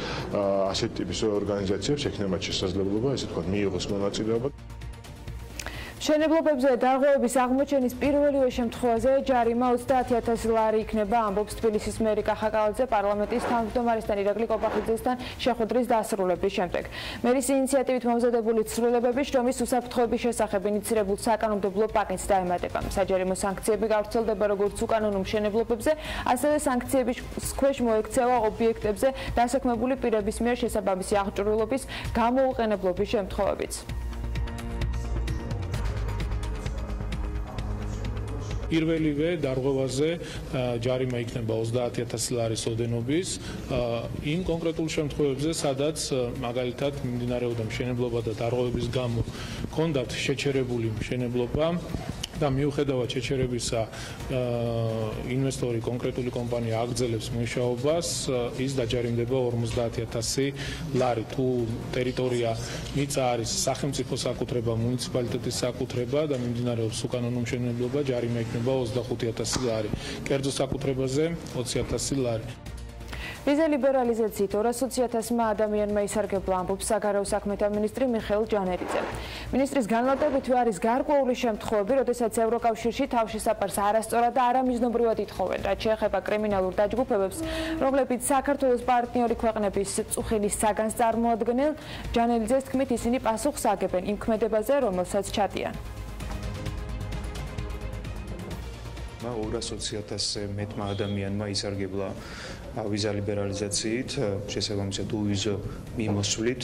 ასეთ ტიპის ორგანიზაციებს ექნებათ შესაძლებლობა ესე ვთქვათ მიიღოს მონაწილეობა. მშენებლობებზე დარღვევების აღმოჩენის პირველივე შემთხვევაზე ჯარიმა 30000 ლარი იქნება, ამბობს თბილისის მერი კახაკალაძე პარლამენტის თავმჯდომარესთან ირაკლი კოპახიძესთან შეხვედრის დასრულების შემდეგ. მერის ინიციატივით მომზადებული ცვლილებები შრომის უსაფრთხოების შესახებ ინიცირებულ საკანონმდებლო პაკეტს დაემატება. საჯარიმო სანქციები გავრცელდება როგორც უკანონო მშენებლობებზე, ასევე სანქციების ქვეშ მოექცევა ობიექტებზე დასაქმებული პირების მიერ შესაბამისი აღჭურვილობის გამოუყენებლობის შემთხვევებიც. პირველივე დარღვევაზე ჯარიმა იქნება 30000 ლარის ოდენობის იმ კონკრეტულ შემთხვევებზე, სადაც მაგალითად მიმდინარეობდა მშენებლობა და დარღვევების გამო ჰქონდათ შეჩერებული მშენებლობა და მიუხედავად შეჩერებისა ინვესტორი კონკრეტული კომპანია აგრძელებს მუშაობას, ის დაჯარიმდება 50000 ლარი. თუ ტერიტორია მიწა არის სახელმწიფო საკუთრება, მუნიციპალიტეტის საკუთრება და მიმდინარეობს უკანონო მშენებლობა, ჯარიმა იქნება 25000 ლარი. კერძო საკუთრებაზე 20000 ლარი. ვიზა ლიბერალიზაციით 200,000 ადამიანმა ისარგებლა, ამბობს საგარეო საქმეთა მინისტრი მიხეილ ჯანერიძე. მინისტრის განმარტებით არის გარკვეული შემთხვევები, როდესაც ევროკავშირში თავშესაფარს არასწორად და არამიზნობრივად ითხოვენ, რაც შეეხება კრიმინალურ დაჯგუფებებს, რომლებიც საქართველოს პარტნიორი ქვეყნების წუხილის საგანს წარმოადგენენ. ჯანერიძეს თქმით, ისინი პასუხს აგებენ იმ ქმედებაზე, რომელსაც ჩადიან. 200,000 მეტმა ადამიანმა ისარგებლა ვიზა ლიბერალიზაციით, შესაბამისად უვიზო მიმოსვლით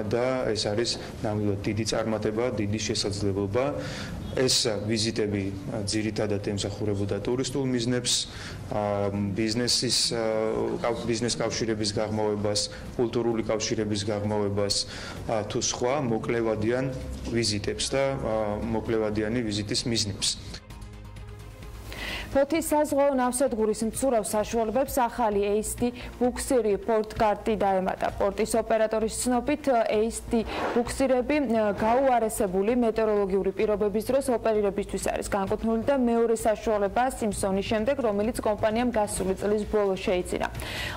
და ეს არის ნამდვილად დიდი წარმატება, დიდი შესაძლებლობა. ეს ვიზიტები ძირითადად ემსახურებოდა ტურისტულ მიზნებს, ბიზნეს კავშირების გაღრმავებას, კულტურული კავშირების გაღრმავებას თუ სხვა მოკლევადიან ვიზიტებს და მოკლევადიანი ვიზიტის მიზნებს. ფოთის საზღვაო ნავსადგურის მცურავ საშუალებებს ახალი ASD ბუქსირი პორტკარტი დაემატა. პორტის ოპერატორის ცნობით ASD ბუქსირები გაუარესებული მეტეოროლოგიური პირობების დროს ოპერირებისთვის არის განკუთვნილი და მეორე საშუალებაა სიმსონის შემდეგ, რომელიც კომპანიამ გასული წლის ბოლოს შეიძინა.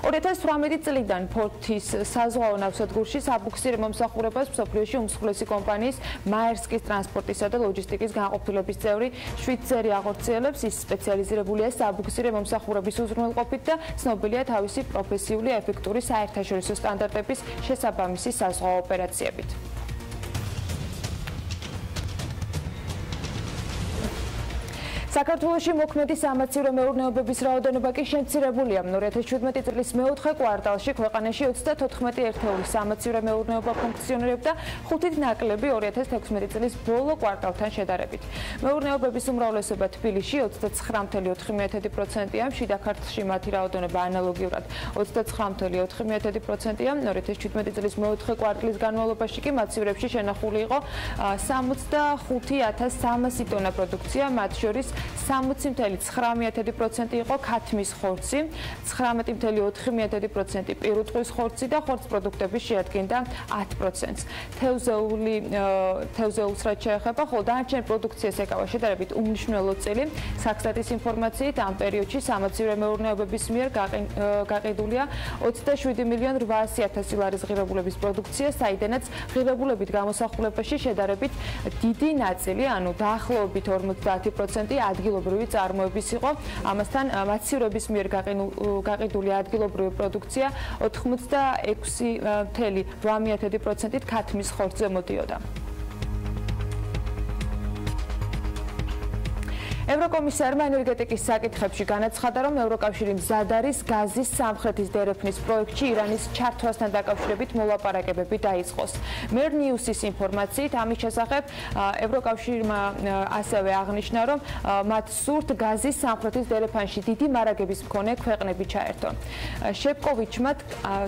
2018 წლიდან ფოთის საზღვაო ნავსადგურში საბუქსირო მომსახურებას მსოფლიოში უმსხვილესი კომპანიის მაერსკის ტრანსპორტისა და ლოჯისტიკის განყოფილების წევრი შვიცერი აღორციელებს. ის სპეციალიზირებულია საბუქსირო მომსახურების უზრუნველყოფით და ცნობილია თავისი პროფესიული ეფექტური საერთაშორისო სტანდარტების შესაბამისი საზღვაო ოპერაციებით. საქართველოში მოქმედი სამაცივრო მეურნეობების რაოდენობა კი შემცირებულია. 2017 წლის მეოთხე კვარტალში ქვეყანაში 34 ერთეული სამაცივრო მეურნეობა ფუნქციონირებდა, 5-ით ნაკლები 2016 წლის ბოლო კვარტალთან შედარებით. მეურნეობების უმრავლესობა თბილისში 29.4%-ია, შიდა ქართლში მათი რაოდენობა ანალოგიურად 29.4%-ია. 2017 წლის მეოთხე კვარტლის განმავლობაში კი მაცივრებში შენახული იყო 65,300 ტონა პროდუქცია, მათ შორის 60.9% იყო ქათმის ხორცი, 19.4% პირუტყვის ხორცი და ხორც პროდუქტების შეადგენდა 10%. თევზეულს რაც შეეხება, ხოლო დანარჩენ პროდუქციას ეკავა შედარებით უმნიშვნელო წილი. საქსტატის ინფორმაციით ამ პერიოდში სამაცივრო მეურნეობების მიერ გაყიდულია 27.800.000 ლარის ღირებულების პროდუქცია, საიდანაც ღირებულებით გამოსახულებაში შედარებით დიდი ნაწილი, ანუ დაახლოებით 50% ადგილობრივი წარმოების იყო. ამასთან მაცივრების მიერ გაყიდული ადგილობრივი პროდუქცია 86.8%-ით ქათმის ხორცზე მოდიოდა. ევროკომისარმა ენერგეტიკის საკითხებში განაცხადა, რომ ევროკავშირი მზად არის გაზის სამხრეთის დერეფნის პროექტში ირანის ჩართვასთან დაკავშირებით მოლაპარაკებები დაიწყოს. Mer News-ის ინფორმაციით, ამის შესახებ ევროკავშირმა ასევე აღნიშნა, რომ მათ სურთ გაზის სამხრეთის დერეფანში დიდი მარაგების მქონე ქვეყნები ჩაერთონ. შეპკოვიჩმა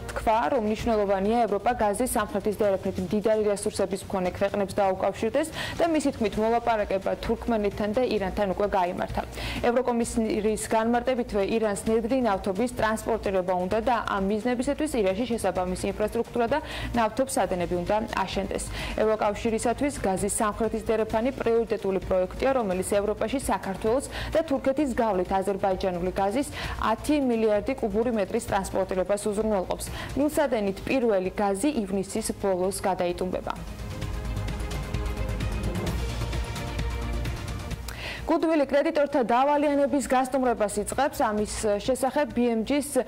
თქვა, რომ მნიშვნელოვანია ევროპა გაზის სამხრეთის დერეფნით მდიდარი რესურსების მქონე ქვეყნებს დაუკავშირდეს და მისი თქმით მოლაპარაკება თურქმენეთთან და ირანთან უკვე გაიმართა. ევროკომისრის განმარტებითვე ირანს ნედლი ნავთობის ტრანსპორტირება უნდა და ამ მიზნებისათვის ირანში შესაბამისი ინფრასტრუქტურა და ნავთობსადენები უნდა აშენდეს. ევროკავშირისათვის გაზის სამხრეთის დერეფანი პრიორიტეტული პროექტია, რომელიც ევროპაში საქართველოს და თურქეთის გავლით აზერბაიჯანული გაზის 10 მილიარდი კუბური მეტრის ტრანსპორტირებას უზრუნველყოფს. მილსადენით პირველი გაზი ივნისის ბოლოს გადაიტუმბება. გუდვილი კრედიტორთა დავალიანების გასტუმრებას იწყებს. ამის შესახებ BMG-ს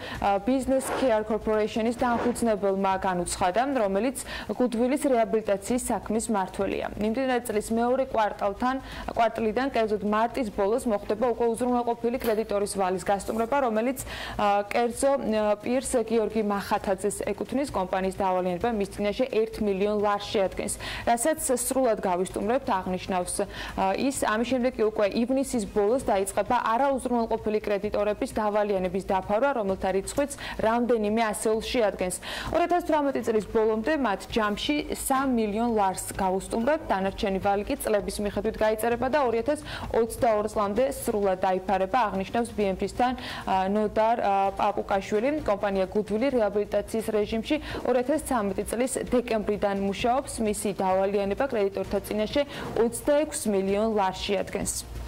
Business Care Corporation-ის დამფუძნებელმა განუცხადა, რომელიც გუდვილის რეაბილიტაციის საქმის მმართველია. მიმდინარე წლის მეორე კვარტლიდან, კერძოდ მარტის ბოლოს მოხდება უკვე უზრუნველყოფილი კრედიტორის ვალის გასტუმრება, რომელიც კერძო პირს გიორგი მახათაძეს ეკუთვნის. კომპანიის დავალიანება მის წინაშე 1 მილიონ ლარს შეადგენს, რასაც სრულად გავისტუმრებთ, აღნიშნავს ის. ამის შემდეგ კი უკვე ივნისის ბოლოს დაიწყება არაუზრუნველყოფილი კრედიტორების დავალიანების დაფარვა, რომელთა რიცხვიც რამდენიმე ასეულს შეადგენს. 2018 წლის ბოლომდე მათ ჯამში 3 მილიონ ლარს გაუსტუმრებთ, დანარჩენი ვალი კი წლების მიხედვით გაიწერება და 2022 წლამდე სრულად დაიფარება, აღნიშნავს BMG-სთან ნოდარ პაპუკაშვილი. კომპანია გუდვილი რეაბილიტაციის რეჟიმში 2013 წლის დეკემბრიდან მუშაობს, მისი დავალიანება კრედიტორთა წინაშე 26 მილიონ ლარს შეადგენს.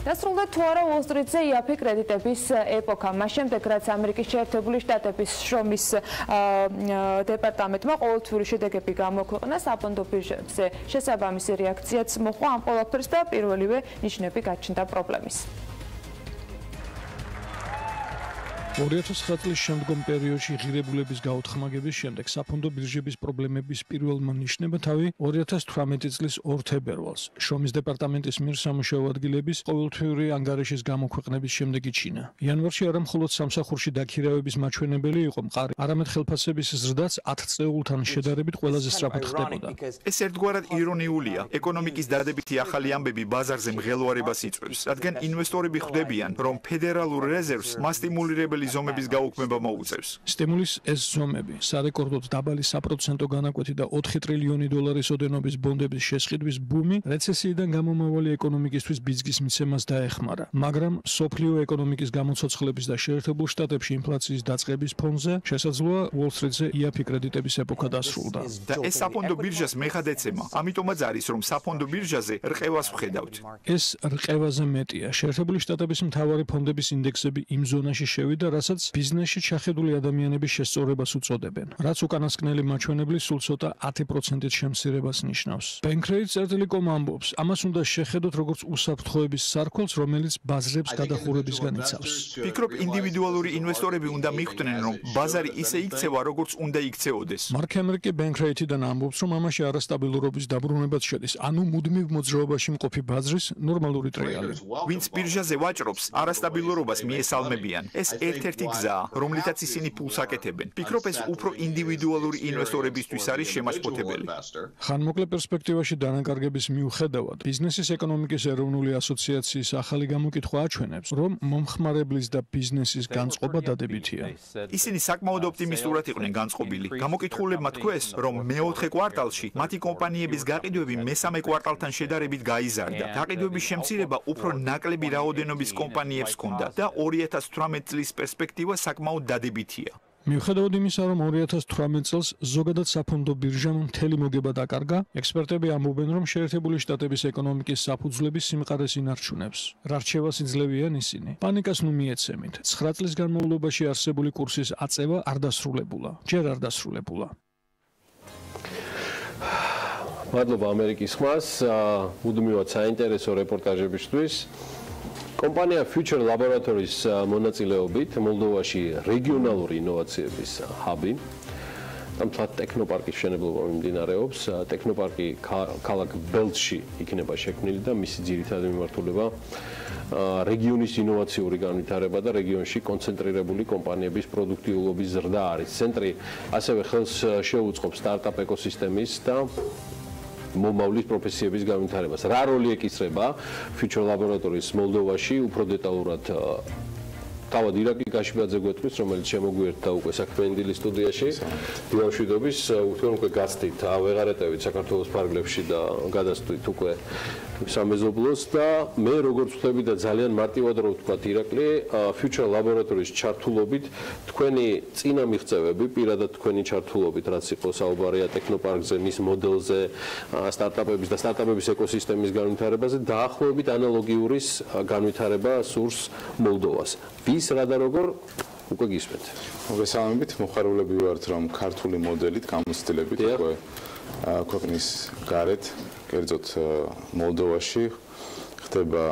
დასრულდა თუ არა Wall Street-ზე IAP კრედიტების ეპოქა. მას შემდეგ, რაც ამერიკის შეერთებული შტატების შრომის დეპარტამენტმა ყოველთვიური შედეგები გამოქვეყნა, საფონდო ბირჟებზე შესაბამისი რეაქციაც მოჰყვა ამ ყველაფერს და პირველივე ნიშნები გაჩნდა პრობლემის. 2009 წლის შემდგომ პერიოდში ღირებულების გაუთხრამაგების შემდეგ საფონდო ბირჟების პრობლემების პირველმა ნიშნება თავი 2018 წლის 2 თებერვალს შრომის დეპარტამენტის მიერ სამუშაო ადგილების ყოველთვიური ანგარიშის გამოქვეყნების შემდეგ იჩინა. იანვარში არა მხოლოდ სამსახურში დაქირავების მაჩვენებელი იყო მყარი, არამედ ხელფასების ზრდაც 10 წეულთან შედარებით ყველაზე სწრაფად ხდებოდა. ეს ერთგვარად ირონიულია. ეკონომიკის დადებითი ახალი ამბები ბაზარზე მღელვარებას იწვევს, რადგან ინვესტორები ხვდებიან, რომ ფედერალურ რეზერვს მასტიმულირებელი დაბალი ზომების გაუქმება მოუწევს. სტიმულის ეს ზომები სარეკორდოდ დაბალი საპროცენტო განაკვეთი და 4 ტრილიონი დოლარის ოდენობის ბონდების შესყიდვის ბუმი რეცესიიდან გამომავალი ეკონომიკისთვის ბიძგის მიცემას დაეხმარა, მაგრამ სოფლიო ეკონომიკის გამოცოცხლების და შეერთებულ შტატებში ინფლაციის დაწყების ფონზე შესაძლოა უოლ-სტრიტზე იაფი კრედიტების ეპოქა დასრულდა. და ეს საფონდო ბირჟას მეხად ეცემა. ამიტომაც არის, რომ საფონდო ბირჟაზე რყევას ვხედავთ. ეს რყევაზე მეტია. შეერთებული შტატების მთავარი ფონდების ინდექსები იმ ზონაში შევიდა, რასაც ბიზნესში ჩახედული ადამიანების შესწორებას უწოდებენ. რაც უკანასკნელი მაჩვენებლის სულ ცოტა 10%-ით შემცირებას ნიშნავს. Bankrate.com ამბობს, ამას უნდა შეხედოთ როგორც უსაფრთხოების სარქოლს, რომელიც ბაზრებს გადახურებისგან იცავს. ფიქრობ, ინდივიდუალური ინვესტორები უნდა მიხვდნენ, რომ ბაზარი ისე იქცევა, როგორც უნდა იქცეოდეს. მარკ ჰემრიკი Bankrate-დან ამბობს, რომ ამაში არასტაბილურობის დაბრუნებაც შედის, ანუ მუდმივ მოძრაობაში მყოფი ბაზრის ნორმალური ტრიალი. ვინც ბირჟაზე ვაჭრობს, არასტაბილურობას მიესალმებიან. ეს ერთ-ერთი გზაა, რომლითაც ისინი ფულს აკეთებენ. ფიქრობ, ეს უფრო ინდივიდუალური ინვესტორებისთვის არის შემაშფოთებელი. ხანმოკლე პერსპექტივაში დანაკარგების მიუხედავად, ბიზნესის ეკონომიკის ეროვნული ასოციაციის ახალი გამოკითხვა აჩვენებს, რომ მომხმარებლის და ბიზნესის განწყობა დადებითია. ისინი საკმაოდ ოპტიმისტურად იყვნენ განწყობილი. გამოკითხულებმა თქვეს, რომ მეოთხე კვარტალში მათი კომპანიების გაყიდვები მესამე კვარტალთან შედარებით გაიზარდა. გაყიდვების შემცირება უფრო ნაკლები რაოდენობის კომპანიებს ჰქონდა და 2018 წლის პერსპექტივა საკმაოდ დადებითია. მიუხედავად იმისა, რომ 2018 წელს ზოგადად საფონდო ბირჟამ მთელი მოგება დაკარგა, ექსპერტები ამბობენ, რომ შეერთებული შტატების ეკონომიკის საფუძვლები სიმყარეს ინარჩუნებს. რა რჩევას იძლევიან ისინი? პანიკას ნუ მიეცემით. 9 წლის განმავლობაში არსებული კურსის აწევა არ დასრულებულა. ჯერ არ დასრულებულა. მადლობა ამერიკის ხმას, მუდმივად საინტერესო რეპორტაჟებისთვის. კომპანია Future Laboratories მონაწილეობით მოლდოვაში რეგიონალური ინოვაციების ჰაბი და ტექნოპარკის მშენებლობა მიმდინარეობს. ტექნოპარკი ქალაქ ბელტში იქნება შექმნილი და მისი ძირითადი მიმართულება რეგიონის ინოვაციური განვითარება და რეგიონში კონცენტრირებული კომპანიების პროდუქტიულობის ზრდა არის. ცენტრი ასევე ხელს შეუწყობს სტარტაპ ეკოსისტემის და მომავლის პროფესიების განვითარებას. რა როლი ეკისრება Future Laboratories მოლდოვაში? უფრო დეტალურად თავად ირაკი გაშიბაძე გვეტყვის, რომელიც შემოგვიერთდა უკვე საქმენდილი სტუდიაში. დილამშვიდობის, თქვენ უკვე გაცდით, ვეღარეტევით საქართველოს ფარგლებში და გადასწვით უკვე სამეზობლოს და მე როგორც ვხვდები და ძალიან მარტივად რო ვთქვა ირაკლი, Future Laboratories ჩართულობით თქვენი წინა მიღწევები, პირადად თქვენი ჩართულობით, რაც იყო საუბარია ტექნოპარკზე, მის მოდელზე, სტარტაპების და სტარტაპების ეკოსისტემის განვითარებაზე, დაახლოებით ანალოგიურის განვითარება სურს მოლდოვას. ვის რა და როგორ უკვე გისმენთ. მოგესალმებით, მოხარულები ვართ, რომ ქართული მოდელით გამოცდილებით უკვე ქვეყნის გარეთ, კერძოდ მოლდოვაში ხდება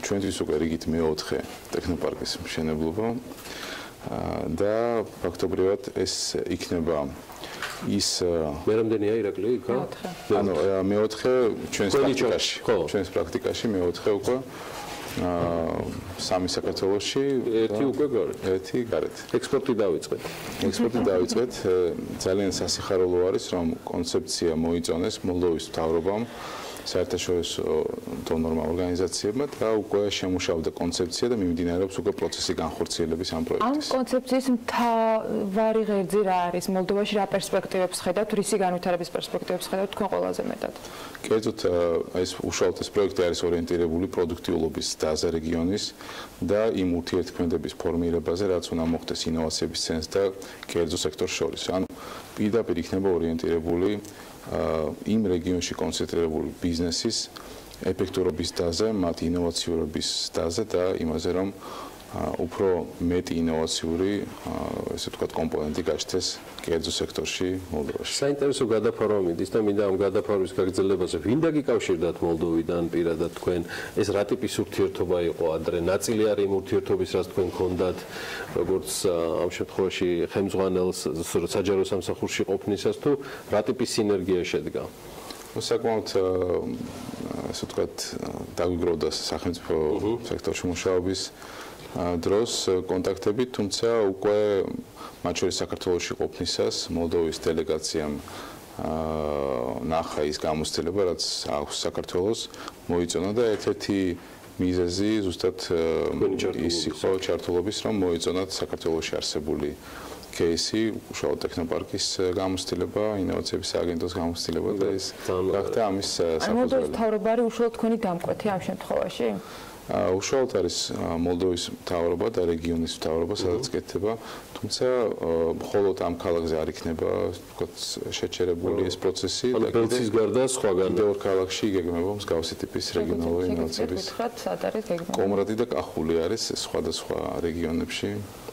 ჩვენთვის უკვე რიგით მეოთხე ტექნოპარკის მშენებლობა და ფაქტობრივად ეს იქნება ის მე რამდენია ირაკლი იქა? ანუ მეოთხე ჩვენს პრაქტიკაში მეოთხე უკვე სამი საქართველოში, ერთი უკვე გარეთ. ერთი გარეთ. ექსპორტი დაიწყეთ. ექსპორტი დაიწყეთ. ძალიან სასიხარულო არის, რომ კონცეფცია მოიწონეს მოლდოვის მთავრობამ, საერთაშორისო დონორმა ორგანიზაციებმა და უკვე შემუშავდა კონცეფცია და მიმდინარეობს უკვე პროცესი განხორციელების ამ პროექტის. ამ კონცეფციის მთავარი ღერძი რა არის? მოლდოვაში რა პერსპექტივებს ხედავთ, რისი განვითარების პერსპექტივებს ხედავთ თქვენ ყველაზე მეტად? კერძოდ ეს უშუალოდ ეს პროექტი არის ორიენტირებული პროდუქტიულობის დაზე რეგიონის და იმ ურთიერთქმედების ფორმირებაზე, რაც უნდა მოხდეს ინოვაციების ცენტრს და კერძო სექტორს შორის. ანუ პირდაპირ იქნება ორიენტირებული იმ რეგიონში კონცენტრირებული ბიზნესის ეფექტურობის დაზე, მათ ინოვაციურობის დაზე და იმაზე, რომ უფრო მეტი ინოვაციური, ესე ვთქვათ, კომპონენტი გაჩნდეს კერძო სექტორში მოლდოვაში. საინტერესო გადაფარვა მიდის და მინდა ამ გადაფარვის გაგრძელებაზე ვინ დაგიკავშირდათ მოლდოვიდან პირადად თქვენ? ეს რა ტიპის ურთიერთობა იყო ადრე? ნაწილი არის იმ ურთიერთობის, რაც თქვენ გქონდათ, როგორც ამ შემთხვევაში ხელმძღვანელს საჯარო სამსახურში ყოფნისას თუ რა ტიპის სინერგია შედგა? საკმაოდ ესე ვთქვათ, დაგვიგროვდა სახელმწიფო სექტორში მუშაობის დროს კონტაქტები, თუმცა უკვე მათ შორის საქართველოში ყოფნისას მოლდოვის დელეგაციამ ნახა ის გამოცდილება, რაც აქვს საქართველოს მოიწონა და ერთ-ერთი მიზეზი ზუსტად ის იყო ჩართულობის, რომ მოეწონათ საქართველოში არსებული кейსი, უშუალოდ ტექნოპარკის გამოცდილება, ინოვაციების აგენტოს გამოცდილება და ეს გახდა ამის საფუძველი. მოლდოვის მთავრობა არის უშუალოდ თქვენი დამკვეთი ამ შემთხვევაში? უშუალოდ არის მოლდოვის მთავრობა და რეგიონის მთავრობა, სადაც კეთდება, თუმცა მხოლოდ ამ ქალაქზე არ იქნება, ვთქვათ, შეჩერებული ეს პროცესი და ბელცის გარდა სხვაგან ორ ქალაქში იგეგმება მსგავსი ტიპის რეგიონალური ინოვაციების. კომრადი და კახული არის სხვადასხვა რეგიონებში.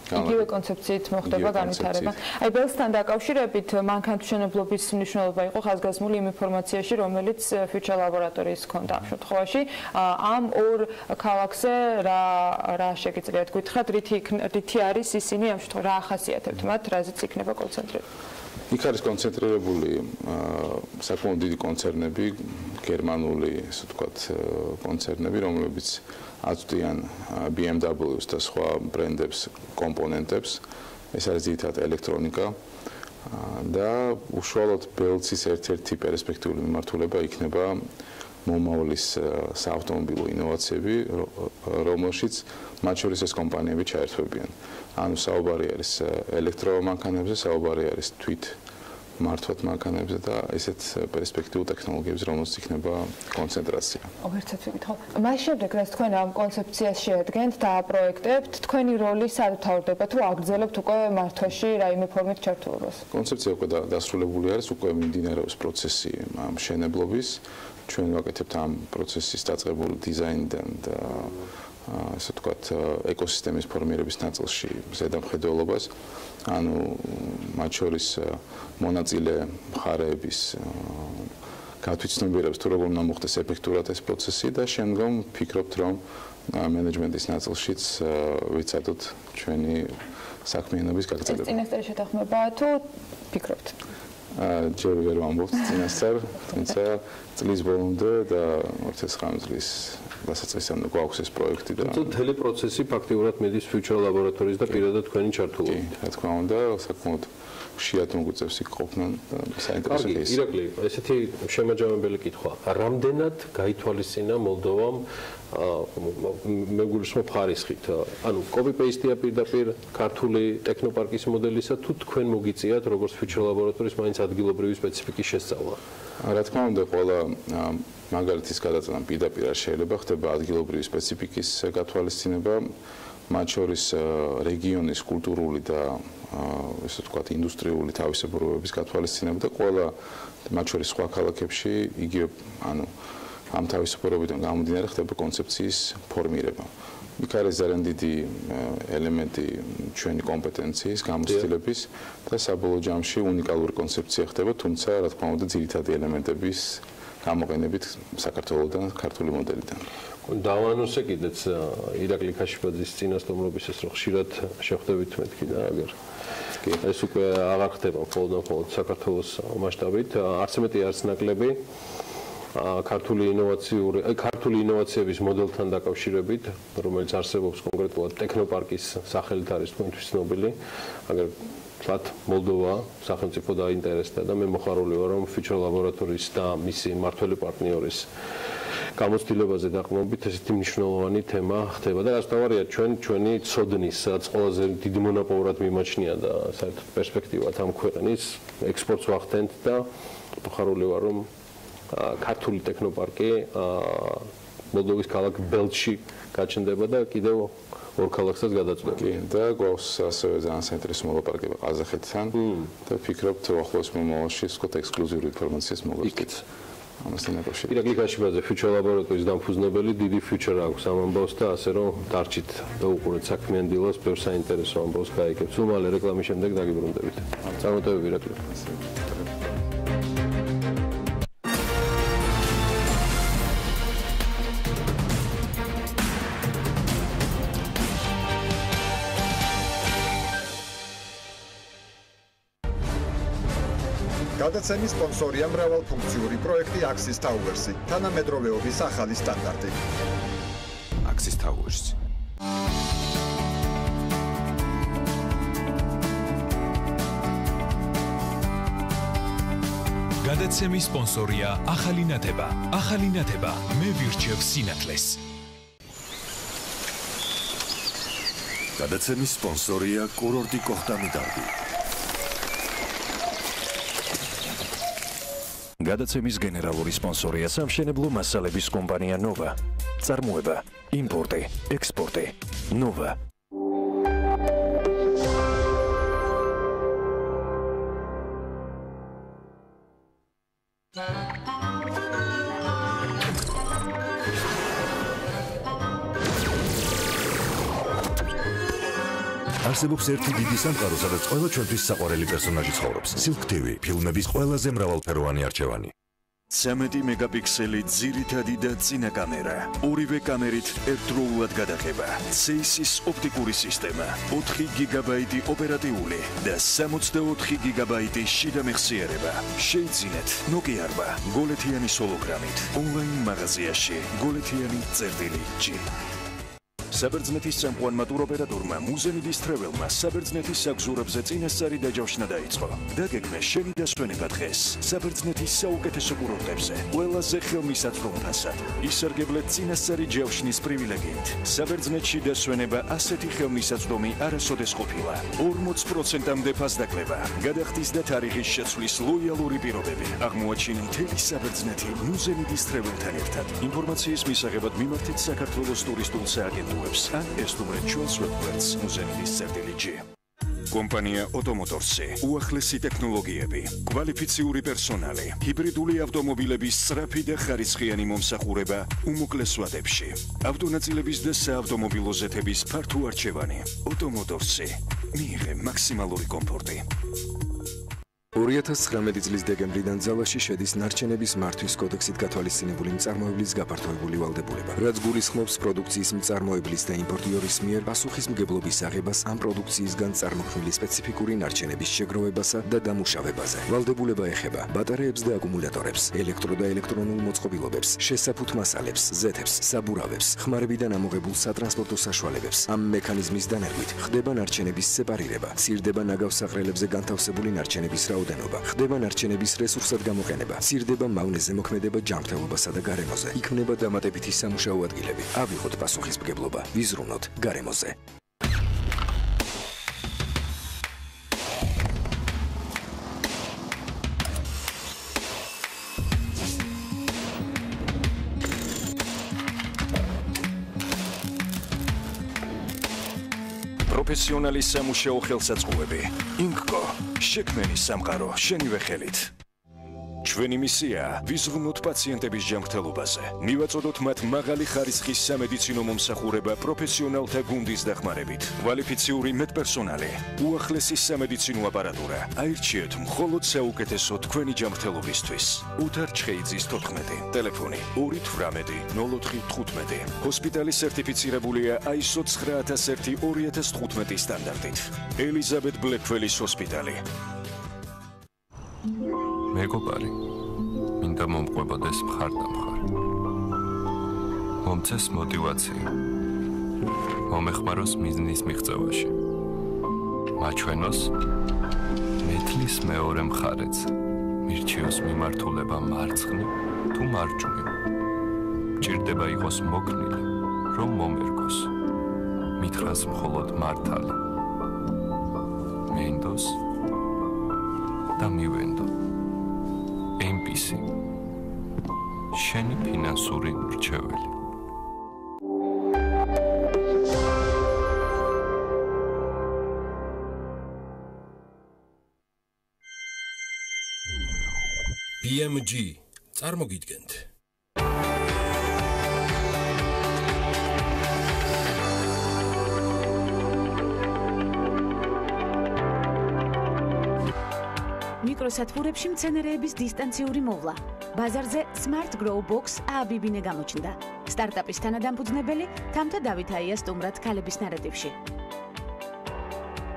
იგივე კონცეფციით მოხდება განვითარება. აი ბელსთან დაკავშირებით მანქანათმშენებლობის მნიშვნელობა იყო ხაზგასმული იმ ინფორმაციაში, რომელიც Future Laboratories ჰქონდა ამ შემთხვევაში. ამ ორ ქალაქზე რა შეგიძლიათ გითხრათ, რითი არის ისინი ამ შემთხვევაში, რა ახასიათებთ მათ, რაზეც იქნება კონცენტრირებული? იქ არის კონცენტრირებული საკმაოდ დიდი კონცერნები, გერმანული, ასე ვთქვათ, კონცერნები, რომლებიც აწვდიან BMW-ს და სხვა ბრენდებს, კომპონენტებს. ეს არის ძირითადად ელექტრონიკა და უშუალოდ ბელცის ერთ-ერთი პერსპექტიული მიმართულება იქნება მომავლის საავტომობილო ინოვაციები, რომელშიც მათ შორის ეს კომპანიები ჩაერთვებიან. ანუ საუბარი არის ელექტრომანქანებზე, საუბარი არის თვით მართვად მანქანებზე და ესეთ პერსპექტიულ ტექნოლოგიებზე, რომელზეც იქნება კონცენტრაცია. ერთად ვიკითხავ. მას შემდეგ, რაც თქვენ ამ კონცეფციას შეადგენთ და აპროექტებთ, თქვენი როლი სად თავდება თუ აგრძელებთ უკვე მართვაში რაიმე ფორმით ჩართულობას? კონცეფცია უკვე დასრულებული არის, უკვე მიმდინარეობს პროცესი მშენებლობის. ჩვენ ვაკეთებთ ამ პროცესის დაწყებულ დიზაინიდან და ასე ვთქვათ, ეკოსისტემის ფორმირების ნაწილში ზედამხედველობას. ანუ მათ შორის მონაწილე მხარეების გათვითცნობიერებს თუ როგორ უნდა მოხდეს ეფექტურად ეს პროცესი და შემდგომ ვფიქრობთ, რომ მენეჯმენტის ნაწილშიც ვიცადოთ ჩვენი საქმიანობის გაგრძელება. ეს წინასწარი შეთანხმებაა თუ ფიქრობთ? ჯერ ვერ ვამბობთ წინასწარ, თუმცა წლის ბოლომდე და 2009 წლის დასაწყისამდე გვაქვს ეს პროექტი და მთელი პროცესი ფაქტიურად მიდის Future Laboratories და პირადად თქვენი ჩართულობით. რა თქმა უნდა, საკმაოდ ხშირად მოგვიწევს იქ ყოფნა და საინტერესო кейსი. ირაკლი, ესეთი შემაჯამებელი კითხვა. რამდენად გაითვალისწინა მოლდოვამ მეგულისმო ხარისხით? ანუ copy-paste-ია პირდაპირ ქართული ტექნოპარკის მოდელისა თუ თქვენ მოგიწიათ როგორც Future Laboratories მაინც ადგილობრივი სპეციფიკის შესწავლა? რა თქმა უნდა, ყველა მაგალითის გადაწყვეტა პირდაპირ არ შეიძლება, ხდება ადგილობრივი სპეციფიკის გათვალისწინება, მათ შორის რეგიონის კულტურული და ესე ვთქვათ, ინდუსტრიული თავისებურებების გათვალისწინება და ყველა მათ შორის სხვა ქალაქებში იგივე, ანუ ამ თავისებურებებიდან გამომდინარე ხდება კონცეფციის ფორმირება. იქ არის ძალიან დიდი ელემენტი ჩვენი კომპეტენციის გამოცდილების და საბოლოო ჯამში უნიკალური კონცეფცია ხდება, თუმცა რა თქმა უნდა, ძირითადი ელემენტების გამოყენებით საქართველოსთან, ქართული მოდელიდან. დავანონსე კიდეც ირაკლი ქაშიფაძის წინასწარმობის ეს რო ხშირად შეხვდებით მეთქი და აგერ ეს უკვე აღარ ხდება მხოლოდ საქართველოს მასშტაბით, არც მეტი არც ნაკლები ქართული ინოვაციების მოდელთან დაკავშირებით, რომელიც არსებობს კონკრეტულად ტექნოპარკის სახელით არის თქვენთვის ცნობილი, აგერ ვთქვათ, მოლდოვა სახელმწიფო დაინტერესდა და მე მოხარული ვარ, რომ Future Laboratories და მისი მმართველი პარტნიორის გამოცდილებაზე დაყრდნობით ესეთი მნიშვნელოვანი თემა ხდება და რაც თავარია ჩვენი ცოდნის, რაც ყველაზე დიდი მონაპოვრად მიმაჩნია და საერთოდ პერსპექტივად ამ ქვეყნის ექსპორტს ვახდენთ და მოხარული ვარ, რომ ქართული ტექნოპარკი მოლდოვის ქალაქ ბელჩში გაჩნდება და კიდევ ორ ქალაქსაც გადაწყვეტია. და გვაქვს ასევე ძალიან საინტერესო მოლაპარაკება ყაზახეთთან და ვფიქრობთ, რომ ახლოს მომავალში ვთქვათ, ექსკლუზიური ინფორმაციას მოგესწრებით. ამასთან დაკავშირებით. ირაკლი ქაშიფაძე, Future Laboratories დამფუძნებელი, დიდი future აქვს ამ ამბავს და ასე რომ დარჩით და უყურეთ საქმიან დილას, ბევრ საინტერესო ამბავს გაიგებთ. სულ მალე რეკლამის შემდეგ დაგიბრუნდებით. წარმატებები ირაკლი. გადაცემის სპონსორია მრავალფუნქციური პროექტი Axis Towers-ი, თანამედროვეობის ახალი სტანდარტი. Axis Towers. გადაცემის სპონსორია ახალი ნათება. ახალი ნათება, მე ვირჩევ სინათლეს. გადაცემის სპონსორია კურორტი კოხტამიდარდი. გადაცემის გენერალური სპონსორია სამშენებლო მასალების კომპანია ნოვა. წარმოება, იმპორტი, ექსპორტი. ნოვა. არსებობს ერთი დიდი სამყარო, სადაც ყველა ჩვენთვის საყვარელი პერსონაჟი ცხოვრობს. Silk TV, ფილმების ყველაზე მრავალფეროვანი არჩევანი. 13 მეგაპიქსელი ძირითადი და წინა კამერა. ორივე კამერით ერთდროულად გადაღება. CES-ის ოპტიკური სისტემა, 4 გიგაბაიტი ოპერატიული და 64 გიგაბაიტი შიდა მეხსიერება. შეიძინეთ Nokia-რბა, გოლეთიანი ჰოლოგრამით. ონლაინ მაღაზიაში გოლეთიანი წერტილი-G. საბერძნეთის წამყვანმა ტუროპერატორმა მუზენიდის ტრეველმა საბერძნეთის საგზურებზე წინასწარი დაჯავშნა დაიწყო. დაგეგმეს შენი დასვენება დღეს საბერძნეთის საუკეთესო კურორტებზე, ყველაზე ხელმისაწვდომ ფასად. ისარგებლეთ წინასწარი ჯავშნის პრივილეგიით. საბერძნეთში დასვენება ასეთი ხელმისაწვდომი არასოდეს ყოფილა. 40%-მდე ფასდაკლება, გადახდის და თარიღის შეცვლის ლოიალური პირობები. აღმოაჩინე მთელი საბერძნეთი მუზენიდის ტრეველთან ერთად. ინფორმაციის მისაღებად მიმართეთ საქართველოს ტურისტულ სააგენტოებს. ან ესტუმრეთ ჩვენს ვებგვერდს muzenilis.g. კომპანია ოტომოტორსი, უახლესი ტექნოლოგიები, კვალიფიციური პერსონალი, ჰიბრიდული ავტომობილების სწრაფი და ხარისხიანი მომსახურება უმოკლეს ვადებში, ავტონაწილების და საავტომობილო ზეთების ფართო არჩევანი. ოტომოტორსი, მიიღე მაქსიმალური კომფორტი. 2019 წლის დეკემბრიდან ძალაში შედის ნარჩენების მართვის კოდექსით გათვალისწინებული მწარმოებლის გაფართოებული ვალდებულება, რაც გულისხმობს პროდუქციის მწარმოებლის და იმპორტიორის მიერ პასუხისმგებლობის აღებას ამ პროდუქციისგან წარმოქმნილი სპეციფიკური ნარჩენების შეგროვებასა და დამუშავებაზე. ვალდებულება ეხება ბატარეებს და აკუმულატორებს, ელექტრო და ელექტრონულ მოწყობილობებს, შესაფუთ მასალებს, ზეთებს, საბურავებს, ხმარებიდან ამოღებულ სატრანსპორტო საშუალებებს. ამ მექანიზმის დანერგვით ხდება ნარჩენების სეპარირება, ცირდება ნაგავსაღრელებზე განთავსებული ნარჩენების რაოდენობა. ხდება ნარჩენების რესურსად გამოყენება, ცირდება მავნეზე მოქმედება ჯანმრთელობასა და გარემოზე, იქმნება დამატებითი სამუშაო ადგილები. ავიღოთ პასუხისმგებლობა, ვიზრუნოთ გარემოზე. პროფესიონალი სამუშაო ხელსაწყოები. ინკკო, შექმენი სამყარო შენივე ხელით. ჩვენი მისია ვიზრუნოთ პაციენტების ჯანმრთელობაზე. მივაწოდოთ მათ მაღალი ხარისხის სამედიცინო მომსახურება პროფესიონალთა გუნდის დახმარებით. კვალიფიციური медპერსონალი, უახლესი სამედიცინო აპარატურა. აირჩიეთ მხოლოდ საუკეთესო თქვენი ჯანმრთელობისთვის. უთარ ჩხეიძის 14, ტელეფონი 280415. ჰოსპიტალი სერტიფიცირებულია ISO 9001-2015 სტანდარტით. ელიზაბეთ ბლეკველის ჰოსპიტალი. მეგობარი, მინდა მომყვებოდეს მხარდამხარ. მომცეს мотиваცია. მომეხმაროს მიზნის მიღწევაში. მაჩვენოს მეთლის მეორე მხარეც. მირჩიოს მიმართულება მარცხნი თუ მარჯვნივ. ჭირდება იყოს მოქნილი, რომ მომერგოს. მითხრას მხოლოდ მართალი. მენდოს და მივენდო. MPC შენი ფინანსური მრჩეველი. BMG წარმოგიდგენთ. მიკროსათბურებში მცენარეების დისტანციური მოვლა. ბაზარზე Smart Grow Box ააბიბინე გამოჩნდა. სტარტაპის თანადამფუძნებელი თამთა დავითაია სტუმრად ქალების ნარატივში.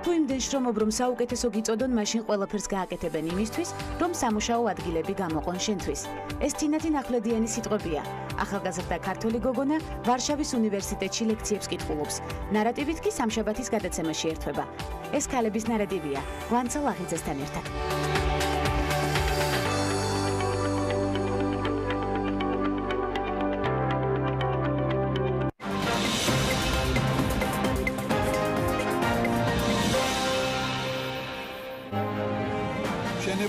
თუ იმდენ შრომობ, რომ საუკეთესო გიწოდონ, მაშინ ყველაფერს გააკეთებენ იმისთვის, რომ სამუშაო ადგილები გამოყონ შენთვის. ეს თინათინ ახვლედიანი სიტყვებია. ახალგაზრდა ქართველი გოგონა ვარშავის უნივერსიტეტში ლექციებს კითხულობს. ნარატივით კი სამშაბათის გადაცემაში ერთვება. ეს ქალების ნარატივია. ვანცა ლაღიძესთან ერთად.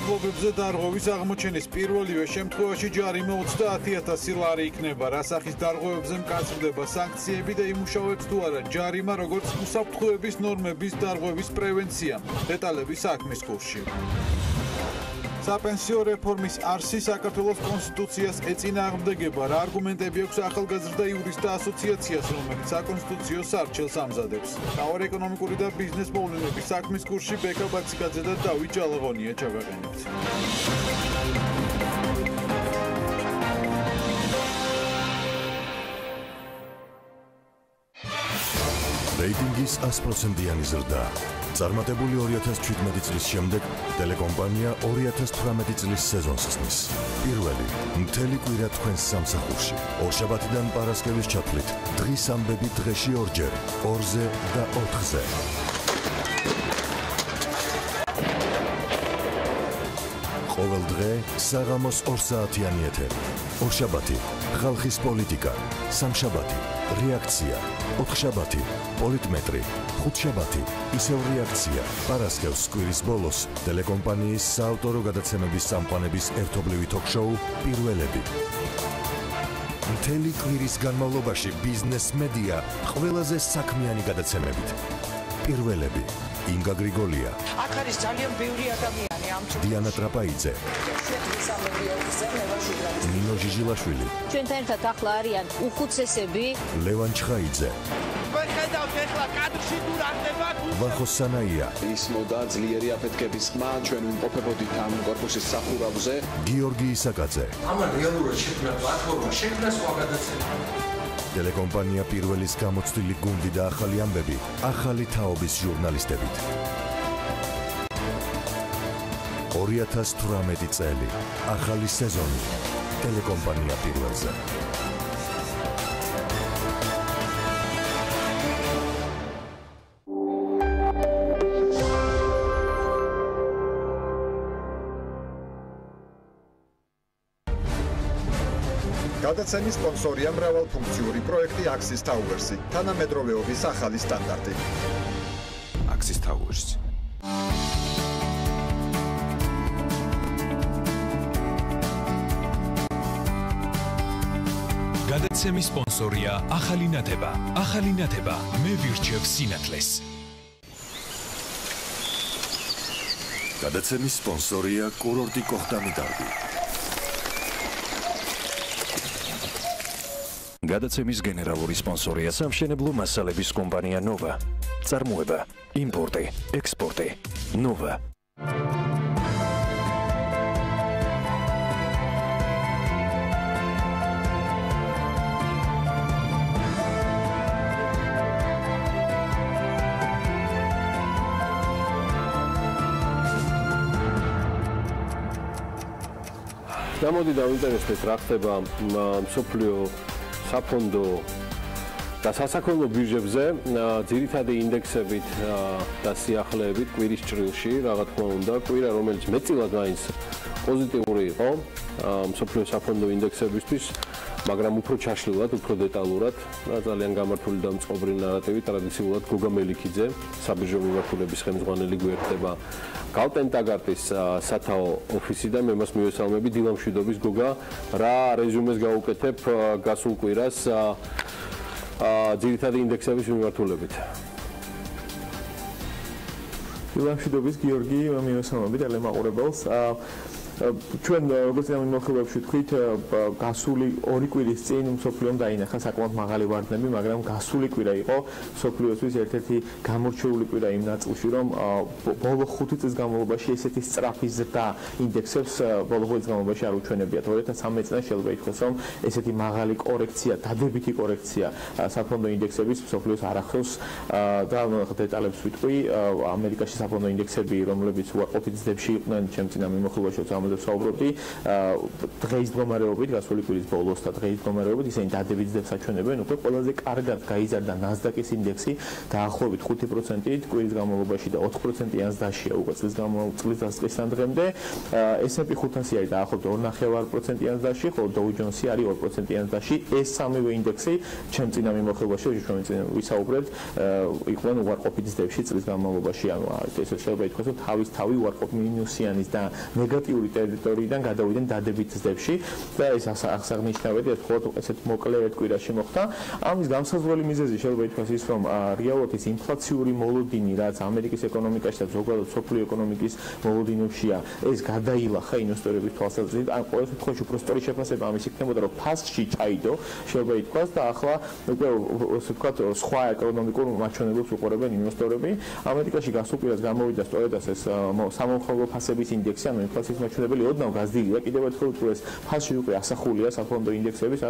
მშენებლობებზე დარღვევის აღმოჩენის პირველივე შემთხვევაში ჯარიმე 30,000 ლარი იქნება. რასახის დარღვევებზე მკაცრდება სანქციები და იმუშავებს თუ არა ჯარიმა, როგორც უსაფრთხოების ნორმების დარღვევის პრევენცია. დეტალები საქმის კურსში. საპენსიო რეფორმის არსი საქართველოს კონსტიტუციას ეწინააღმდეგება. რა არგუმენტები აქვს ახალგაზრდა იურისტთა ასოციაციას, რომელიც საკონსტიტუციო სარჩელს ამზადებს. მთავარი ეკონომიკური და ბიზნეს მოვლენების საქმის კურსში ბექა ბაციკაძე და დავით ჯალაღონია ჩავაყენებთ. რეიტინგის 100%-იანი ზრდა. წარმატებული 2017 წლის შემდეგ ტელეკომპანია 2018 წლის სეზონს ისმის. პირველი მთელი კვირა თქვენს სამსახურში. ორშაბათიდან პარასკევის ჩათვლით დღის ამბები დღეში ორჯერ, 2-ზე და 4-ზე. ყოველ დღე საღამოს 2 საათიანი ეთერი. ორშაბათი ხალხის პოლიტიკა, სამშაბათი რეაქცია, 4შაბათი პოლიტმეტრი, 5შაბათი ისევ რეაქცია. პარასკევს კვირის ბოლოს ტელეკომპანიის საავტორო გადაცემების სამყაროების ერთობლივი თოქ-შოუ პირველები. მთელი კვირის განმავლობაში ბიზნეს მედია ყველაზე საქმიანი გადაცემებით. პირველები. ინგა გრიგოლია. აქ არის ძალიან ბევრი ადამიანი ამ დიანა ტრაპაიძე. ნინო ჟიჟილაშვილი. ჩვენთან ერთად ახლა არიან უხუცესები. ლევან ჩხაიძე. ვხედავთ ახლა კადრში თუ რა ხდება. ვახო სანაია. ისმოდა ძლიერი აფეთქების ხმა, ჩვენ ვიმყოფებოდით ამ კორპუსის სახურავზე. გიორგი ისაკაძე. ამან რეალურად შექმნა პლატფორმა, შექმნა სხვა გადაცემა. ტელეკომპანია პირველის გამოცდილი გუნდი და ახალი ამბები, ახალი თაობის ჟურნალისტებით. 2018 წელი, ახალი სეზონი, ტელეკომპანია პირველზე. გადაცემის სპონსორია მრავალფუნქციური პროექტი Axis Towers-ი, თანამედროვეობის ახალი სტანდარტი. Axis Towers. გადაცემის სპონსორია ახალი ნათება. ახალი ნათება მე ვირჩევ სინათლეს. გადაცემის სპონსორია კურორტი კოხტამი დარგი. გადაცემის გენერალური სპონსორია სამშენებლო მასალების კომპანია ნოვა. წარმოება, იმპორტი, ექსპორტი. ნოვა. გამოდი დავინტერესდეთ რა ხდება მსოფლიო საფონდო და სასაქონლო ბირჟებზე ძირითადი ინდექსებით და სიახლეებით კვირის ჭრილში, რა თქმა უნდა, კვირა რომელიც მეტწილად მაინც პოზიტიური იყო მსოფლიო საფონდო ინდექსებისთვის, მაგრამ უფრო ჩაშლილად, უფრო დეტალურად, ძალიან გამართული და მწყობრი ნარატივი ტრადიციულად გოგა მელიქიძე, საბირჟო მიმართულების ხელმძღვანელი გვერდება გალტენ ტაგარტის სათაო ოფისიდან. მე მას მივესალმები. დილა მშვიდობის გოგა, რა რეზუმეს გაუკეთებ გასულ კვირას ძირითადი ინდექსების მიმართულებით? დილა მშვიდობის გიორგი, მივესალმები ტელემაყურებელს. ჩვენ როგორც მიმოხილვებში ვთქვით, გასული 2 კვირის წინ მსოფლიომ დაინახა საკმაოდ მაღალი ვარდნები, მაგრამ გასული კვირა იყო მსოფლიოსთვის ერთ-ერთი გამორჩეული კვირა იმ ნაწილში, რომ ბოლო 5 წლის განმავლობაში ესეთი სწრაფი ზრდა ინდექსებს ბოლო 5 წლის განმავლობაში არ უჩვენებიათ. 2013 წელს შეიძლება ითქვას, რომ ესეთი მაღალი კორექცია, დადებითი კორექცია საფონდო ინდექსების მსოფლიოს არ ახსოვს და დეტალებს ვიტყვი. ამერიკაში საფონდო ინდექსები, რომლებიც უარყოფით ზდებში იყვნენ, ჩემ წინა მიმოხილვაშიც საწარმოებს საუბრობდი, დღეის მდგომარეობით, გასული კვირის ბოლოს და დღეის მდგომარეობით ისინი დადებითებს აჩვენებენ, უკვე ყველაზე კარგად გაიზარდა NASDAQ-ის ინდექსი დაახლოებით 5%-ით კვირის განმავლობაში და 4%-იან ზრდაშია უკვე წლის დასაწყისთან დღემდე. S&P 500 არის დაახლოებით 2.5%-იან ზრდაში, ხოლო Dow Jones-ი არის 2%-იან ზრდაში. ეს სამივე ინდექსი ჩემ წინა მიმოხილვაში, ჩვენ წინ ვისაუბრეთ, იყვნენ უარყოფით ზრდებში წლის განმავლობაში, ანუ ესე შეიძლება ითქვას, რომ თავის-თავი უარყოფ მინუსიანის და ნეგატიური ტერიტორიიდან გადავიდნენ დადებით ზრდებში და ეს აღსანიშნავია, მხოლოდ ესეთ მოკლე ერთ კვირაში მოხდა. ამის გამსაზღვრელი მიზეზი შეიძლება ითქვას ის, რომ რეალურად ის ინფლაციური მოლოდინი, რაც ამერიკის ეკონომიკაში და ზოგადად სოფლიო ეკონომიკის მოლოდინებშია, ეს გადაილახა ინვესტორების თვალსაზრისით. ან ყოველ შემთხვევაში უფრო სწორი შეფასება ამის იქნებოდა, რომ ფასში ჩაიდო, შეიძლება ითქვას და ახლა უკვე ასე ვთქვათ, სხვა ეკონომიკურ მაჩვენებლებს უყურებენ ინვესტორები. ამერიკაში გასულ კვირას გამოვიდა სწორედ ეს სამომხმარებლო ფასების ინდექსი, ანუ ინფლაციის მაჩვენებელი ოდნავ გაზრდილია. კიდევ ერთხელ ვთქვი, ეს ფასში უკვე ასახულია საფონდო ინდექსების,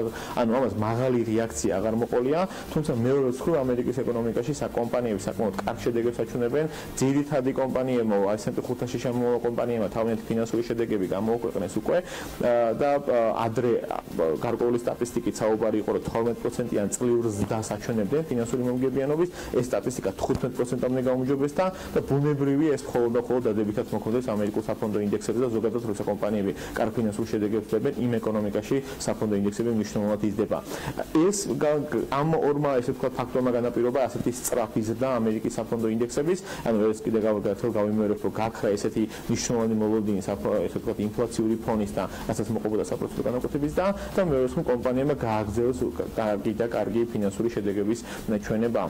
ანუ ამას მაღალი რეაქცია აღარ მოყოლია, თუმცა მეორე მხრივ ამერიკის ეკონომიკაში საკომპანიები საკმაოდ კარგ შედეგებს აჩვენებენ. ძირითადი კომპანიებმა, S&P 500-ში შემოვალ კომპანიებმა თავიანთი ფინანსური შედეგები გამოუქვეყნეს უკვე და ადრე გარკვეული სტატისტიკით საუბარი იყო, რომ 12%-იან წლიურ ზრდას აჩვენებდნენ ფინანსური მომგებიანობის, ეს სტატისტიკა 15%-მდე გაუმჯობესდა და ბუნებრივი ეს მხოლოდ და მხოლოდ დადებითად მოხდეს ამერიკულ საფონდო ინდექსებზე და ზოგადად როცა კომპანიები კარგ ფინანსურ შედეგებს დებენ, იმ ეკონომიკაში საფონდო ინდექსები მნიშვნელოვნად იზრდება. ეს ამ ორმა ესე ვთქვათ ფაქტორმა განაპირობა ასეთი სწრაფი ზრდა ამერიკის საფონდო ინდექსების, ანუ ეს კიდევ გავიმეორებ, რომ გაქრა ესეთი მნიშვნელოვანი მოლოდინი ესე ვთქვათ ინფლაციური ფონის და რასაც მოყვება საპროცენტო განაკვეთების და მეორე მხრივ კომპანიებმა გააგრძელეს კარგი ფინანსური შედეგების ჩვენება.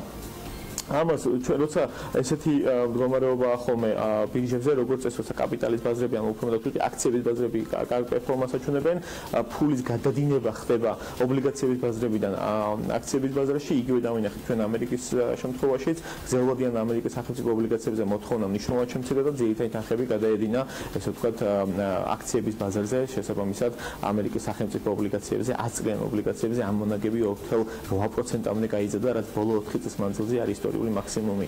ამას ჩვენ როცა ესეთი მდგომარეობაა ხოლმე ბირჟებზე, როგორც ეს როცა კაპიტალის ბაზრები, ანუ უფრო მეტად აქციების ბაზრები კარგ პერფორმანსს აჩვენებენ, ფულის გადადინება ხდება ობლიგაციების ბაზრებიდან აქციების ბაზრში, იგივე დავინახეთ ჩვენ ამერიკის შემთხვევაშიც, გრძელვადიან ამერიკის სახელმწიფო ობლიგაციებზე მოთხოვნა მნიშვნელოვნად შემცირდა და ძირითადი თანხები გადაედინა, ესე ვთქვათ, აქციების ბაზარზე, შესაბამისად ამერიკის სახელმწიფო ობლიგაციებზე, 10 წლიან ობლიგაციებზე ამ მონაგები 4.8%-მდე გაიზარდა, რაც ბოლო 4 წლის მანძილზე არის ისტორიული მაქსიმუმი.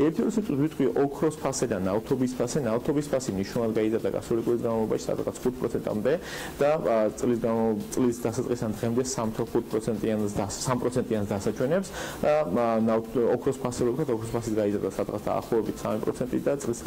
ერთი როდესაც ვიტყვი ოქროს ფასზე და ნავთობის ფასზე, ნავთობის ფასი მნიშვნელოვნად გაიზარდა გასული კვირის განმავლობაში, სადღაც 5%-მდე და წლის დასაწყისთან დღემდე 3.5%-იან დასაჩვენებს. ოქროს ფასზე ვთქვათ, ოქროს ფასი გაიზარდა სადღაც დაახლოებით 3% და წლის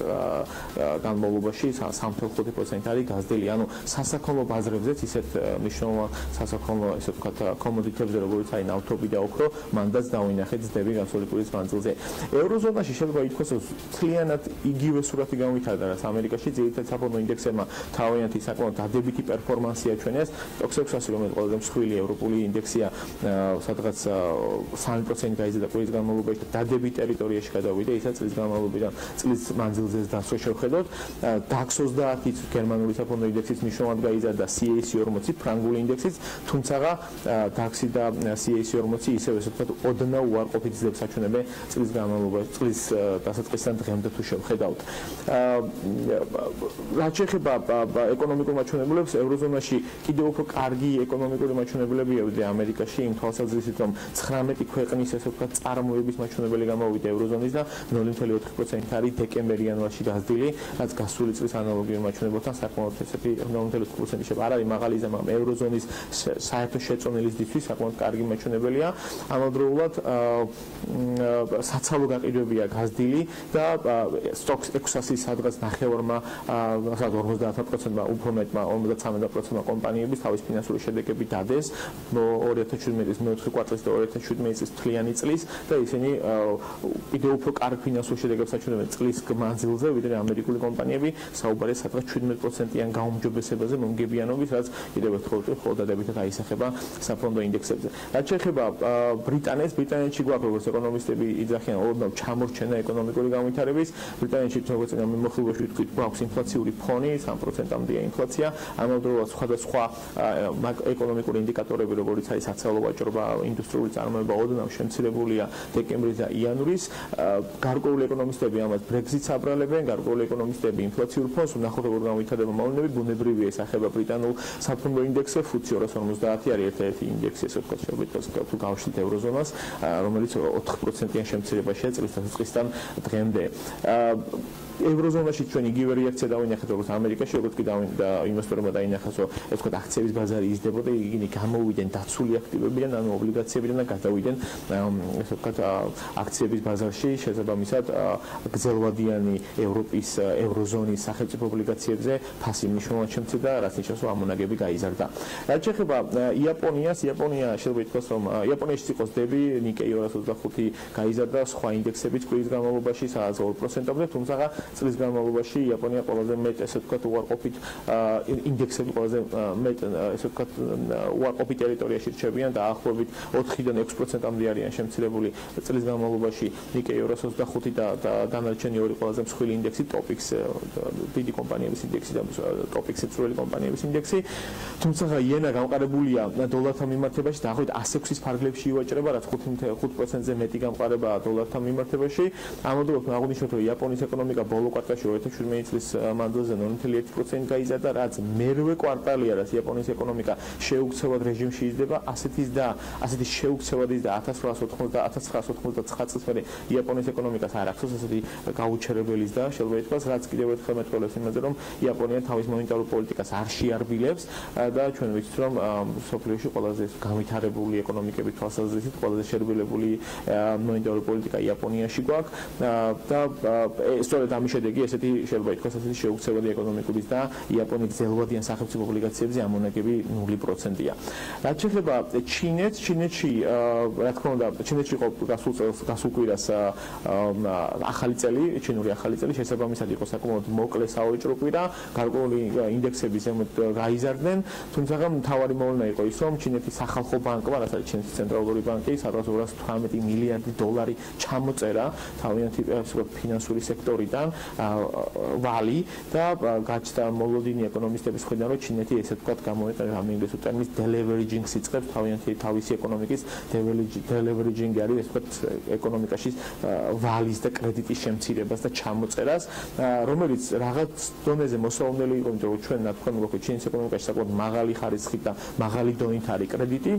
განმავლობაში 3.5% არის გაზრდილი. ანუ სასაქონლო ბაზრებზეც ისეთ მნიშვნელოვან სასაქონლო ესე ვთქვათ კომოდიტებზე, როგორც არის ნავთობი და ოქრო, მანდაც დავინახეთ ზრდები გასული კვირის მანძილზე. ევროზონაში შეიძლება ითქვას, რომ მთლიანად იგივე სურათი გამოვითარდა, რაც ამერიკაში ძირითადად საფონდო ინდექსებმა თავიანთი საკმაოდ დადებითი პერფორმანსი აჩვენეს. TOXX 600, რომელიც ყველაზე მსხვილი ევროპული ინდექსია, სადღაც 3% გაიზარდა კვირის განმავლობაში და დადებით ტერიტორიაში გადავიდა, ისაც წლის განმავლობიდან წლის მანძილზე დასვე შევხედოთ. DAX 30-იც გერმანული საფონდო ინდექსიც მნიშვნელოვნად გაიზარდა, CAC 40 ფრანგული ინდექსიც, თუმცა DAX-ი და CAC 40 ისევ ესე ვთქვათ, ოდნავ უარყოფით ზრდებს აჩვენებენ წლის განმავლობაში, წლის დასაწყისთან დღემდე თუ შევხედავთ. რაც შეეხება ეკონომიკურ მაჩვენებლებს, ევროზონაში კიდევ უფრო კარგი ეკონომიკური მაჩვენებლებია ვიდრე ამერიკაში, იმ თვალსაზრისით, რომ 19 ქვეყნის ესე ვთქვათ წარმოების მაჩვენებელი გამოვიდა ევროზონის და 0.4% არის დეკემბერ-იანვარში გაზრდილი, რაც გასული წლის ანალოგიურ მაჩვენებლებთან საკმაოდ ესეთი 0.4% შეება. არ არის მაღალი ზრდა, მაგრამ ევროზონის საერთო შეწონილი ზრდისთვის საკმაოდ კარგი მაჩვენებელია. ამავდროულად საცალო გაყიდვებია გაზრდილი და STOXX 600-ის სადღაც 50%-მა უფრო მეტმა 53%-მა კომპანიების თავის ფინანსური შედეგები დადეს 2017 წლის მეოთხე კვარტალის და 2017 წლის მთლიანი წლის და ისინი კიდევ უფრო კარგ ფინანსურ შედეგებს აჩვენებენ წლის მანძილზე, ვიდრე ამერიკული კომპანიები, საუბარია სადღაც 17%-იან გაუმჯობესებაზე მომგებიანობის, რაც კიდევ ერთხელ მხოლოდ დადებითად აისახება საფონდო ინდექსებზე. რაც შეეხება ბრიტანეთში გვაქვს როგორც ეკონომისტები იძახიან ოდნავ ჩამორჩენა ეკონომიკური განვითარების. ბრიტანეთში როგორც მიმოხილვაში ვთქვით, გვაქვს ინფლაციური ფონი, 3%-მდეა ინფლაცია. ამავდროულად სხვადასხვა ეკონომიკური ინდიკატორები, როგორც არის საცალო ვაჭრობა, ინდუსტრიული წარმოება, ოდნავ შემცირებულია დეკემბრის და იანვრის. გარკვეული ეკონომისტები ამას ბრეგზიტს აბრალებენ, გარკვეული ეკონომისტები ინფლაციურ ფონს, ვნახოთ როგორ განვითარდება მოვლენები, ბუნებრივია ეს ახება ბრიტანულ საფონდო ინდექსზე, FTSE 250 არის ერთ-ერთი ინდექსი, ესე ვთქვათ, შეგვიძლია თუ გავშლით ევროზონას, რომელიც 4%-იან შემცირებაშია წლის დასაწყისთან დღემდე. ევროზონაში ჩვენ იგივე რეაქცია დავინახეთ როგორც ამერიკაში, როგორც კი ინვესტორებმა დაინახეს, რომ ეს თქვა აქციების ბაზარი იზრდებოდა, იგი გამოვიდნენ დაცული აქტივებიდან, ანუ ობლიგაციებიდან და გადავიდნენ ესე ვთქვათ აქციების ბაზარში, შესაბამისად გრძელვადიანი ევროპის ევროზონის სახელმწიფო ობლიგაციებზე ფასი მნიშვნელოვნად შემცირდა, რაც ნიშნავს, რომ ამონაგები გაიზარდა. რაც შეეხება იაპონიას, იაპონია შეიძლება ითქვას, რომ იაპონიაში იყოს დები, ნიკეი 225 გაიზარდა, სხვა ინდექსებიც კვირის განმავლობაში სადაც 2%-ამდე, თუმცა წლის განმავლობაში იაპონია ყველაზე მეტ ესე ვთქვათ უარყოფით ინდექსები ყველაზე მეტ ესე ვთქვათ უარყოფით ტერიტორიაში რჩებიან და დაახლოებით 4-დან 6%-ამდე არიან შემცირებული წლის განმავლობაში ნიკეი 225 და დანარჩენი ორი ყველაზე მსხვილი ინდექსი ტოპიქს დიდი კომპანიების ინდექსი და ტოპიქს წვრილი კომპანიების ინდექსი. თუმცა იენა გამყარებულია დოლართან მიმართებაში დაახლოებით 106-ის ფარგლებში ივაჭრება, რაც 5%-ზე მეტი გამყარებაა დოლართან მიმართებაში. ამავდროულად აღნიშნოთ, რომ იაპონიის ეკონომიკა ბოლო კვარტალში 2017 წლის მანძილზე 0.1% გაიზარდა, რაც მერვე კვარტალია, რაც იაპონიის ეკონომიკა შეუქცევად რეჟიმში იზრდება, ასეთი შეუქცევად იზრდა 1999 წლის მერე იაპონიის ეკონომიკას არ აქვს ასეთი გაუჩერებელი და შეიძლება ითქვას, რაც კიდევ ერთხელ მეტყველებს იმაზე, რომ იაპონია თავის მონეტარულ პოლიტიკას არ შეარბილებს და ჩვენ ვიცით, რომ სოფლიოში ყველაზე განვითარებული ეკონომიკების თვალსაზრისით ყველაზე შერბილებული მონეტარული პოლიტიკა იაპონიაში გვაქვს და სწორედ ამის შედეგი ესეთი შეიძლება ითქვას ასეთი შეუქცევადი ეკონომიკური და იაპონიის გრძელვადიან სახელმწიფო ობლიგაციებზე ამონაგები 0%-ია. რაც შეეხება ჩინეთში, რა თქმა უნდა, ჩინეთში იყო გასულ კვირას ახალი წელი, ჩინური ახალი წელი, შესაბამისად იყო საკმაოდ მოკლე საოჯრო კვირა, გარკვეული ინდექსები ზემოთ გაიზარდნენ, თუმცა მთავარი მოვლენა იყო ის, რომ ჩინეთის სახალხო ბანკმა, რაც არის ჩინეთის ცენტრალური ბანკი, 218 მილიარდი დოლარი ჩამოწერა თავიანთი ფინანსური სექტორიდან ვალი და გაჩნდა მოლოდინი ეკონომისტების მხრიდან, რომ ჩინეთი ესე ვთქვათ გამონეტა ამინგლისურ ტერმინს დელევერიჯინგს იწყებს თავისი ეკონომიკის დელევერიჯინგი არის ესე ვთქვათ ეკონომიკაში ვალის და კრედიტის შემცირებას და ჩამოწერას, რომელიც რაღაც დონეზე მოსალოდნელი იყო, იმიტომ რომ ჩვენ თქვენ მოგვიყვეთ ჩინის ეკონომიკაში საკმაოდ მაღალი ხარისხით და მაღალი დონით არის კრედიტი.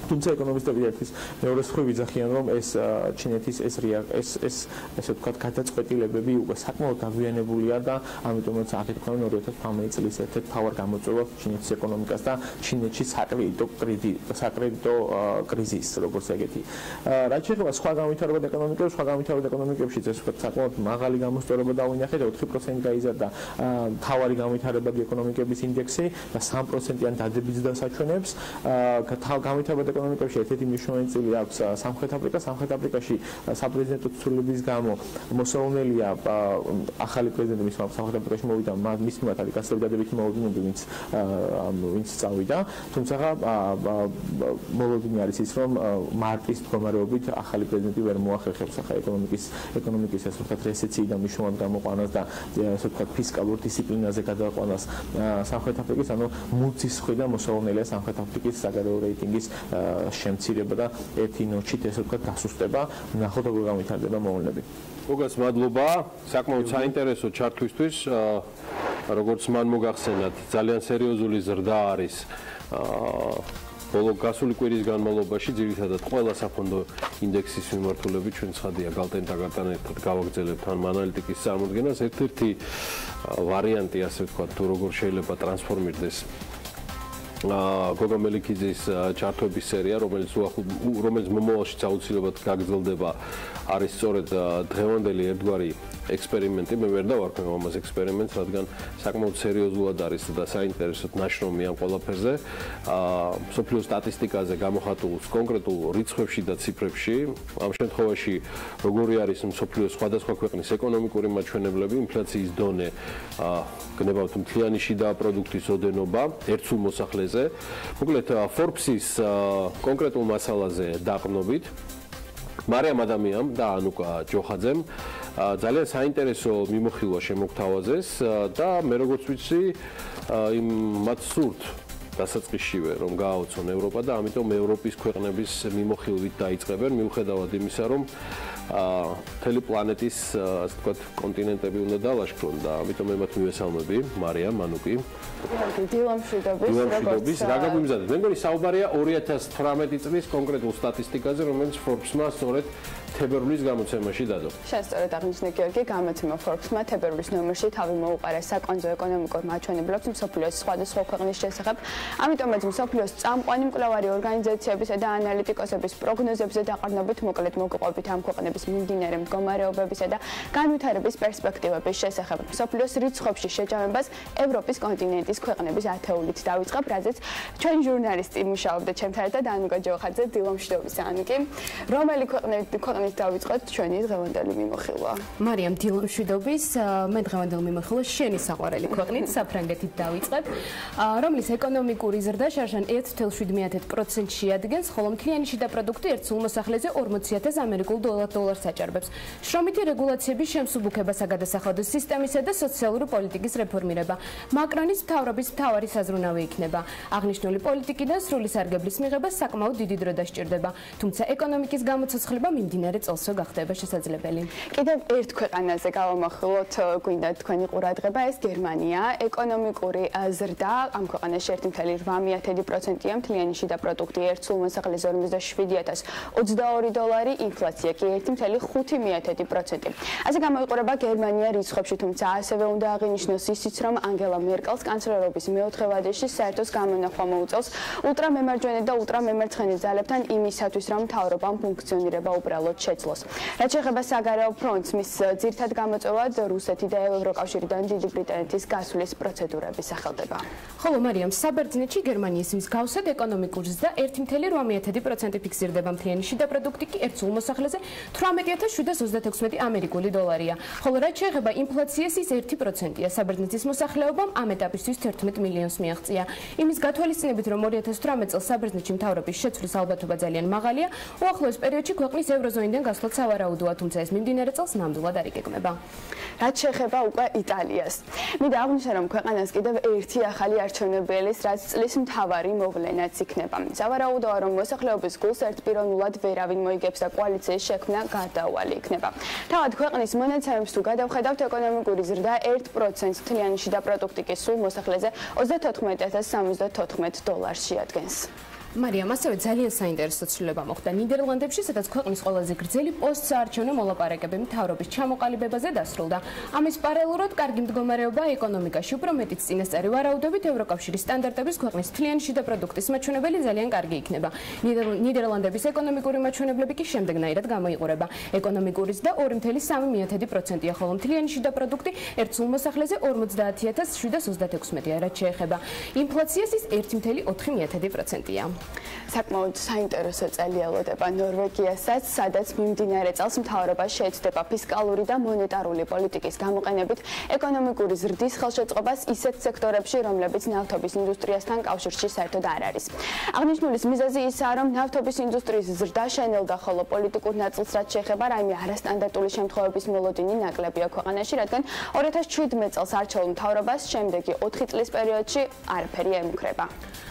თუმცა ეკონომისტები ერთის მეორე მხრივ ვიძახიან, რომ ეს ჩინეთის ესე ვთქვათ გადაწყვეტილებები უკვე საკმაოდ დაგვიანებულია და ამიტომაც აკეთებენ 2018 წლის ერთ-ერთ მთავარ გამოწვევას ჩინეთის ეკონომიკას და ჩინეთში საკრედიტო კრიზისს, როგორც ეგეთი. რაც შეეხება სხვა განვითარებად ეკონომიკებშიც ესე ვთქვათ საკმაოდ მაღალი გამოსწორება დავინახეთ, 4% გაიზარდა მთავარი განვითარებადი ეკონომიკების ინდექსი და 3%-იან დადებითს დასაჩვენებს. განვითარებად ეკონომიკებში ერთ-ერთი მნიშვნელოვანი წილი აქვს სამხრეთ აფრიკას. სამხრეთ აფრიკაში საპრეზიდენტო ცვლილების გამო მოსალოდნელია ახალი პრეზიდენტი სამხრეთ აფრიკაში მოვიდა, მის მიმართ არის გასწრებული დადებითი მოლოდინები, ვინც წავიდა. თუმცა მოლოდინი არის ის, რომ მარტის მდგომარეობით ახალი პრეზიდენტი ვერ მოახერხებს ეკონომიკის ასე ვთქვათ რეცესიიდან მნიშვნელოვნად გამოყვანას და ასე ვთქვათ ფისკალურ დისციპლინაზე გადაყვანას სამხრეთ აფრიკის, ანუ მუცის მხრიდან მოსალოდნელია სამხრეთ აფრიკის საგარეო რეიტინგის შემცირება და ერთი ნოჩით ესე ვთქვათ გასუსტება, ნახოთ როგორ განვითარდება მოვლენები. მოგას მადლობა, საკმაოდ საინტერესო ჩართვისთვის, როგორც მან მოგახსენათ, ძალიან სერიოზული ზრდა არის ბოლო გასული კვირის განმავლობაში, ძირითადად ყველა საფონდო ინდექსის მიმართულებით ჩვენ ცხადია გალტენ-დაგარტან ერთად გავაგრძელებთ ამ ანალიტიკის წარმოდგენას. ერთ-ერთი ვარიანტი, ასე ვთქვათ, თუ როგორ შეიძლება ტრანსფორმირდეს გოგო მელიქიძის ჩართვების სერია, რომელიც მომავალშიც აუცილებლად გაგრძელდება, არის სწორედ დღევანდელი ერთგვარი ექსპერიმენტი. მე ვერ დავარქვენ ამას ექსპერიმენტს, რადგან საკმაოდ სერიოზულად არის და საინტერესოდ ნაშრომი ამ ყველაფერზე. მსოფლიო სტატისტიკაზე გამოხატულ კონკრეტულ რიცხვებში და ციფრებში. ამ შემთხვევაში როგორი არის მსოფლიოს სხვადასხვა ქვეყნის ეკონომიკური მაჩვენებლები, ინფლაციის დონე, გნებავთ მთლიანი შიდა პროდუქტის ოდენობა ერთ სულ მოსახლეზე. მოკლედ Forbes-ის კონკრეტულ მასალაზე დაყრდნობით მარიამ ადამიანს და ანუკა ჯოხაძემ ძალიან საინტერესო მიმოხილვა შემოგთავაზეს და მე როგორც ვიცი, იმ მათ სურთ დასაწყისშივე რომ გააოცონ ევროპა და ამიტომ ევროპის ქვეყნების მიმოხილვით დაიწყებენ მიუხედავად იმისა რომ მთელი პლანეტის ასე ვთქვათ კონტინენტები უნდა დალაშქრონ და ამიტომ მე მათ მივესალმები მარიამ მანუკი დილამშვიდობის რა გაგვიმზადეთ მე მგონი საუბარია 2018 წლის კონკრეტულ სტატისტიკაზე რომელიც Forbes-მა სწორედ თებერვლის გამოცემაში დადო. შენ სწორედ აღნიშნე გიორგი, გამოცემა Forbes-მა თებერვლის ნომერში თავი მოუყარა საკვანძო ეკონომიკურ მაჩვენებლებს მსოფლიოს სხვადასხვა ქვეყნის შესახებ. ამიტომაც მსოფლიოს წამყვანი მკვლევარი ორგანიზაციებისა და ანალიტიკოსების პროგნოზებზე დაყრდნობით მოკლედ მოგყვებით ამ ქვეყნების მიმდინარე მდგომარეობებისა და განვითარების პერსპექტივების შესახებ. მსოფლიოს რიცხვებში შეჯამებას ევროპის კონტინენტის ქვეყნების ათეულით დავიწყებ, რაზეც ჩვენ ჟურნალისტი მუშაობდა ჩემთან ერთად ანუკა ჯოხაძე დილამშვიდობის ანუკი. რომელი ქვეყნით დავიწყოთ ჩვენი დღევანდელი მიმოხილვა. მარიამ დილამშვიდობის, მე დღევანდელი მიმოხილვა შენი საყვარელი ქვეყნით საფრანგეთით დავიწყებ, რომლის ეკონომიკური ზრდა შარშან 1.7% შეადგენს, ხოლო მთლიანი შიდა პროდუქტი ერთ სულ მოსახლეზე 40,000 ამერიკულ დოლარს აჭარბებს. შრომითი რეგულაციების შემსუბუქება საგადასახადო სისტემისა და სოციალური პოლიტიკის რეფორმირება. მაკრონის მთავრობის მთავარი საზრუნავი იქნება. აღნიშნული პოლიტიკიდან სრული სარგებლის მიღება საკმაოდ დიდი დრო დასჭირდება, თუმცა ეკონომიკის გამოცოცხლება მიმდინარე წელსო გახდება შესაძლებელი. კიდევ ერთ ქვეყანაზე გავამახვილოთ გვინდა თქვენი ყურადღება, ეს გერმანია. ეკონომიკური ზრდა ამ ქვეყანაში 1.8%-ია, მთლიანი შიდა პროდუქტი ერთ სულ მოსახლეზე 47,022 დოლარი, ინფლაცია კი 1.5%. ასე გამოიყურება გერმანია რიცხვებში, თუმცა ასევე უნდა აღინიშნოს ისიც, რომ ანგელა მერკელს კანცლერობის მეოთხე ვადაში საერთოს გამონახვა მოუწევს ულტრამემარჯვენე და ულტრამემარცხენე ძალებთან იმისათვის, რომ მთავრობამ ფუნქციონირება უბრალოდ შეძლოს. რაც შეეხება საგარეო ფრონტს, მის ძირითად გამოწვევად რუსეთი და ევროკავშირიდან დიდი ბრიტანეთის გასვლის პროცედურები სახელდება. ხოლო მარიამ საბერძნეთში გერმანიის მსგავსად ეკონომიკური ზრდა 1.8% ფიქსირდება, მთლიანი შიდა პროდუქტი კი ერთ სულ მოსახლეზე 18,736 ამერიკული დოლარია. ხოლო რაც შეეხება ინფლაციას, ის 1%-ია. საბერძნეთის მოსახლეობამ ამ ეტაპისთვის 11 მილიონს მიაღწია. იმის გათვალისწინებით, რომ 2018 წელს საბერძნეთში მთავრობის შეცვლის ალბათობა ძალიან მაღალია, უახლოეს პერიოდში ქვეყნის ევროზონიდან გასვლა სავარაუდოა, თუმცა ეს მიმდინარე წელს ნამდვილად არ იგეგმება. რაც შეეხება უკვე იტალიას. მინდა აღვნიშნო, რომ ქვეყანას კიდევ ერთი ახალი არჩევნებელის, რაც წლის მთავარი მოვლენაც იქნება. სავარაუდოა, რომ მოსახლეობის გულს ერთპიროვნულად ვერავინ მოიგებს და კოალიციის შექმნა გარდაუვალი იქნება. თავად ქვეყნის მონაცემებს თუ გადავხედავთ, ეკონომიკური ზრდა 1%, მთლიანი შიდა პროდუქტი კი სულ მოსახლეზე 34,074 დოლარს შეადგენს. მარიამ, ასევე ძალიან საინტერესო ცვლილება მოხდა ნიდერლანდებში, სადაც ქვეყნის ყველაზე გრძელი პოსტსაარჩევნო მოლაპარაკებები მთავრობის ჩამოყალიბებაზე დასრულდა. ამის პარალელურად კარგი მდგომარეობა ეკონომიკაში, უფრო მეტიც წინასწარი ვარაუდებით ევროკავშირის სტანდარტების ქვეყნის მთლიანი შიდა პროდუქტის მაჩვენებელი ძალიან კარგი იქნება. ნიდერლანდების ეკონომიკური მაჩვენებლები კი შემდეგნაირად გამოიყურება. ეკონომიკური ზრდა 2.3%-ია, ხოლო მთლიანი შიდა პროდუქტი ერთ სულ მოსახლეზე 50,736-ია, რაც შეეხება ინფლაციას, ის 1.4%-ია. საკმაოდ საინტერესო წელი ელოდება ნორვეგიასაც, სადაც მიმდინარე წელს მთავრობა შეეცდება ფისკალური და მონეტარული პოლიტიკის გამოყენებით ეკონომიკური ზრდის ხელშეწყობას ისეთ სექტორებში, რომლებიც ნავთობის ინდუსტრიასთან კავშირში საერთოდ არ არის. აღნიშნულის მიზეზი ისაა, რომ ნავთობის ინდუსტრიის ზრდა შენელდა, ხოლო პოლიტიკურ ნაწილს რაც შეეხება რაიმე არასტანდარტული შემთხვევების მოლოდინი ნაკლებია ქვეყანაში, რადგან 2017 წელს არჩეულ მთავრობას შემდეგი 4 წლის პერიოდში არაფერი ემუქრება.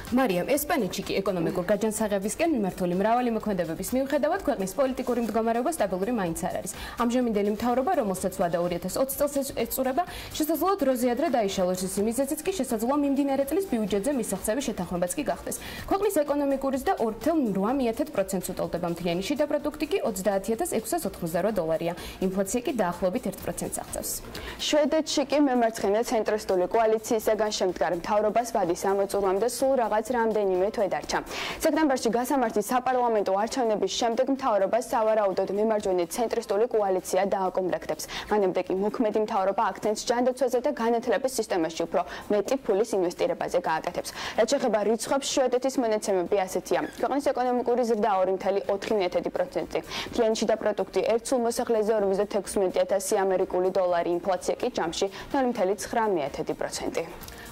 მარიამ, ესპანეთში კი ეკონომიკურ გაჯანსაღებისკენ მიმართული მრავალი მოქმედებების მიუხედავად ქვეყნის პოლიტიკური მდგომარეობა სტაბილური მაინც არ არის. ამჟამინდელი მთავრობა, რომელსაც ვადა 2020 წელს ეწურება, შესაძლოა დროზე ადრე დაიშალოს, ის მიზეზიც კი შესაძლოა მიმდინარე წლის ბიუჯეტზე მისაღწევი შეთანხმებაც კი გახდეს. ქვეყნის ეკონომიკური ზრდა 2.8%-ს უტოლდება, მთლიანი შიდა პროდუქტი კი 30,688 დოლარია. ინფლაცია კი დაახლოებით 1%-ს აღწევს. შვედეთში კი მემარცხენე ცენტრისტული კოალიციისგან შემდგარ მთავრობას ვადის ამოწურვამდე სულ რაღაც რამდენიმე თვე დარჩა. სექტემბერში გასამართი საპარლამენტო არჩევნების შემდეგ მთავრობას სავარაუდოდ მემარჯვენე ცენტრისტული კოალიცია დააკომპლექტებს. მანამდე კი მოქმედი მთავრობა აქცენტს ჯანდაცვაზე და განათლების სისტემაში უფრო მეტი ფულის ინვესტირებაზე გააკეთებს. რაც შეეხება რიცხვებს, შვედეთის მონაცემები ასეთია. ქვეყნის ეკონომიკური ზრდა 2.4%, მთლიანი შიდა პროდუქტი ერთ სულ მოსახლეზე 56,000 ამერიკული დოლარი, ინფლაცია კი ჯამში 0.9%.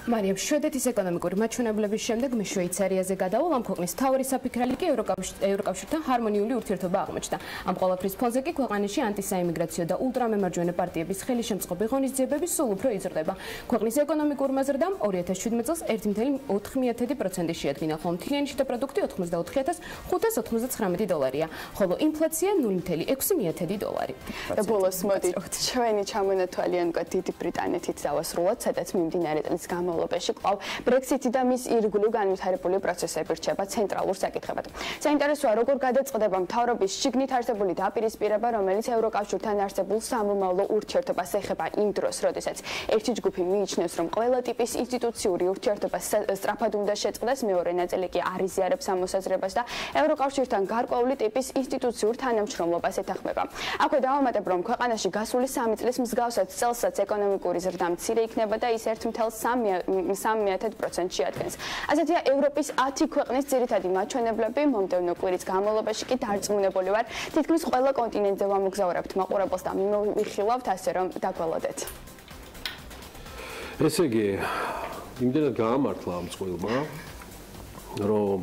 მარიამ, შვედეთის ეკონომიკური მაჩვენებლების შემდეგ მე შვეიცარიაზე გადავალ, ამ ქვეყნის მთავარი საფიქრალი კი ევროკავშირთან ჰარმონიული ურთიერთობა აღმოჩნდა. ამ ყველაფრის ფონზე კი ქვეყანაში ანტისაიმიგრაციო და ულტრამემარჯვენე პარტიების ხელისშემწყობი ღონისძიებები სულ უფრო იზრდება. ქვეყნის ეკონომიკურმა ზრდამ 2017 წელს 1.4% შეადგინა, ხოლო მთლიანი შიდა პროდუქტი $4,599-ია, ხოლო ინფლაცია $0.6 და ბოლოს მოდით ჩვენი ჩამონათვალიანკო დიდი ბრიტანეთით დავასრულოთ, სადაც მიმდინარე წლის განმავლობაში კვლავ ბრექსიტი და მის ირგვლივ განვითარებული პროცესები რჩება ცენტრალურ საკითხებად. საინტერესოა, როგორ გადაწყდება მთავრობის შიგნით არსებული დაპირისპირება, რომელიც ევროკავშირთან არსებულ სამომავლო ურთიერთობას ეხება იმ დროს, როდესაც ერთი ჯგუფი მიიჩნევს, რომ ყველა ტიპის ინსტიტუციური ურთიერთობა სწრაფად უნდა შეწყდეს, მეორე ნაწილი კი არ იზიარებს ამ მოსაზრებას და ევროკავშირთან გარკვეული ტიპის ინსტიტუციურ თანამშრომლობას ეთანხმება. აქვე დავამატებ, რომ ქვეყანაში გასული 3 წლის მსგავსად წელსაც ეკონომიკური ზრდა მცირე იქნება და ის 1.3% შეადგენს. ასეთია ევროპის 10 ქვეყნის ძირითადი მაჩვენებლები, მომდევნო კვირის განმავლობაში კი დარწმუნებული ვარ, თითქმის ყველა კონტინენტზე ვამოგზაურებთ მაყურებელს და მიმოვიხილავთ ასე რომ დაგველოდეთ. ესე იგი, იმდენად გაამართლა ამ წყვილმა, რომ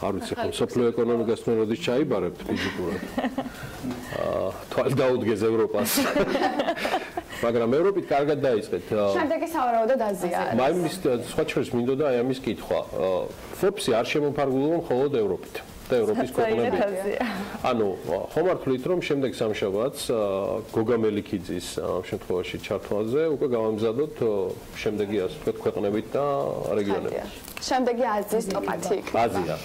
არ ვიცი ხო სოფლიო ეკონომიკას მე როდის ჩაიბარებთ ფიზიკურად. თვალ დაუდგეს ევროპას. მაგრამ ევროპით კარგად დაიწყეთ. შემდეგი სავარაუდოდ აზია. მაიმის სხვა შორის მინდოდა აი ამის კითხვა. Forbes-ი არ შემოფარგლულა მხოლოდ ევროპით. და ევროპის ქვეყნები. ანუ ხომ არ თვლით, რომ შემდეგ სამშაბათს გოგა მელიქიძის ამ შემთხვევაში ჩართვაზე უკვე გავამზადოთ შემდეგი ასე ვთქვათ ქვეყნებით და რეგიონებით. შემდეგი აზიის ტოპ-10 იქნება. აზია.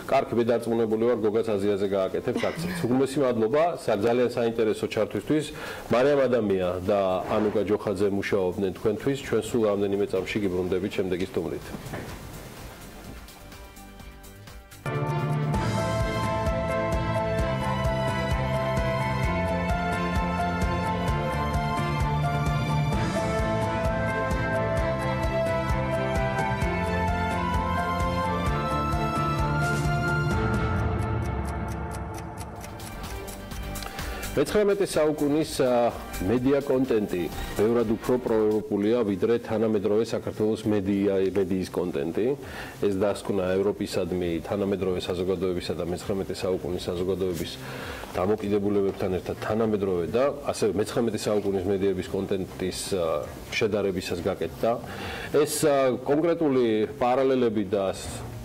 კარგი, მე დარწმუნებული ვარ, გოგაც აზიაზე გააკეთებს აქციებს. უგმესი მადლობა, ძალიან საინტერესო ჩართვისთვის. მარიამ ადამია და ანუკა ჯოხაძე მუშაობდნენ თქვენთვის. ჩვენ სულ რამდენიმე წამში გიბრუნდებით შემდეგი სტუმრით. მე-19 საუკუნის მედია კონტენტი ბევრად უფრო პროევროპულია ვიდრე თანამედროვე საქართველოს მედიის კონტენტი. ეს დასკვნა ევროპისადმი თანამედროვე საზოგადოებისა და მე-19 საუკუნის საზოგადოების დამოკიდებულებებთან ერთად თანამედროვე და ასევე მე-19 საუკუნის მედიების კონტენტის შედარებისას გაკეთდა. ეს კონკრეტული პარალელები და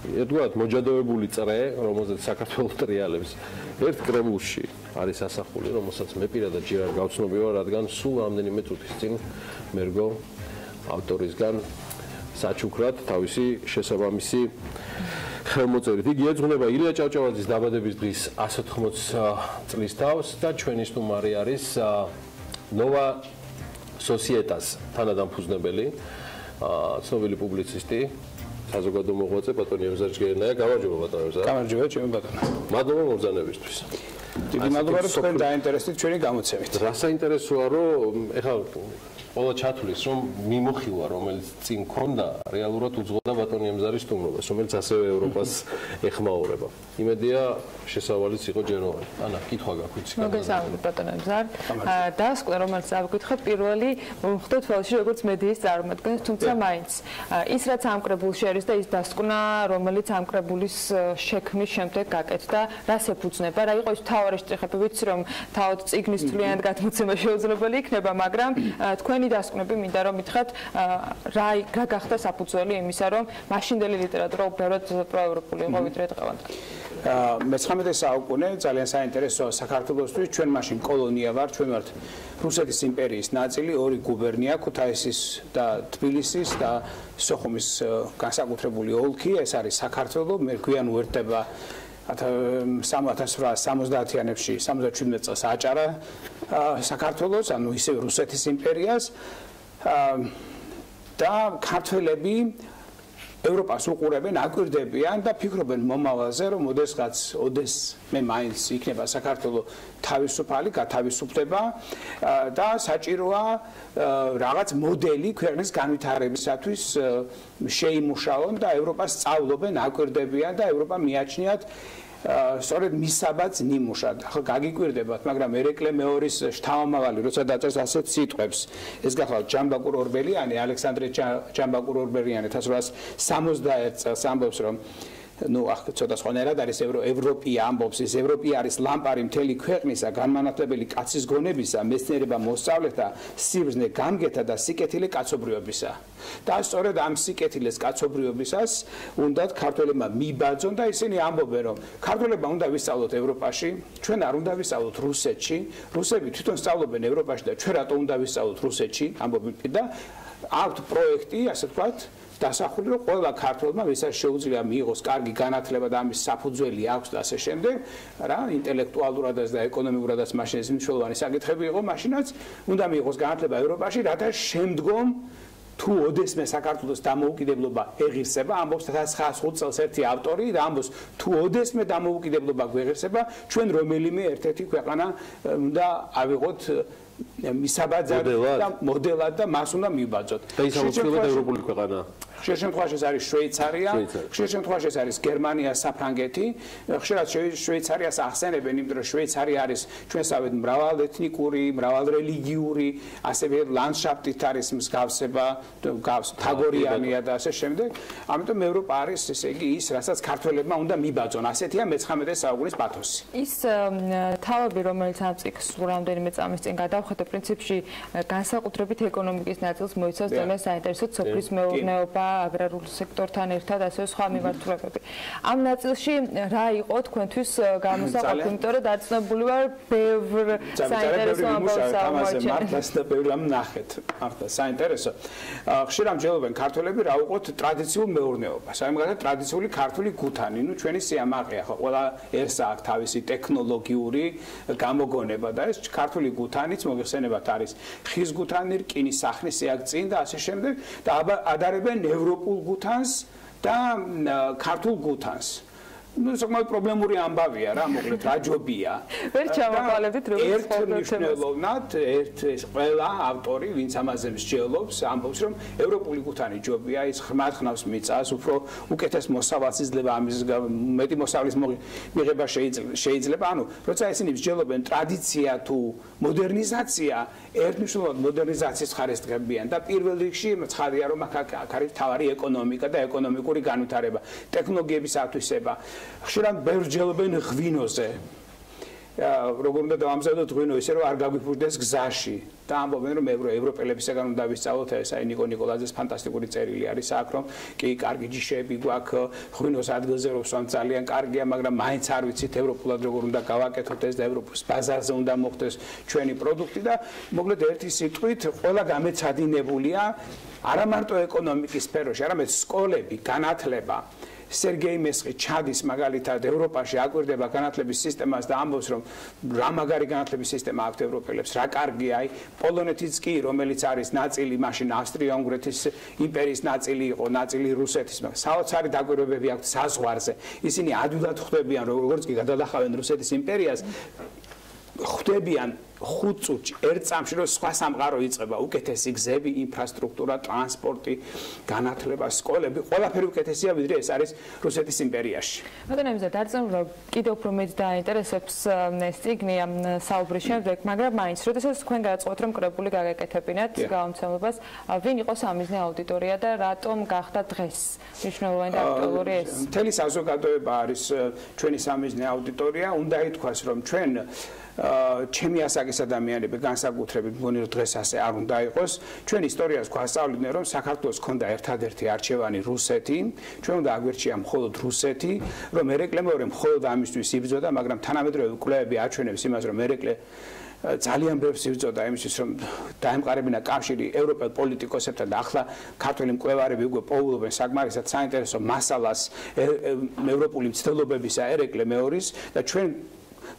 ერთგვარად მოჯადოებული წრე, რომელზეც საქართველოს ტრიალებს ერთ კრებულში არის ასახული, რომელსაც მე პირადად ჯერ არ გავცნობი ვარ, რადგან სულ რამდენიმე წუთის წინ მერგო ავტორისგან საჩუქრად თავისი შესაბამისი ხელმოწერით. იგი ეძღვნება ილია ჭავჭავაძის დაბადების დღის 180 წლის თავს და ჩვენი სტუმარი არის ნოვა სოსიეტას თანადამფუძნებელი, ცნობილი პუბლიცისტი, საზოგადო მოღვაწე ბატონი ემზარჯგერნაია. გამარჯობა ბატონო ემზარ. გამარჯობა ჩემი ბატონო. მადლობა მომბრძანებისთვის. დიდი მადლობა რომ თქვენ დაინტერესდით ჩვენი გამოცემით. რა საინტერესოა რომ ეხლა ყველა ჩათვლის რომ მიმოხილვა რომელიც წინ ქონდა რეალურად უძღოდა ბატონი ემზარის სტუმრობას, რომელიც ასევე ევროპას ეხმაურება. იმედია შესავალიც იყო ჯეროვანი. ანა, კითხვა გაქვთ? მოგესალმებით ბატონო ემზარ. დასკვნა რომელიც ავიკითხე პირველი მომხდეთ ველში როგორც მედიის წარმომადგენელს, თუმცა მაინც ის რაც ამ კრებულში არის და ის დასკვნა რომელიც ამ კრებულის შექმნის შემდეგ გაკეთდა, რას ეფუძნება, რა იყო ის მთავარი შტრიხები, ვიცი რომ თავად წიგნის თვლიანად გადმოცემა შეუძლებელი იქნება, მაგრამ თქვენი დასკვნები მინდა რომ მითხრათ რა გახდა საფუძველი იმისა რომ მაშინდელი ლიტერატურა უბრალოდ პროევროპული იყო ვიდრე დღევანდელი. მე-19 საუკუნე ძალიან საინტერესოა საქართველოსთვის. ჩვენ მაშინ კოლონია ვართ, ჩვენ ვართ რუსეთის იმპერიის ნაწილი, ორი გუბერნია, ქუთაისის და თბილისის და სოხუმის განსაკუთრებული ოლქი, ეს არის საქართველო, მე გვიან უერთდება 1870-იანებში 77 წელს აჭარა საქართველოს, ანუ ისევ რუსეთის იმპერიას და ქართველები ევროპას უყურებენ, აკვირდებიან და ფიქრობენ მომავალზე, რომ ოდესღაც მე მაინც იქნება საქართველო თავისუფალი, გათავისუფლდება და საჭიროა რაღაც მოდელი ქვეყნის განვითარებისათვის შეიმუშაონ და ევროპას სწავლობენ, აკვირდებიან და ევროპა მიაჩნიათ სწორედ მისაბაც ნიმუშად. ახლა გაგიკვირდებათ, მაგრამ ერეკლე მეორის შთამომავალი, როცა დაწერს ასეთ სიტყვებს, ეს გახლავთ ჯამბაკურ-ორბელიანი, ალექსანდრე ჯამბაკურ-ორბელიანი 1961 წელს ამბობს, რომ ცოტა სხვანაირად არის ევროპია ამბობს, ეს ევროპია არის ლამპარი მთელი ქვეყნისა, განმანათლებელი კაცის გონებისა, მეცნიერება მოსწავლეთა, სიბრძნე გამგეთა და სიკეთილე კაცობრიობისა. და სწორედ ამ სიკეთილეს კაცობრიობისას უნდათ ქართველებმა მიბაძონ და ისინი ამბობენ, რომ ქართველებმა უნდა ვისწავლოთ ევროპაში, ჩვენ არ უნდა ვისწავლოთ რუსეთში, რუსები თვითონ სწავლობენ ევროპაში და ჩვენ რატო უნდა ვისწავლოთ რუსეთში, ამბობენ და აქვთ პროექტი, ასე ვთქვათ, დასახული რომ ყველა ქართველმა ვისაც შეუძლია მიიღოს კარგი განათლება და ამის საფუძველი აქვს და ასე შემდეგ, რა, ინტელექტუალურადაც და ეკონომიკურადაც მაშინ ეს მნიშვნელოვანი საკითხები იყო, მაშინაც უნდა მიიღოს განათლება ევროპაში, რათა შემდგომ თუ ოდესმე საქართველოს დამოუკიდებლობა ეღირსება, ამბობს 1905 წელს ერთი ავტორი და ამბობს თუ ოდესმე დამოუკიდებლობა გვეღირსება, ჩვენ რომელიმე ერთ-ერთი ქვეყანა უნდა ავიღოთ მისაბაძად და მოდელად და მას უნდა მივბაძოთ. და ის აუცილებლად ევროპული ქვეყანა. ხშირ შემთხვევაში ეს არის შვეიცარია, ხშირ შემთხვევაში ეს არის გერმანია, საფრანგეთი, ხშირად შვეიცარიას ახსენებენ, იმიტომ რომ შვეიცარია არის ჩვენსავე მრავალეთნიკური, მრავალრელიგიური, ასევე ლანდშაფტით არის მსგავსება, თაგორიანია და ასე შემდეგ. ამიტომ ევროპა არის ესე იგი ის, რასაც ქართველებმა უნდა მიბაძონ. ასეთია მე-19 საუკუნის პათოსი. ის თავები, რომელიც ამ წიგნს რამდენიმე წამის წინ გადავხედე, პრინციპში განსაკუთრებით ეკონომიკის ნაწილს მოიცავს ძალიან საინტერესო სოფლის მეურნეობა, აგრარულ სექტორთან ერთად ასევე სხვა მიმართულებები. ამ ნაწილში რა იყო თქვენთვის გამოსაყოფი, იმიტომ რომ დარწმუნებული ვარ, ბევრ საინტერესო ამბავს აღმოაჩენთ. მართლაც და ბევრ ამ ნახეთ. მართლა საინტერესო. ხშირად ამჯერებენ ქართველები რა უყოთ ტრადიციულ მეურნეობას. აი მაგალითად ტრადიციული ქართული გუთანი, ნუ ჩვენი სიამაყეა, ხო, ყველა ერსა აქვს თავისი ტექნოლოგიური გამოგონება და ეს ქართული გუთანიც მოგეხსენებათ არის ხის გუთანი, რკინის სახნის სიაგწინ და ასე შემდეგ და ადარებენ ევროპულ გუთანს და ქართულ გუთანს. ну საკმაოდ პრობლემური ამბავია რა, მოკლედ რა ჯობია. ვერ ჩამოყალიბდით როგორც ერთმნიშვნელოვნად ეს ყველა ავტორი, ვინც ამაზე მსჯელობს, ამბობს, რომ ევროპული გუთანი ჯობია, ის ხმად ხნავს მიწას, უფრო უკეთეს მოსავალს იძლევა, ამის მეტი მოსავლის მიღება შეიძლება. ანუ როცა ისინი მსჯელობენ ტრადიცია თუ მოდერნიზაცია, ერთმნიშვნელოვნად მოდერნიზაციის ხარეს დგებიან და პირველ რიგში ცხადია, რომ აქ არის თავარი ეკონომიკა და ეკონომიკური განვითარება, ტექნოლოგიების ათვისება. ხშირად ბევრს ჯელობენ ღვინოზე. როგორ უნდა დავამზადოთ ღვინო ისე რომ არ გაგვიფურდეს გზაში და ამბობენ რომ ევროპელებისგან უნდა ვისწავლოთ ეს აი ნიკო ნიკოლაძეს ფანტასტიკური წერილი არის აქ რომ კი კარგი ჯიშები გვაქვს ღვინოს ადგილზე რომ სვამ ძალიან კარგია მაგრამ მაინც არ ვიცით ევროპულად როგორ უნდა გავაკეთოთ ეს და ევროპის ბაზარზე უნდა მოხდეს ჩვენი პროდუქტი და მოკლედ ერთი სიტყვით ყველა გამეცადინებულია არა მარტო ეკონომიკის სფეროში არამედ სკოლები განათლება სერგეი მესხი ჩადის მაგალითად ევროპაში აკვირდება განათლების სისტემას და ამბობს რომ რა მაგარი განათლების სისტემა აქვს ევროპელებს რა კარგია აი პოლონეთიც კი რომელიც არის ნაწილი მაშინ ავსტრია-უნგრეთის იმპერიის ნაწილი იყო ნაწილი რუსეთის საოცარი დაკვირვებები აქვს საზღვარზე ისინი ადვილად ხვდებიან როგორც კი გადალახავენ რუსეთის იმპერიას ხვდებიან 5 წუთში ერთ წამში რომ სხვა სამყარო იწყება უკეთესი გზები, ინფრასტრუქტურა, ტრანსპორტი, განათლება, სკოლები, ყველაფერი უკეთესია ვიდრე ეს არის რუსეთის იმპერიაში. მაგრამ იმაზე დარწმუნებული რომ კიდევ უფრო მეტ დაინტერესებს ეს წიგნი ამ საუბრის შემდეგ, მაგრამ მაინც როდესაც თქვენ გააწყობთ რომ კრებული გაგეკეთებინათ გამომცემლობას, ვინ იყო სამიზნე აუდიტორია და რატომ გახდა დღეს მნიშვნელოვანი და აქტუალური ეს? მთელი საზოგადოება არის ჩვენი სამიზნე აუდიტორია, უნდა ითქვას რომ ჩვენ ჩემი ასაკის ადამიანები განსაკუთრებით მგონი რომ დღეს ასე არ უნდა იყოს ჩვენ ისტორიას გვასწავლიდნენ რომ საქართველოს ჰქონდა ერთადერთი არჩევანი რუსეთი ჩვენ უნდა აგვერჩია მხოლოდ რუსეთი რომ ერეკლე მეორე მხოლოდ ამისთვის იბრძოდა მაგრამ თანამედროვე კვლევები აჩვენებს იმას რომ ერეკლე ძალიან ბევრს იბრძოდა იმისთვის რომ დაემყარებინა კავშირი ევროპელ პოლიტიკოსებთან და ახლა ქართველი მკვლევარები უკვე პოულობენ საკმარისად საინტერესო მასალას ევროპული მცდელობებისა ერეკლე მეორის და ჩვენ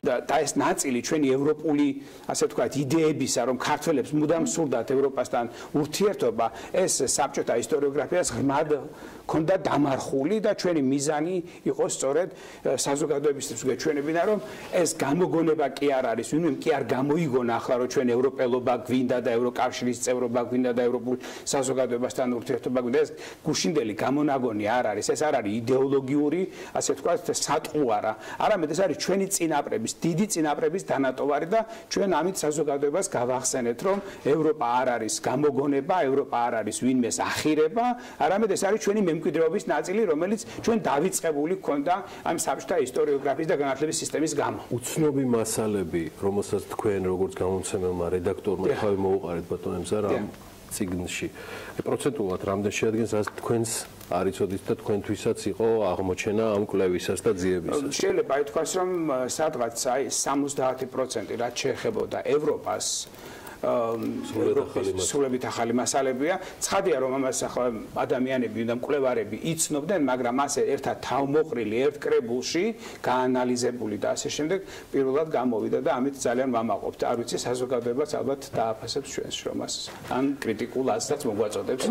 და ეს ნაწილი ჩვენი ევროპული ასე ვთქვათ იდეებისა რომ ქართველებს მუდამ სურდათ ევროპასთან ურთიერთობა ეს საბჭოთა ისტორიოგრაფიას ღრმად ქონდა დამარხული და ჩვენი მიზანი იყო სწორედ საზოგადოებისთვის გვეჩვენებინა რომ ეს გამოგონება კი არ არის, ვინმე კი არ გამოიგონა ახლა რომ ჩვენ ევროპელობა გვინდა და ევროკავშირის წევრობა გვინდა და ევროპულ საზოგადოებასთან ურთიერთობა გვინდა, ეს გუშინდელი გამონაგონი არ არის, ეს არ არის იდეოლოგიური, ასე ვთქვათ, სატყუარა, არამედ ეს არის ჩვენი წინაპრების, დიდი წინაპრების დანატოვარი და ჩვენ ამით საზოგადოებას გავახსენეთ, რომ ევროპა არ არის გამოგონება, ევროპა არ არის ვინმეს ახირება, არამედ ეს არის ჩვენი მემკვიდრეობის ნაწილი, რომელიც ჩვენ დავიწყებული გვქონდა ამ საბჭოთა ისტორიოგრაფიის და განათლების სისტემის გამო. უცნობი მასალები, რომელსაც თქვენ როგორც გამომცემელმა რედაქტორმა თავი მოუყარეთ ბატონ ემზარ ამ ციგნში. პროცენტულად რამდენ შეადგენს რაც თქვენს არ იცოდით და თქვენთვისაც იყო აღმოჩენა ამ კვლევისას და ძიებისას. შეიძლება ითქვას, რომ სადღაც აი 70% რაც შეეხებოდა ევროპას სულებით ახალი მასალებია. ცხადია რომ ამას ახლა ადამიანები და მკვლევარები იცნობდნენ, მაგრამ ასე ერთად თავმოყრილი ერთ კრებულში გაანალიზებული და ასე შემდეგ პირველად გამოვიდა და ამით ძალიან ვამაყობთ. არ ვიცი საზოგადოებაც ალბათ დააფასებს ჩვენს შრომას. ან კრიტიკულ აზრსაც მოგვაწოდებს.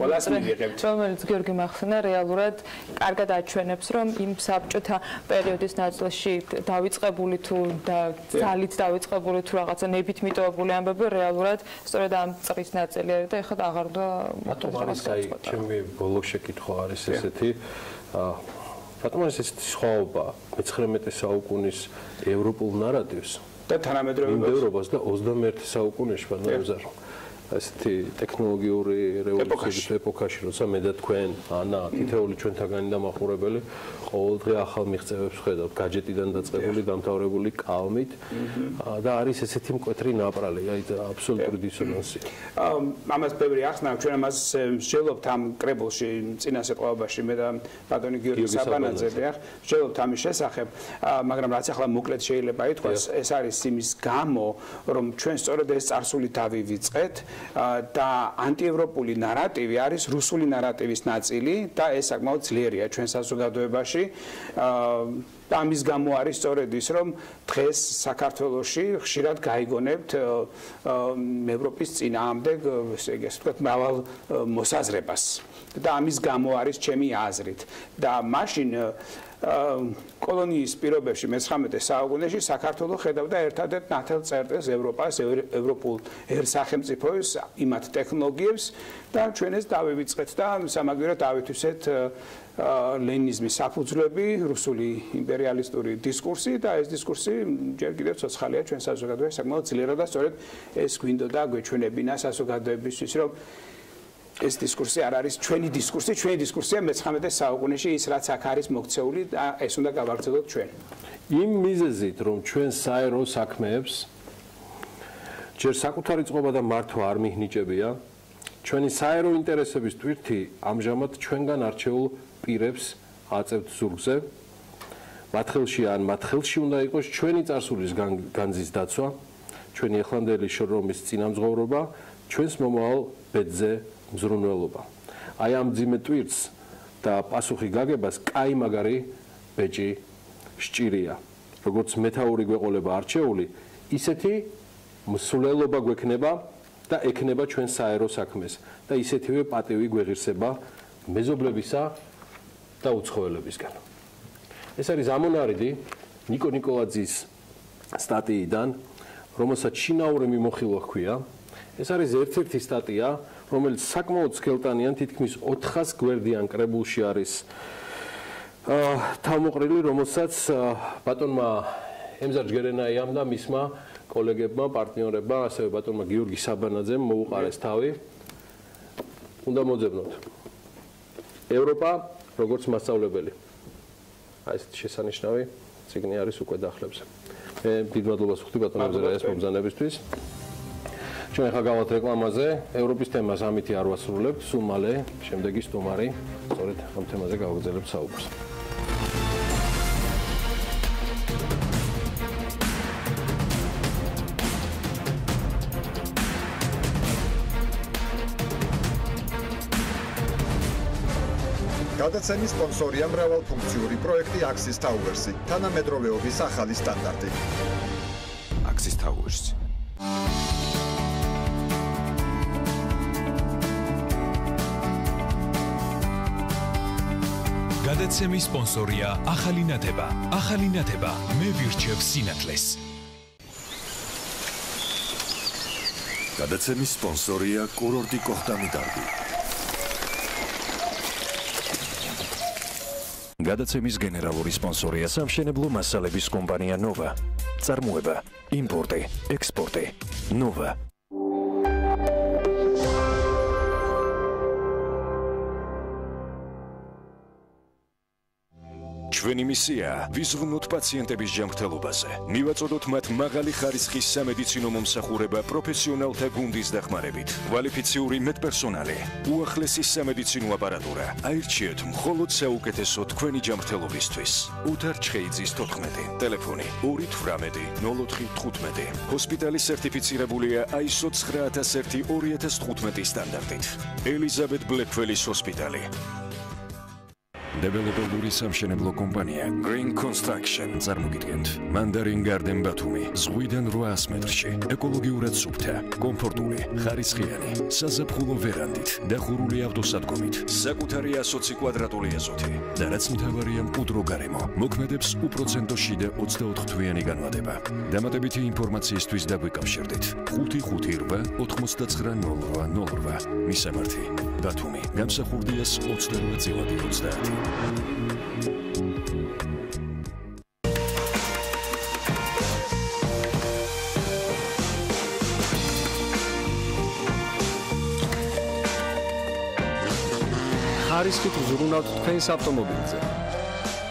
ყველას მივიღებთ. რომელიც გიორგი მახსნა რეალურად კარგად აჩვენებს, რომ იმ საბჭოთა პერიოდის ნაწილში დავიწყებული თუ და ძალით დავიწყებული თუ რაღაცა ნებით მიტოვებული ამბები რეალურად სწორედ ამ წრის ნაწილი არის და ეხლა აღარ და მათომარისაი ჩემი ბოლო შეკითხვა არის ესეთი მათომარის ესეთი სხვაობა მე-19 საუკუნის ევროპულ ნარატივს და თანამედროვეობას და 21 საუკუნეში ბანაზარ ასეთი ტექნოლოგიური რევოლუციის ეპოქაში როცა მე და თქვენ ანა თითოეული ჩვენთაგანი და მაყურებელი ყოველდღე ახალ მიღწევებს ხედავთ გაჯეტიდან დაწყებული დამთავრებული კალმით და არის ესეთი მკვეთრი ნაპრალი აი აბსოლუტური დისონანსი ამას ბევრი ახსნა ჩვენ ამას ვშელობთ ამ კრებულში წინასე ყოვებაში მე და ბატონი გიორგი საბანაძე ვშელობთ ამის შესახებ მაგრამ რაც ახლა მოკლედ შეიძლება ითქვას ეს არის იმის გამო რომ ჩვენ სწორედ ეს წარსული დავივიწყეთ და ანტიევროპული ნარატივი არის რუსული ნარატივის ნაწილი და ეს საკმაოდ ძლიერია ჩვენ საზოგადოებაში და ამის გამო არის სწორედ ის რომ დღეს საქართველოში ხშირად გაიგონებთ ევროპის წინააღმდეგ ესე ვთქვათ მრავალ მოსაზრებას და ამის გამო არის ჩემი აზრით და მაშინ კოლონიის პირობებში მე-19 საუკუნეში საქართველო ხედავდა ერთადერთ ნათელ წერტილს ევროპას, ევროპულ სახელმწიფოებს, იმათ ტექნოლოგიებს და ჩვენ ეს დავივიწყეთ და სამაგიეროდ დავითვისეთ ლენინიზმის საფუძვლები, რუსული იმპერიალისტური დისკურსი და ეს დისკურსი ჯერ კიდევ ცოცხალია ჩვენ საზოგადოებაში საკმაოდ ძლიერად და სწორედ ეს გვინდოდა გვეჩვენებინა საზოგადოებისთვის რომ ეს დისკურსი არ არის ჩვენი დისკურსია მე-19 საუკუნეში ის რაც აქ არის მოქცეული და ეს უნდა გავაგრძელოთ ჩვენ. იმ მიზეზით რომ ჩვენ საერო საქმეებს ჯერ საკუთარი წყობა და მართვა არ მიჰნიჭებია, ჩვენი საერო ინტერესების ტვირთი ამჟამად ჩვენგან არჩეულ პირებს აწევთ ზურგზე. მათ ხელში ან მათ ხელში უნდა იყოს ჩვენი წარსულის განძის დაცვა, ჩვენი ახლანდელი შრომის წინამძღვრობა, ჩვენს მომავალ ბედზე მზრუნველობა. აი ამ ძიმე ტვირთს და პასუხი გაგებას კაი მაგარი ბეჭი სჭირია. როგორც მეთაური გვეყოლება არჩეული, ისეთი მსვლელობა გვექნება და ექნება ჩვენ საერო საქმეს და ისეთივე პატივი გვეღირსება მეზობლებისა და უცხოელებისგან. ეს არის ამონარიდი ნიკო ნიკოლაძის სტატიიდან, რომელსაც შინაური მიმოხილვა ჰქვია. ეს არის ერთ-ერთი სტატია, რომელიც საკმაოდ სქელტანიან თითქმის 400 გვერდიან კრებულში არის თავმოყრილი, რომელსაც ბატონმა ემზარ ჯგერენაიამ და მისმა კოლეგებმა, პარტნიორებმა, ასევე ბატონმა გიორგი საბანაძემ მოუყარეს თავი. უნდა მოძებნოთ. ევროპა როგორც მასწავლებელი. აი ეს შესანიშნავი ციგნი არის უკვე დახლებზე. მე დიდ მადლობას ვუხდი ბატონ ემზარ ეს მომბრძანებისთვის. ჩვენ ახლა გავალთ რეკლამაზე, ევროპის თემას ამითი არ ვასრულებთ, სულ მალე შემდეგი სტუმარი სწორედ ამ თემაზე გავაგრძელებთ საუბარს. გადაცემის სპონსორია მრავალფუნქციური პროექტი Axis Towers-ი, თანამედროვეობის ახალი სტანდარტი. Axis Towers. გადაცემის სპონსორია ახალი ნათება. ახალი ნათება მე ვირჩევ სინათლეს. გადაცემის სპონსორია კურორტი კოხტამი-დარგი. გადაცემის გენერალური სპონსორია სამშენებლო მასალების კომპანია ნოვა. წარმოება, იმპორტი, ექსპორტი. ნოვა. ჩვენი მისია ვიზრუნოთ პაციენტების ჯანმრთელობაზე. მივაწოდოთ მათ მაღალი ხარისხის სამედიცინო მომსახურება პროფესიონალთა გუნდის დახმარებით. კვალიფიციური მედპერსონალი, უახლესი სამედიცინო აპარატურა. აირჩიეთ მხოლოდ საუკეთესო თქვენი ჯანმრთელობისთვის. უთარ ჩხეიძის 14, ტელეფონი 218-04-15. ჰოსპიტალი სერტიფიცირებულია ISO 9001-2015 სტანდარტით. ელიზაბეთ ბლეკველის ჰოსპიტალი. დეველოპერული სამშენებლო კომპანია Green Construction წარმოგიდგენთ Mandarin Garden ბათუმი ზღვიდან 800 მეტრში ეკოლოგიურად სუფთა, კომფორტული, ხარისხიანი, საზაფხულო ვერანდით, დახურული ავტოსადგომით, საკუთარი 120 კვადრატული ეზოთი და რაც მთავარია მყუდრო გარემო, მოქმედებს უპროცენტო შიდა 24 თვიანი განმავლობა. დამატებითი ინფორმაციისთვის დაგვიკავშირდით 558 9908. მისამართი ბათუმი გამსახურდიას 28-30. ხარისხით ვზრუნავთ თქვენს ავტომობილზე.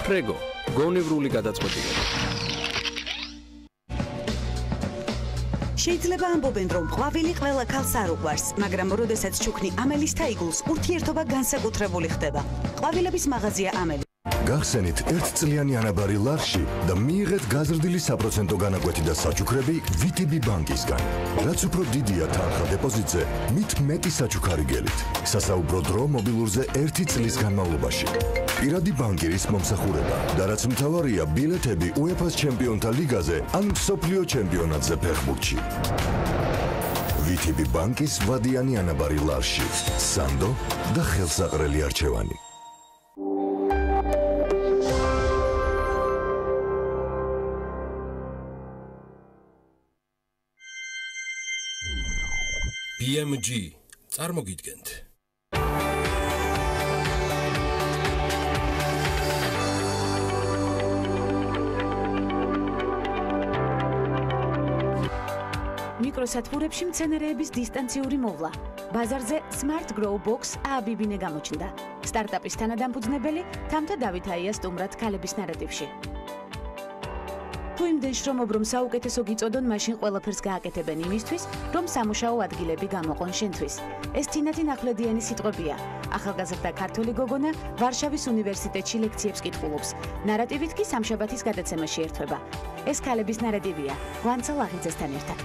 ფრეგო, გონევრული გადაწყვეტილება. შეიძლება ამბობენ, რომ ყვავილი ყველა ქალს არ უყვარს, მაგრამ როდესაც ჩუქნი ამელის თაიგულს, ურთიერთობა განსაკუთრებული ხდება. ყვავილების მაღაზია ამელი. გახსენით ერთწლიანი ანაბარი ლარში და მიიღეთ გაზრდილი საპროცენტო განაკვეთი და საჩუქრები VTB ბანკისგან. რაც უფრო დიდია თანხა დეპოზიტზე, მით მეტი საჩუქარი გელით. სასაუბრო დრო მობილურზე 1 წლის განმავლობაში. პირადი ბანკირის მომსახურება და რაც მთავარია, ბილეთები UEFA-ს ჩემპიონთა ლიგაზე ან მსოფლიო ჩემპიონატზე ფეხბურთში. VTB ბანკის ვადიანი ანაბარი ლარში. სანდო და ხელსაყრელი არჩევანი. BMG წარმოგიდგენთ მიკროსათბურებში მცენარეების დისტანციური მოვლა. ბაზარზე Smart Grow Box ააბიბინე გამოჩნდა. სტარტაპის თანადამფუძნებელი თამთა დავითაია სტუმრად ქალების ნარატივში. თუ იმდენ შრომობ, რომ საუკეთესო გიწოდონ, მაშინ ყველაფერს გააკეთებენ იმისთვის, რომ სამუშაო ადგილები გამოყონ შენთვის. ეს თინათინ ახვლედიანი სიტყვებია. ახალგაზრდა ქართველი გოგონა ვარშავის უნივერსიტეტში ლექციებს კითხულობს. ნარატივით კი სამშაბათის გადაცემაში ერთვება. ეს ქალების ნარატივია. ვანცა ლაღიძესთან ერთად.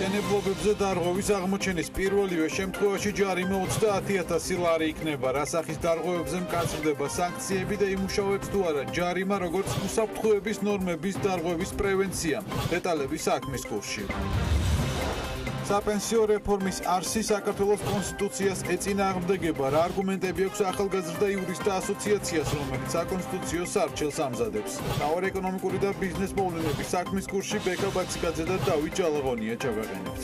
მშენებლობებზე დარღვევის აღმოჩენის პირველივე შემთხვევაში ჯარიმა 30,000 ლარი იქნება. რასახის დარღვევებზე მკაცრდება სანქციები და იმუშავებს თუ არა ჯარიმა, როგორც უსაფრთხოების ნორმების დარღვევის პრევენცია. დეტალები საქმის კურსში. საპენსიო რეფორმის არსი საქართველოს კონსტიტუციას ეწინააღმდეგება. რა არგუმენტები აქვს ახალგაზრდა იურისტთა ასოციაციას, რომელიც საკონსტიტუციო სარჩელს ამზადებს. მთავარი ეკონომიკური და ბიზნეს მოვლენების საქმის კურსში ბეკა ბაციკაძე და დავით ჭალაღონია ჩავაყენებთ.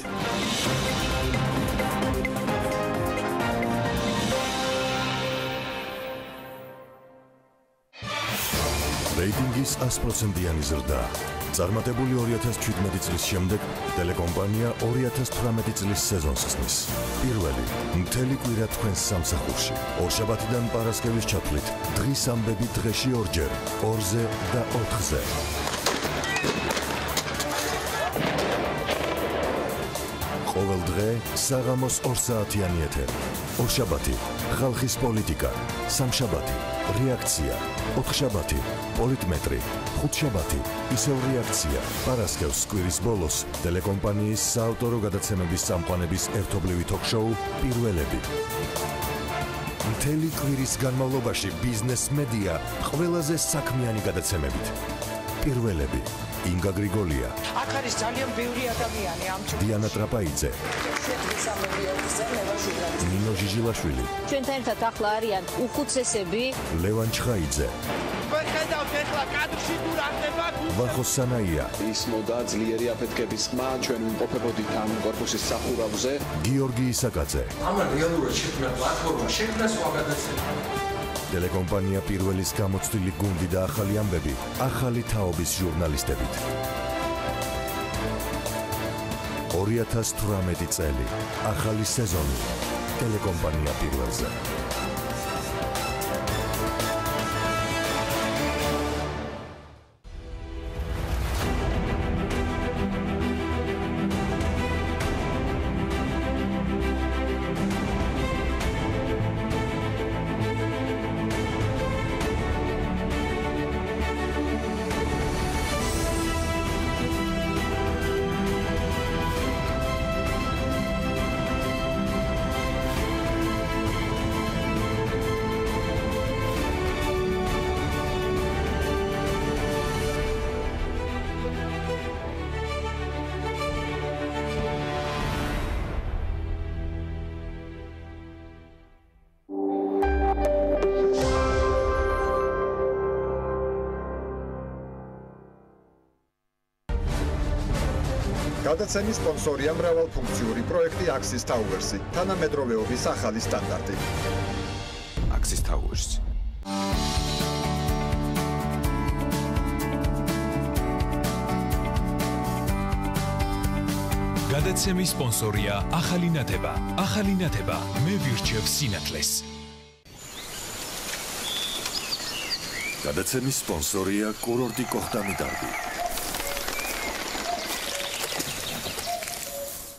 რეიტინგის 100%-იანი ზრდა. წარმატებული 2017 წლის შემდეგ ტელეკომპანია 2018 წლის სეზონს ხსნის. პირველი მთელი კვირა თქვენს სამსახურში. ორშაბათიდან პარასკევის ჩათვლით დღის ამბები დღეში ორჯერ, 2-ზე და 4-ზე. ყოველ დღე საღამოს 2 საათიანი ეთერი. ორშაბათი ხალხის პოლიტიკა, სამშაბათი რეაქცია, 4შაბათი პოლიტმეტრი, 5შაბათი ისევ რეაქცია. პარასკევს კვირის ბოლოს ტელეკომპანიის საავტორო გადაცემების წამყვანების ერთობლივი თოქ-შოუ პირველები. მთელი კვირის განმავლობაში ბიზნეს მედია ყველაზე საქმიანი გადაცემებით. პირველები ინგა გრიგოლია, აქ არის ძალიან ბევრი ადამიანი ამ დიანა ტრაპაიძე, ნინო ჟიჟილაშვილი, ჩვენთან ერთად ახლა არიან უხუცესები, ლევან ჩხაიძე, ხედავთ ეხლა კადრში თუ რა ხდება, ვახო სანაია, ის მოდა ძლიერი აფეთქების ხმა ჩვენ ვიმყოფებოდით ამ კორპუსის სახურავზე. გიორგი ისაკაძე. ამან რეალურად შექმნა პლატფორმა, შექმნა სხვა გადაცემა. ტელეკომპანია პირველის გამოცდილი გუნდი და ახალი ამბები, ახალი თაობის ჟურნალისტებით. 2018 წელი, ახალი სეზონი, ტელეკომპანია პირველზე. გადაცემის სპონსორია მრავალფუნქციური პროექტი Axis Towers-ი, თანამედროვეობის ახალი სტანდარტი. Axis Towers. გადაცემის სპონსორია ახალი ნათება. ახალი ნათება მე ვირჩევ სინათლეს. გადაცემის სპონსორია კურორტი კოხტამი დარბი.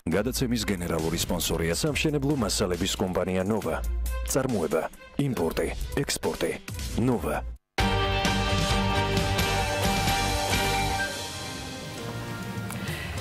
გადაცემის გენერალური სპონსორია სამშენებლო მასალების კომპანია ნოვა. წარმოება, იმპორტი, ექსპორტი. ნოვა.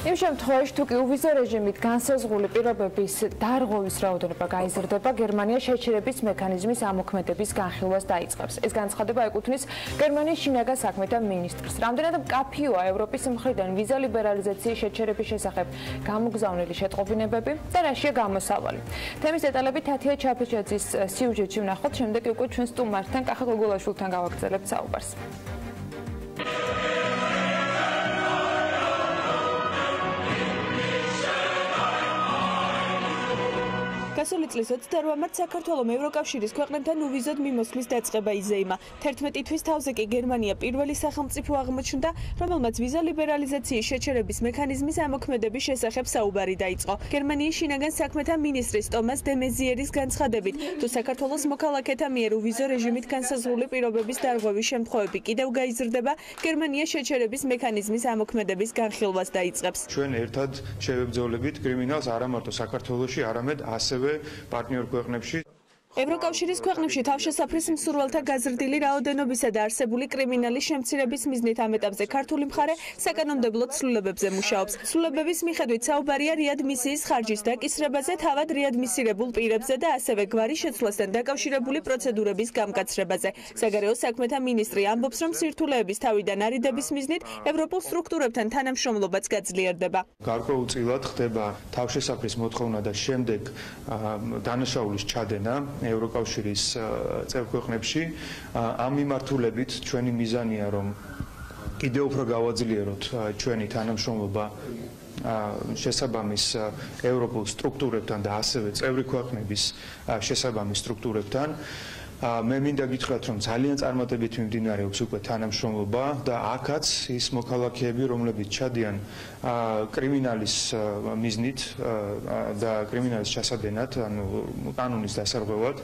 იმ შემთხვევაში, თუ კი უვიზო რეჟიმით განსაზღვრული პირობების დარღვევის რაოდენობა გაიზრდება, გერმანია შეჩერების მექანიზმის ამოქმედების განხილვას დაიწყებს. ეს განცხადება ეკუთვნის გერმანიის შინაგან საქმეთა მინისტრს. რამდენად მკაფიოა ევროპის მხრიდან ვიზა ლიბერალიზაციის შეჩერების შესახებ გამოგზავნილი შეტყობინებები და რაშია გამოსავალი. თემის დეტალები თათია ჩაფეჩაძის სიუჟეტში ვნახოთ, შემდეგ უკვე ჩვენ სტუმართან კახა გოგოლაშვილთან გავაგრძელებთ საუბარს. გასული წლის 28 მარტს საქართველოს ევროკავშირის ქვეყნებთან უვიზოდ მიმოსვლის დაწყება იზეიმა. 11 თვის თავზე კი გერმანია პირველი სახელმწიფო აღმოჩნდა, რომელმაც ვიზა ლიბერალიზაციის შეჩერების მექანიზმის ამოქმედების შესახებ საუბარი დაიწყო. გერმანიის შინაგან საქმეთა მინისტრის ტომას დე მეზიერის განცხადებით, თუ საქართველოს მოქალაქეთა მიერ უვიზო რეჟიმით განსაზღვრული პირობების დარღვევის შემთხვევები კიდევ გაიზრდება, გერმანია შეჩერების მექანიზმის ამოქმედების განხილვას დაიწყებს. ჩვენ ერთად შევებრძოლებით კრიმინალს არა მარტო საქართველოში, არამედ ასევე პარტნიორ ქვეყნებში. ევროკავშირის ქვეყნებში თავშესაფრის მსურველთა გაზრდილი რაოდენობისა და არსებული კრიმინალის შემცირების მიზნით ამ ეტაპზე ქართული მხარე საკანონმდებლო ცვლილებებზე მუშაობს. ცვლილებების მიხედვით საუბარია რეადმისიის ხარჯის დაკისრებაზე, თავად რეადმისირებულ პირებზე და ასევე გვარის შეცვლასთან დაკავშირებული პროცედურების გამკაცრებაზე. საგარეო საქმეთა მინისტრი ამბობს, რომ სირთულეების თავიდან არიდების მიზნით ევროპულ სტრუქტურებთან თანამშრომლობაც გაძლიერდება. გარკვეულწილად ხდება თავშესაფრის მოთხოვნა და შემდეგ დანაშაულის ჩადენა ევროკავშირის წევრ-ქვეყნებში. ამ მიმართულებით ჩვენი მიზანია, რომ კიდევ უფრო გავაძლიეროთ ჩვენი თანამშრომლობა შესაბამის ევროპულ სტრუქტურებთან და ასევე წევრი ქვეყნების შესაბამის სტრუქტურებთან. მე მინდა გითხრათ, რომ ძალიან წარმატებით მიმდინარეობს უკვე თანამშრომლობა და აქაც ის მოქალაქეები, რომლებიც ჩადიან კრიმინალის მიზნით და კრიმინალის ჩასადენად, ანუ კანონის დასარღვევად,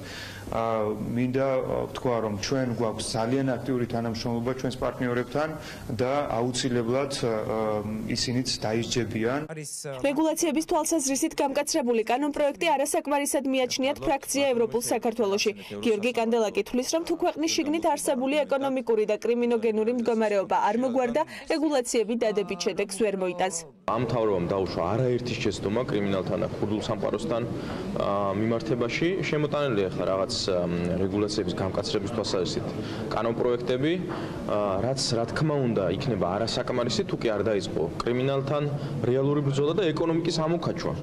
მინდა ვთქვა, რომ ჩვენ გვაქვს ძალიან აქტიური თანამშრომლობა ჩვენს პარტნიორებთან და აუცილებლად ისინიც დაისჯებიან. რეგულაციების თვალსაზრისით გამკაცრებული კანონპროექტი არასაკმარისად მიაჩნიათ ფრაქცია ევროპულ საქართველოში. გიორგი კანდელაკი თვლის, რომ თუ ქვეყნის შიგნით არსებული ეკონომიკური და კრიმინოგენური მდგომარეობა არ მოგვარდა, რეგულაციები დადებით შედეგს ვერ მოიტანს. ამ მთავრობამ დაუშვა არაერთი შეცდომა კრიმინალთან და ქურდულ სამყაროსთან მიმართებაში. შემოტანილია ხა რაღაც რეგულაციების გამკაცრების თვალსაზრისით კანონპროექტები, რაც რა თქმა უნდა იქნება არასაკმარისი, თუ კი არ დაიწყო კრიმინალთან რეალური ბრძოლა და ეკონომიკის ამოქაჩვა.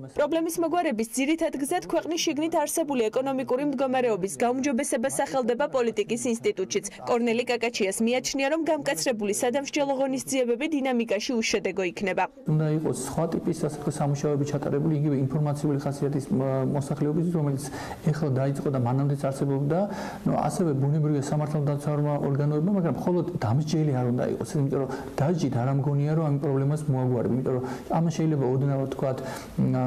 პრობლემის მოგვარების ძირითად გზად ქვეყნის შიგნით არსებული ეკონომიკური მდგომარეობის გაუმჯობესება სახელდება პოლიტიკის ინსტიტუტშიც. კორნელი კაკაჩიას მიაჩნია, რომ გამკაცრებული სადამსჯელო ღონისძიებები დინამიკაში უშედეგო იქნება. უნდა იყოს სხვა ტიპის სასახლე სამუშაოები ჩატარებული, იგივე ინფორმაციული ხასიათის მოსახლეობის, რომელიც ეხლა დაიწყო და მანამდეც არსებობდა, ასევე ბუნებრივია სამართალდაცვმა ორგანოებმა, მაგრამ მხოლოდ დამსჯელი არ უნდა იყოს, იმიტომ რომ დაჯით არ ამგონია, რომ ამ პრობლემას მოაგვარებ, იმიტომ რომ ამას შეიძლება ოდნავ თქვათ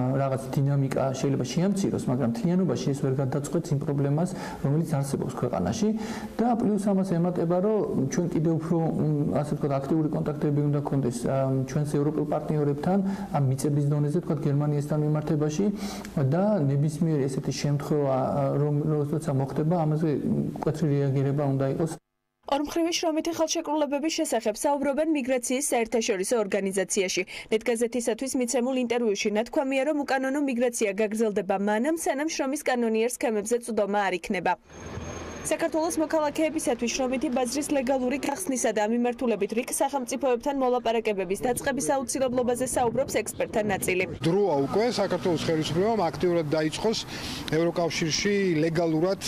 რაღაც დინამიკა შეიძლება შეამციროს, მაგრამ მთლიანობაში ეს ვერ გადაწყვეტს იმ პრობლემას, რომელიც არსებობს ქვეყანაში და პლუს ამას ემატება, რომ ჩვენ კიდევ უფრო ასე ვთქვათ აქტიური კონტაქტები უნდა გქონდეს ჩვენს ევროპელ პარტნიორებთან ამ მიწების დონეზე, თქვათ გერმანიასთან მიმართებაში და ნებისმიერ ესეთი შემთხვევა როცა მოხდება, ამაზე მკვეთრი რეაგირება უნდა იყოს. ორმხრივი შრომითი ხელშეკრულებების შესახებ საუბრობენ მიგრაციის საერთაშორისო ორგანიზაციაში. ნეტგაზეთისათვის მიცემულ ინტერვიუში ნათქვამია, რომ უკანონო მიგრაცია გაგრძელდება მანამ, სანამ შრომის კანონიერ სქემებზე წვდომა არ იქნება. საქართველოს მოქალაქეებისათვის შრომითი ბაზრის ლეგალური გახსნისა და მიმართულებით რიგ სახელმწიფოებთან მოლაპარაკებების დაწყების აუცილებლობაზე საუბრობს ექსპერტთა ნაწილი. დროა უკვე საქართველოს ხელისუფლებამ აქტიურად დაიწყოს ევროკავშირში ლეგალურად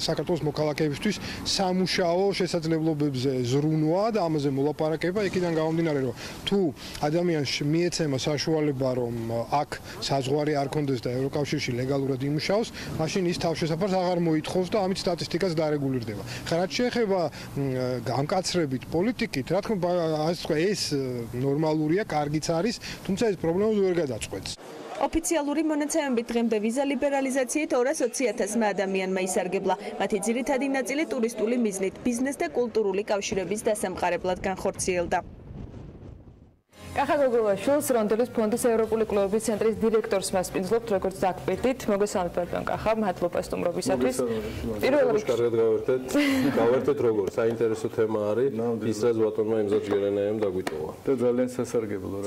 საქართველოს მოქალაქეებისთვის სამუშაო შესაძლებლობებზე ზრუნვა და ამაზე მოლაპარაკება. იქიდან გამომდინარე, რომ თუ ადამიანს მიეცემა საშუალება, რომ აქ საზღვარი არ კონდეს და ევროკავშირში ლეგალურად იმუშაოს, მაშინ ის თავშესაფარს აღარ მოითხოვს და ამით სტატისტიკას დარეგულირდება. რაც შეეხება გამკაცრებით პოლიტიკით, რა თქმა უნდა, ეს ნორმალურია, კარგიც არის, თუმცა ეს პრობლემას ვერ გადაწყვეტს. ოფიციალური მონაცემებით დღემდე ვიზა ლიბერალიზაციით 220,000 ადამიანმა ისარგებლა. მათი ძირითადი ნაწილი ტურისტული მიზნით, ბიზნეს და კულტურული კავშირების დასამყარებლად განხორციელდა. კახაგოგოვაშვილს რონდელის ფონდის ევროპული კლუბების ცენტრის დირექტორს მასპინძლობთ, როგორც დაგპირდით. მოგესალმებით ბატონ კახა, მადლობა სტუმრობისათვის. პირველ რიგში კარგად გავერთეთ როგორ საინტერესო თემა არის, ის რაც ბატონმა იმზაჯგერენაიამ დაგვიტოვა. და ძალიან სასარგებლო რა.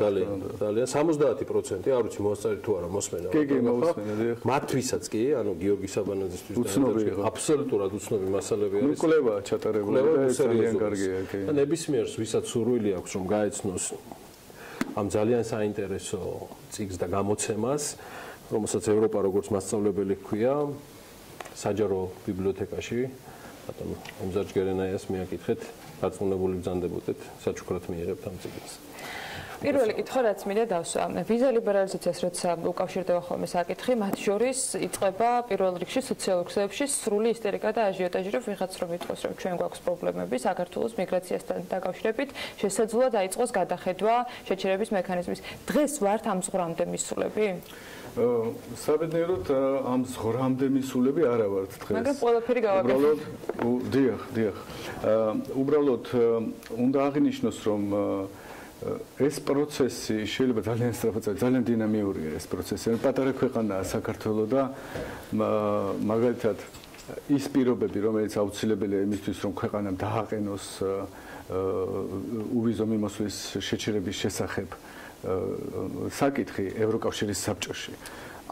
ძალიან 70% არ ვიცი მოსწარი თუ არა მოსმენა. კი, მოსმენა. მათთვისაც კი, ანუ გიორგი საბანაძისთვის აბსოლუტურად უცნობი მასალები არის. კვლევა ჩატარებული და ძალიან კარგია, კი. და ნებისმიერს ვისაც სურვილი აქვს რომ გაეცნოს ამ ძალიან საინტერესო წიგნს და გამოცემას, რომელსაც ევროპა როგორც მასწავლებელი ჰქვია, საჯარო ბიბლიოთეკაში, ბატონ ემზარჯგერენაიას მიაკითხეთ, დარწმუნებული ბრძანდებოდეთ, საჩუქრად მიიღებთ ამ წიგნს. პირველი კითხვა რაც მინდა დავსვა, ვიზა ლიბერალიზაციას როცა უკავშირდება ხოლმე საკითხი, მათ შორის იწყება პირველ რიგში სოციალურ ქსელებში სრული ისტერიკა და აჟიოტაჟი, რომ ვიღაც რომ იტყოს, რომ ჩვენ გვაქვს პრობლემები საქართველოს მიგრაციასთან დაკავშირებით, შესაძლოა დაიწყოს გადახედვა შეჩერების მექანიზმის. დღეს ვართ ამ ზღვრამდე მისულები? საბედნიეროდ ამ ზღვრამდე მისულები არა ვართ დღეს. მაგრამ ყველაფერი გავაკეთეთ. დიახ. უბრალოდ უნდა აღინიშნოს, რომ ეს პროცესი შეიძლება ძალიან სწრაფად, ძალიან დინამიურია ეს პროცესი. პატარა ქვეყანაა საქართველოს და მაგალითად ის პირობები, რომელიც აუცილებელია იმისთვის, რომ ქვეყანამ დააყენოს უვიზო მიმოსვლის შეჩერების შესახებ საკითხი ევროკავშირის საბჭოში.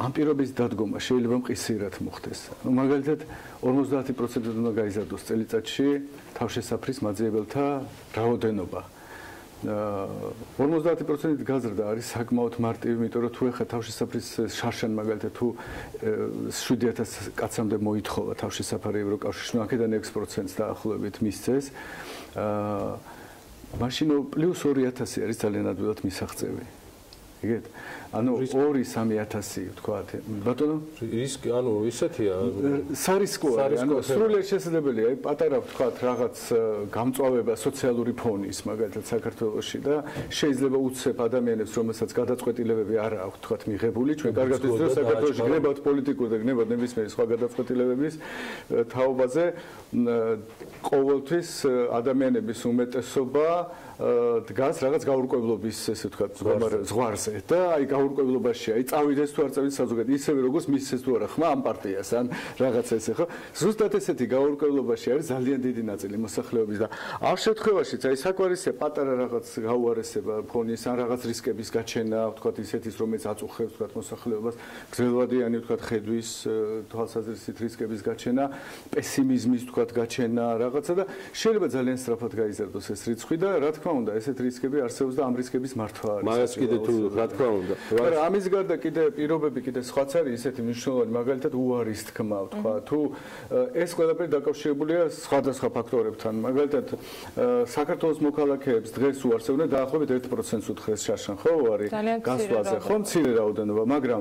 ამ პირობის დადგომა შეიძლება მყისიერად მოხდეს. მაგალითად 50% უნდა გაიზარდოს წელიწადში თავშესაფრის მაძიებელთა რაოდენობა. 50% გაზრდა არის საკმაოდ მარტივი, იმიტომ რომ თუ ეხა თავშესაფრის შარშან მაგალითად თუ 7,000 კაცამდე მოითხოვა თავშესაფარი ევროკავშირში, აქედან 6%-ს დაახლოებით მისცეს. მაშინ პლუს 2,000 არის ძალიან ადვილად მისაღწევი. იგეთ? ანუ 2-3,000 ვთქვათ. ბატონო? რისკი, ანუ ისეთია, სარისკოა, ანუ სრულიად შესაძლებელია, აი პატარა ვთქვათ რაღაც გამწვავება სოციალური ფონის, მაგალითად საქართველოში და შეიძლება უცებ ადამიანებს, რომელსაც გადაწყვეტილებები არ აქვს ვთქვათ მიღებული, ჩვენ კარგად ვიცით, რომ საქართველოში გნებავთ პოლიტიკური და გნებავთ ნებისმიერი სხვა გადაწყვეტილებების თაობაზე, ყოველთვის ადამიანების უმეტესობა დგას რაღაც გაურკვევლობის ესე ვთქვათ ზღვარზე და აი გაურკვევლობაში აი წავიდეს თუ არ წავიდეს საზოგადოება ისევე როგორც მისცეს თუ არა ხმა ამ პარტიას ან რაღაცა ესე ხო ზუსტად ესეთი გაურკვევლობაში არის ძალიან დიდი ნაწილი მოსახლეობის და ამ შემთხვევაშიც აი საკმარისია პატარა რაღაც გაუარესება ფონის ან რაღაც რისკების გაჩენა ვთქვათ ისეთის რომელიც აწუხებს ვთქვათ მოსახლეობას გრძელვადიანი ვთქვათ ხედვის თვალსაზრისით რისკების გაჩენა პესიმიზმის ვთქვათ გაჩენა რაღაცა და შეიძლება ძალიან სწრაფად გაიზარდოს ეს რიცხვი და რა თქმა უნდა ესეთ რისკები არსებობს და ამ რისკების მართვა არის მაგას კიდე თუ რა თქმა უნდა მაგრამ ამის გარდა კიდე პირობები კიდე სხვაც არის ისეთი მნიშვნელოვანი მაგალითად უარის თქმა ვთქვა თუ ეს ყველაფერი დაკავშირებულია სხვადასხვა ფაქტორებთან მაგალითად საქართველოს მოქალაქეებს დღეს უარსებდნენ დაახლოებით 1%-ს უთხრეს შარშან ხო უარი გასვლაზე ხო მცირე რაოდენობა მაგრამ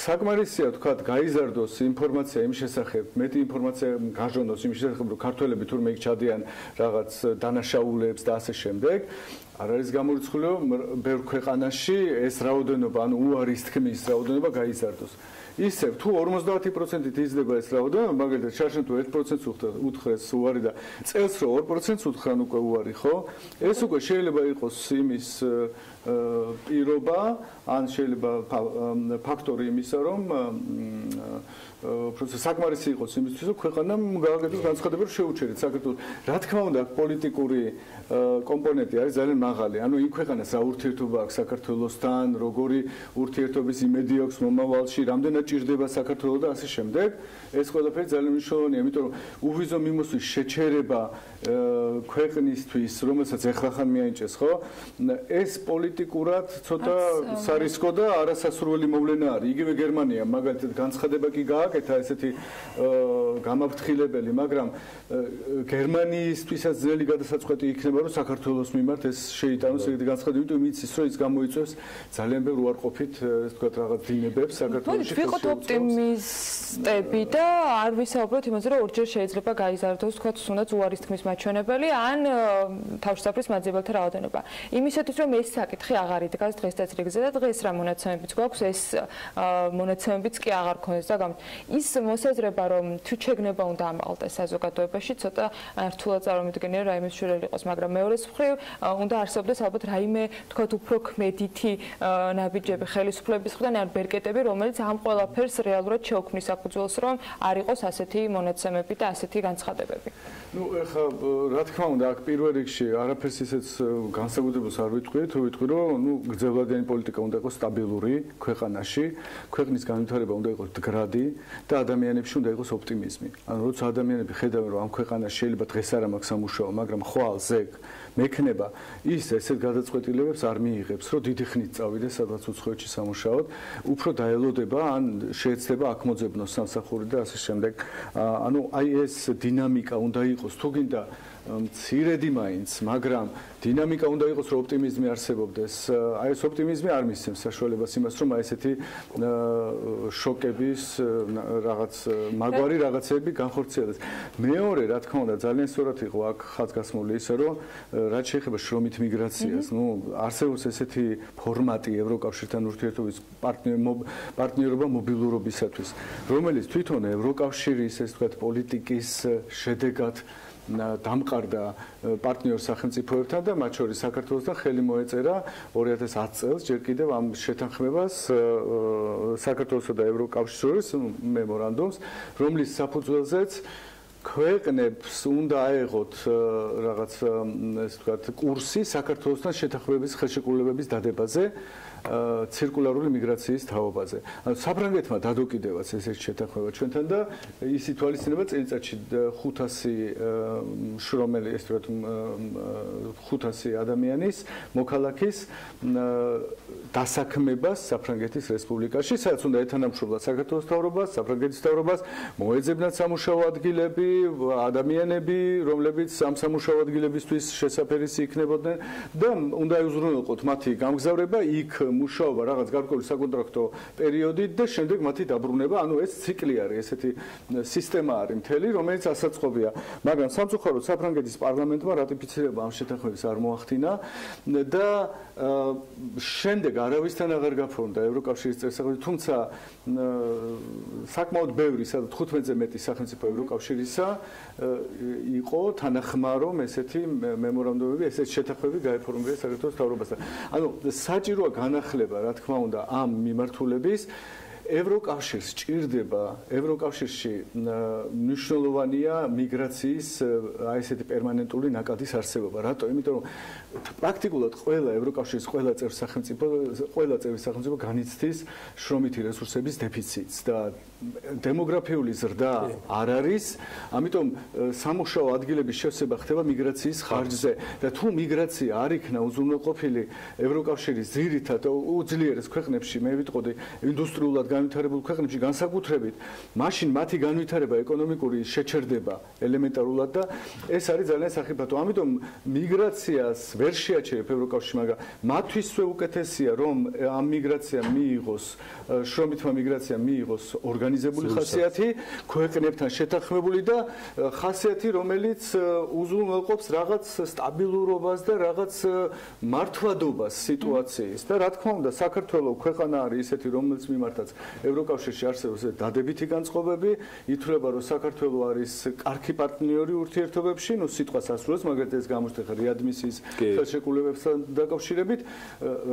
საკმარისია ვთქვათ გაიზარდოს ინფორმაცია იმ შესახებ მეტი ინფორმაცია გაჟონოს იმ შესახებ რომ ქართველები თურმე იქ ჩადიან რაღაც დანაშაულებს და ასე შემდეგ არ არის გამორიცხული რომ ბევრ ქვეყანაში ეს რაოდენობა ანუ უარის თქმის რაოდენობა გაიზარდოს ისევ თუ 50%-ით იზრდება ეს რაოდენობა მაგალითად შარშან თუ 1%-ს უთხრეს უარი და წელს რო 2%-ს უთხრან უკვე უარი ხო ეს უკვე შეიძლება იყოს იმის პირობა ან შეიძლება ფაქტორი იმისა რომ პროცესი საკმარისი იყოს იმისთვის რომ ქვეყანამ გააკეთოს განცხადება რომ შეუჩერეთ საქართველოს რა თქმა უნდა პოლიტიკური კომპონენტი არის ძალიან მაღალი ანუ იმ ქვეყანას რა ურთიერთობა აქვს საქართველოსთან როგორი ურთიერთობის იმედი აქვს მომავალში რამდენად ჭირდება საქართველოს და ასე შემდეგ ეს ყველაფერი ძალიან მნიშვნელოვანია იმიტომ რომ უვიზო მიმოსვლის შეჩერება ქვეყნისთვის რომელსაც ეხლა მიაინჭეს ხო ეს პოლიტიკურად ცოტა სარისკო და არასასურველი მოვლენა არის იგივე გერმანია მაგალითად განცხადება კი გააკეთა ესეთი გამაფრთხილებელი მაგრამ გერმანიისთვისაც ძნელი გადასაწყვეტი იქნება რომ საქართველოს მიმართ ეს შეიტანოს ეგეთი განცხადება იმიტომ იცის რომ ის გამოიწვევს ძალიან ბევრ უარყოფით ეს თქვა რაღაც დინებებს საქართველოში ვიყოთ ოპტიმისტები და არ ვისაუბროთ იმაზე რომ ორჯერ შეიძლება გაიზარდოს თქვა თუნდაც უარის თქმის მაჩვენებელი ან თავშესაფრის მაძიებელთა რაოდენობა იმისათვის რომ ეს საკითხი აღარ იდგას დღესდღეობით რიგზე და დღეს რა მონაცემებიც გვაქვს ეს მონაცემებიც კი აღარ ქონდეს და ის მოსაზრება რომ თუ შეგნება უნდა ამაყალდეს საზოგადოებაში ცოტა რთულად წარმომიდგენია რაიმე შურელი იყოს მაგრამ მეორეს მხრივ უნდა არსებობდეს ალბათ რაიმე თქვა უფრო ქმედითი ნაბიჯები ხელისუფლების მხრიდან ან ბერკეტები რომელიც ამ ყველაფერს რეალურად შეუქმნის საფუძველს რომ არ იყოს ასეთი მონაცემები და ასეთი განცხადებები ну ეხა რა თქმა უნდა აქ პირველ რიგში არაფერს ისეც განსაკუთრებულს არ ვიტყვი თუ ვიტყვი რომ ну გრძელვადიანი პოლიტიკა უნდა იყოს სტაბილური ქვეყანაში ქვეყნის განვითარება უნდა იყოს მდგრადი და ადამიანებში უნდა იყოს ოპტიმიზმი ანუ როცა ადამიანები ხედავენ რომ ამ ქვეყანაში შეიძლება დღეს არ მაქვს სამუშაო მაგრამ ხვალ ზეგ მექნება ის ესეთ გადაწყვეტილებებს არ მიიღებს რომ დიდი ხნით წავიდეს სადღაც უცხოეთში სამუშაოდ უფრო დაელოდება ან შეეცდება აქ მოძებნოს სამსახური და ასე შემდეგ ანუ აი ეს დინამიკა უნდა იყოს თუ გინდა მცირედი მაინც მაგრამ დინამიკა უნდა იყოს რომ ოპტიმიზმი არსებობდეს აი ეს ოპტიმიზმი არ მისცემს საშუალებას იმას რომ აი ესეთი შოკების რაღაც მაგვარი რაღაცები განხორციელდეს მეორე რა თქმა უნდა ძალიან სწორად იყო აქ ხაზგასმული ისე რომ რაც შეეხება შრომით მიგრაციას ну არსებობს ესეთი ფორმატი ევროკავშირთან ურთიერთობის პარტნიორობა მობილურობისათვის რომელიც თვითონ ევროკავშირის ეს თქვა პოლიტიკის შედეგად დამყარდა პარტნიორ სახელმწიფოებთან და მათ შორის საქართველოსთან ხელი მოეწერა 2010 წელს ჯერ კიდევ ამ შეთანხმებას საქართველოსა და ევროკავშირის შორის მემორანდუმს რომლის საფუძველზეც ქვეყნებს უნდა აეღოთ რაღაც ეს ვთქვათ კურსი საქართველოსთან შეთანხმების ხელშეკრულებების დადებაზე ცირკულარული მიგრაციის თაობაზე. საფრანგეთმა დადო კიდევაც ესეთი შეთანხმება ჩვენთან და ის ითვალისწინება წელიწადში 500 შრომელი, ეს ვთქვათ 500 ადამიანის მოქალაქის დასაქმებას საფრანგეთის რესპუბლიკაში, სადაც უნდა ეთანამშრომლოთ საქართველოს მთავრობას, საფრანგეთის მთავრობას, მოეძებნათ სამუშაო ადგილები, ადამიანები, რომლებიც ამ სამუშაო ადგილებისთვის შესაფერისი იქნებოდნენ და უნდა ეუზრუნველყოთ მათი გამგზავრება იქ მუშაობა რაღაც გარკვეული საკონტრაქტო პერიოდით და შემდეგ მათი დაბრუნება, ანუ ეს ციკლი არის, ესეთი სისტემა არის მთელი, რომელიც ასაწყობია. მაგრამ სამწუხაროდ საფრანგეთის პარლამენტმა რატიფიცირება ამ შეთანხმების არ მოახდინა და შემდეგ არავისთან აღარ გაფორმდა ევროკავშირის წევრსახელი, თუმცა საკმაოდ ბევრი, სადაც 15-ზე მეტი სახელმწიფო ევროკავშირისა როცა იყო თანახმა რომ ესეთი მემორანდუმები, ესეთი შეთანხმებები გაეფორმებია საქართველოს მთავრობასთან. ანუ საჭიროა განახლება, რა თქმა უნდა, ამ მიმართულების ევროკავშირს ჭირდება, ევროკავშირში მნიშვნელოვანია მიგრაციის აი ესეთი პერმანენტული ნაკადის არსებობა. რატო? იმიტომ რომ პრაქტიკულად ყველა ევროკავშირის ყველა წევრი სახელმწიფო განიცდის შრომითი რესურსების დეფიციტს და დემოგრაფიული ზრდა არ არის, ამიტომ სამუშაო ადგილების შევსება ხდება მიგრაციის ხარჯზე და თუ მიგრაცია არ იქნა უზრუნველყოფილი ევროკავშირის ძირითად უძლიერეს ქვეყნებში, მე ვიტყოდი ინდუსტრიულად განვითარებულ ქვეყნებში განსაკუთრებით, მაშინ მათი განვითარება ეკონომიკური შეჩერდება ელემენტარულად და ეს არის ძალიან სახიფათო. ამიტომ მიგრაციას ვერ შეაჩერებ ევროკავშირში, მაგრამ მათთვისვე უკეთესია რომ ამ მიგრაციამ მიიღოს, შრომითმა მიგრაციამ მიიღოს ორგანიზებული ხასიათი, ქვეყნებთან შეთანხმებული და ხასიათი, რომელიც უზრუნველყოფს რაღაც სტაბილურობას და რაღაც მართვადობას სიტუაციის. და რა თქმა უნდა, საქართველოს ქვეყანა არის ისეთი, რომელიც მიმართაც ევროკავშირში არსებობს დადებითი განწყობები, ითვლება, რომ საქართველოს არის კარგი პარტნიორი ურთიერთობებში, ნუ სიტყვას ასრულებს, მაგრამ ეს გამოჩნდა რეადმისიის ხელშეკრულებებთან დაკავშირებით,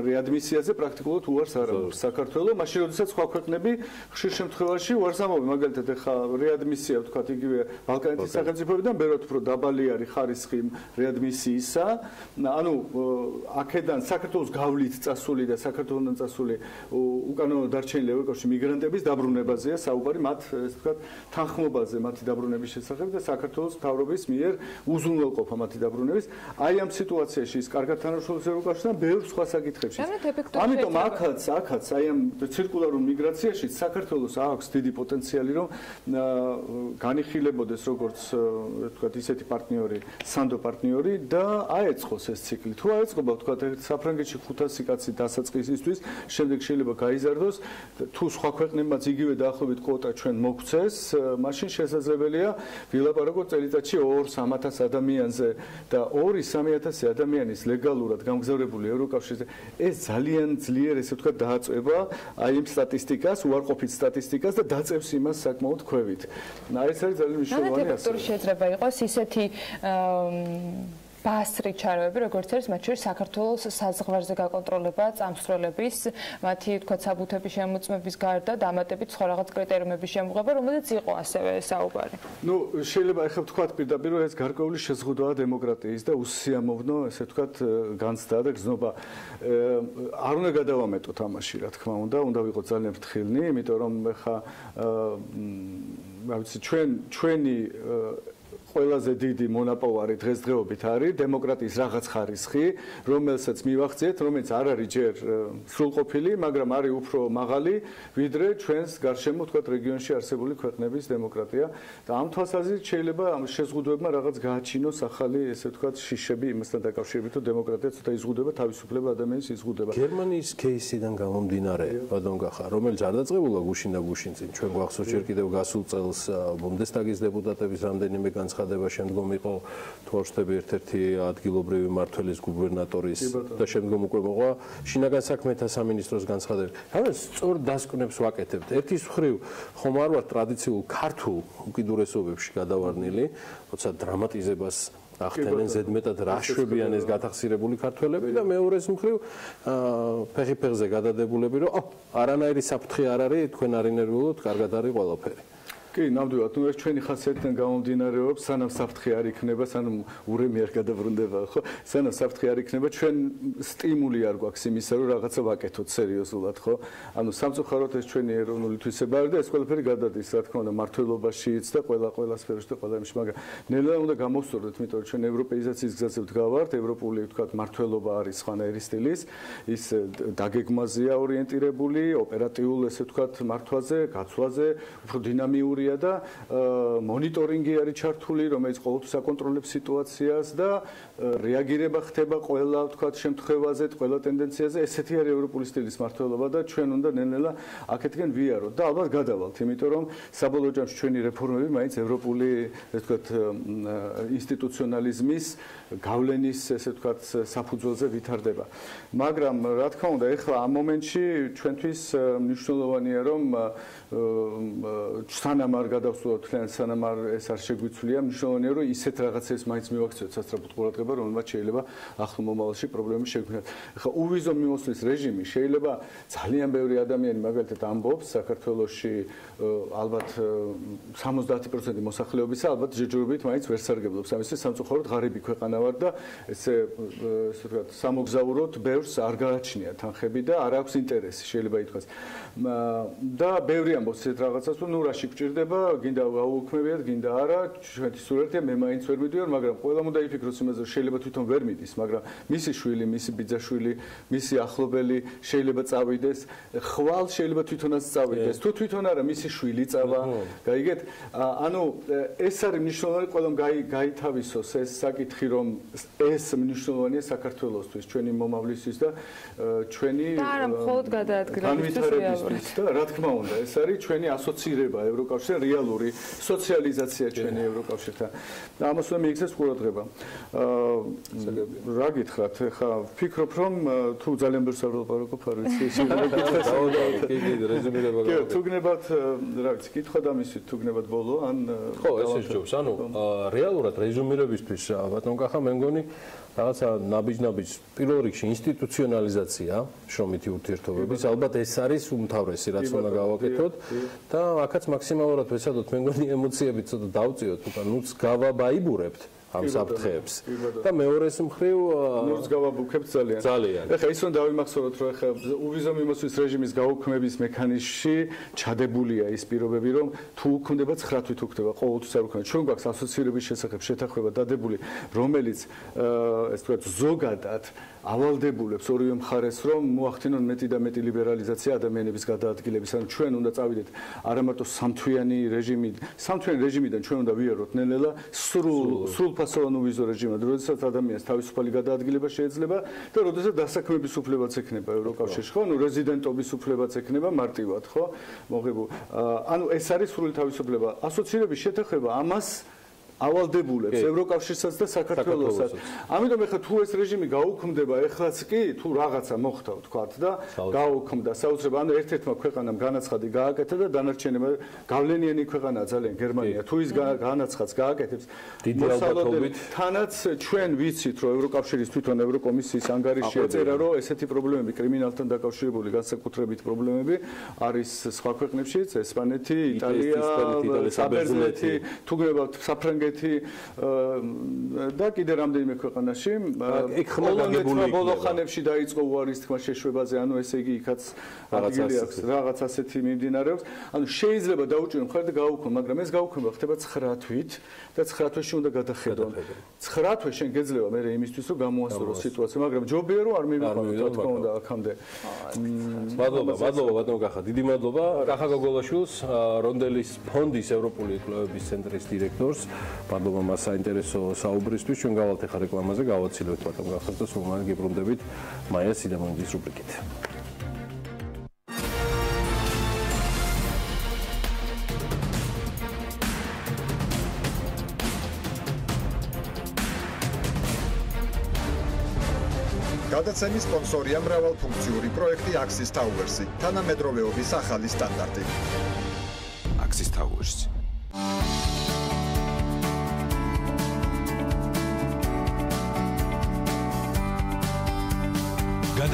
რეადმისიაზე პრაქტიკულად უარს არ ამბობს საქართველოს, მაშინ როდესაც სხვა ქვეყნები ხშირ შემთხვევაში უარს ამბობენ, მაგალითად ეხა რეადმისია, ვთქვათ, იგივე ბალკანეთის სახელმწიფოებიდან ბევრად უფრო დაბალი არის ხარისხი რეადმისიისა, ანუ აქედან საქართველოს გავლით წასული და საქართველოსთან წასული უკანონო დარჩენილი ევროკავშირის მიგრანტების დაბრუნებაზეა საუბარი, მათ ესე ვთქვათ, თანხმობაზე მათი დაბრუნების შესახებ და საქართველოს მთავრობის მიერ უზრუნველყოფა მათი დაბრუნების. აი ამ სიტუაციაში ის კარგად თანაშრომობს ევროკავშირთან ბევრ სხვა საკითხებში. ამიტომ აქაც აი ამ ცირკულარულ მიგრაციაში საქართველოს აქვს დიდი პოტენციალი, რომ განიხილებოდეს როგორც ვთქვათ, ისეთი პარტნიორი, სანდო პარტნიორი და აეწყოს ეს ციკლი. თუ აეწყობა, ვთქვათ, საფრანგეთში 500 კაცი დასაწყისისთვის, შემდეგ შეიძლება გაიზარდოს, თუ სხვა ქვეყნებმაც იგივე დაახლოებით კვოტა ჩვენ მოგცეს, მაშინ შესაძლებელია ვილაპარაკოთ წელიწადში 2-3000 ადამიანზე და 2-3000 ადამიანის ლეგალურად გამგზავრებული ევროკავშირზე. ეს ძალიან ძლიერ, ესე ვთქვათ, დააწვება აი იმ სტატისტიკას, უარყოფით სტატისტიკას და დაწევს იმას საკმაოდ ქვევით. ეს არის ძალიან მნიშვნელოვანი ასეთი. შეიძლება იყოს ისეთი ბასრი ჩარეები, როგორც არის მათ შორის საქართველოს საზღვარზე გაკონტროლება, წამსვლელების, მათი თქვა საბუთების შემოწმების გარდა დამატებით სხვა რაღაც კრიტერიუმების შემოღება, რომელიც იყო ასევე საუბარი. ნუ შეიძლება ახლა ვთქვათ პირდაპირ, რომ ეს გარკვეული შეზღუდვაა დემოკრატიის და უსიამოვნო, ესე ვთქვათ, განცდა და გზნობა. არ უნდა გადავამეტოთ ამაში, რა თქმა უნდა, უნდა ვიყოთ ძალიან ფრთხილნი, იმიტომ რომ ახლა რა ვიცი, ჩვენი ყველაზე დიდი მონაპოვარი დღესდღეობით არის დემოკრატიის რაღაც ხარისხი, რომელსაც მივახციეთ, რომელიც არ არის ჯერ სრულყოფილი, მაგრამ არის უფრო მაღალი, ვიდრე ჩვენს გარშემო, ვთქვათ, რეგიონში არსებული ქვეყნების დემოკრატია. და ამ თვალსაზრისით შეიძლება ამ შეზღუდვებმა რაღაც გააჩინოს ახალი, ესე ვთქვათ, შიშები იმასთან დაკავშირებით, რომ დემოკრატია ცოტა იზღუდება, თავისუფლება ადამიანის იზღუდება. გერმანიის кейსიდან გამომდინარე, ბატონ გახა, რომელიც არ დაწყებულა გუშინ და გუშინ წინ, ჩვენ გვახსოვს ჯერ კიდევ გასულ წელს ბუნდესტაგის დეპუტატების რამდენიმე განცხადება შემდგომ იყო თუ არ ვშთები ერთ-ერთი ადგილობრივი მმართველის გუბერნატორის და შემდგომ უკვე მოყვა შინაგან საქმეთა სამინისტროს განცხადება. ამას სწორ დასკვნებს ვაკეთებთ. ერთის მხრივ ხომ არ ვარ ტრადიციულ ქართულ უკიდურესობებში გადავარნილი, როცა დრამატიზებას ახდენენ ზედმეტად რაშვებიან ეს გათახსირებული ქართველები და მეორეს მხრივ ფეხი-ფეხზე გადადებულები, რომ არანაირი საფრთხე არ არის, თქვენ არ ინერვიულოთ, კარგად არის ყველაფერი. კი, ნამდვილად, ნუ ეს ჩვენი ხასიათიდან გამომდინარეობს, სანამ საფრთხე არ იქნება, სანამ ურემი არ გადაბრუნდება, ხო? სანამ საფრთხე არ იქნება, ჩვენ სტიმული არ გვაქვს იმისა, რომ რაღაცა ვაკეთოთ სერიოზულად, ხო? ანუ სამწუხაროდ ეს ჩვენი ეროვნული თვისება არის და ეს ყველაფერი გადადის, რა თქმა უნდა, მართლობაშიც და ყველა სფეროში და ყველა იმში, მაგრამ ნელა უნდა გამოვსწორდეთ, იმიტომ რომ ჩვენ ევროპეიზაციის გზაზე ვდგავართ, ევროპული, ვთქვათ, მართლობა არის სხვანაირი სტილის, ის დაგეგმაზეა ორიენტირებული, ოპერატიულ, ესე ვთქვათ, მართვაზე, გაცვლაზე, უფრო დინამიური და მონიტორინგი არის ჩართული, რომელიც ყოველთვის აკონტროლებს სიტუაციას და რეაგირება ხდება ყველა, ვთქვათ, შემთხვევაზე, ყველა ტენდენციაზე. ესეთი არის ევროპული სტილის მართლობა და ჩვენ უნდა ნელ-ნელა აქეთკენ ვიაროთ და ალბათ გადავალთ, იმიტომ რომ საბოლოო ჯამში ჩვენი რეფორმები მაინც ევროპული, ესე ვთქვათ, ინსტიტუციონალიზმის გავლენის, ესე ვთქვათ, საფუძველზე ვითარდება. მაგრამ რა თქმა უნდა, ეხლა ამ მომენტში ჩვენთვის მნიშვნელოვანია, რომ სანამ არ გადავსულოთ თქვენ სანამ ეს არ შეგვიცვლია მნიშვნელოვანია რომ ისეთ რაღაცებს მაინც მივაქციოთ სასწრაფოდ ყურადღება რომელმაც შეიძლება ახლო მომავალში პრობლემები შეგვიქმნათ. ახლა უვიზო მიმოსვლის რეჟიმი შეიძლება ძალიან ბევრი ადამიანი მაგალითად ამბობს საქართველოში ალბათ 70% მოსახლეობისა ალბათ ჯერჯერობით მაინც ვერ სარგებლობს ამისთვის სამწუხაროდ ღარიბი ქვეყანა ვარ და ესე ვთქვათ სამოგზაუროდ ბევრს არ გააჩნია თანხები და არ აქვს ინტერესი შეიძლება ითქვას და ბევრი ამბობს ეს რაღაცას რომ ნუ რაში გჭირდება გინდა გაუქმებიათ გინდა არა ჩვენი სურათია მე მაინც ვერ მიდივარ მაგრამ ყველამ უნდა იფიქროს იმაზე რომ შეიძლება თვითონ ვერ მიდის მაგრამ მისი შვილი მისი ბიძაშვილი მისი ახლობელი შეიძლება წავიდეს ხვალ შეიძლება თვითონაც წავიდეს თუ თვითონ არა მისი შვილი წავა გაიგეთ ანუ ეს არის მნიშვნელოვანი ყველამ გაითავისოს ეს საკითხი რომ ეს მნიშვნელოვანია საქართველოსთვის ჩვენი მომავლისთვის და ჩვენი და არა მხოლოდ განვითარებისთვის და რა თქმა უნდა ეს არის ჩვენი ასოცირება ევროკავშირთან რეალური სოციალიზაცია ჩვენი ევროკავშირთან და ამას უნდა მიიქცეს ყურადღება რა გითხრათ ხა ვფიქრობ რომ თუ ძალიან ბევრს არ ვლაპარაკობ არ ვიცი თუ გნებათ რა ვიცი კითხვა დამისვით თუ გნებათ ბოლო ან ხო ესე ჯობს ანუ რეალურად რეზუმირებისთვის ბატონ კახა მე მგონი რაღაცა ნაბიჯ პირველ რიგში ინსტიტუციონალიზაცია შრომითი ურთიერთობების ალბათ ეს არის უმთავრესი რაც უნდა გავაკეთოთ და აქაც მაქსიმალურად ვეცადოთ მე მგონი ემოციები ცოტა დავწიოთ უკან ნუც გავაბაიბურებთ ამ საფრთხეებს და მეორეს მხრივ ნურს გავაბუქებთ ძალიან ეხლა ის რომ დავიმახსოვროთ რომ ეხლა უვიზო მიმოსვლის რეჟიმის გაუქმების მექანიზმში ჩადებულია ის პირობები რომ თუ უქმდება 9 თვით უქმდება ყოველთვის არ უქმდება ჩვენ გვაქვს ასოცირების შესახებ შეთანხმება დადებული რომელიც ეს თქვა ზოგადად ავალდებულებს ორივე მხარეს რომ მოახდინონ მეტი და მეტი ლიბერალიზაცია ადამიანების გადაადგილების ანუ ჩვენ უნდა წავიდეთ არა მარტო სამთვიანი რეჟიმიდან ჩვენ უნდა ვიაროთ ნელ-ნელა სრულფასოვან უვიზო რეჟიმად როდესაც ადამიანს თავისუფალი გადაადგილება შეიძლება და როდესაც დასაქმების უფლებაც ექნება ევროკავშირში ხო ანუ რეზიდენტობის უფლებაც ექნება მარტივად ხო მოღებო ანუ ეს არის სრული თავისუფლება ასოცირების შეთანხმება ამას ავალდებულებს ევროკავშირსაც და საქართველოსაც. ამიტომ ეხლა თუ ეს რეჟიმი გაუქმდება, ეხლაც კი თუ რაღაცა მოხდა ვთქვათ და გაუქმდა საოცრება, ანუ ერთ-ერთმა ქვეყანამ განაცხადი გააკეთა და დანარჩენებმა გავლენიანი ქვეყანაა ძალიან გერმანია. თუ ის განაცხადს გააკეთებს, დიდი ალბათობით თანაც ჩვენ ვიცით, რომ ევროკავშირის თვითონ ევროკომისიის ანგარიში ეწერა, რომ ესეთი პრობლემები კრიმინალთან დაკავშირებული განსაკუთრებით პრობლემები არის სხვა ქვეყნებშიც, ესპანეთი, იტალია, საბერძნეთი, თუ გნებავთ საფრანგეთი და კიდე რამდენიმე ქვეყანაში ეგ ხმალაგებული ბოლო ხანებში დაიწყო უარის თქმა შეშვებაზე ანუ ესე იგი იქაც ადგილი აქვს რაღაც ასეთი მიმდინარეობს ანუ შეიძლება დაუჭირონ ხარ და გაუქმო მაგრამ ეს გაუქმება ხდება 9 თვით და 9 თვეში უნდა გადახედონ 9 თვე შენ გეძლევა მე იმისთვის რომ გამოასწორო სიტუაცია მაგრამ ჯობია რომ არ მივიყვანო რა თქმა უნდა აქამდე მადლობა ბატონო კახა დიდი მადლობა კახა გოგოლაშვილს რონდელის ფონდის ევროპული კვლევების ცენტრის დირექტორს მადლობა მას საინტერესო საუბრისთვის ჩვენ გავალთ ახლა რეკლამაზე გავაცილოთ ბატონ გახსოვთ და სულ მალე გიბრუნდებით მაია სიდამონიძის რუბრიკით გადაცემის სპონსორია მრავალფუნქციური პროექტი Axis Towers-ი, თანამედროვეობის ახალი სტანდარტი. Axis Towers.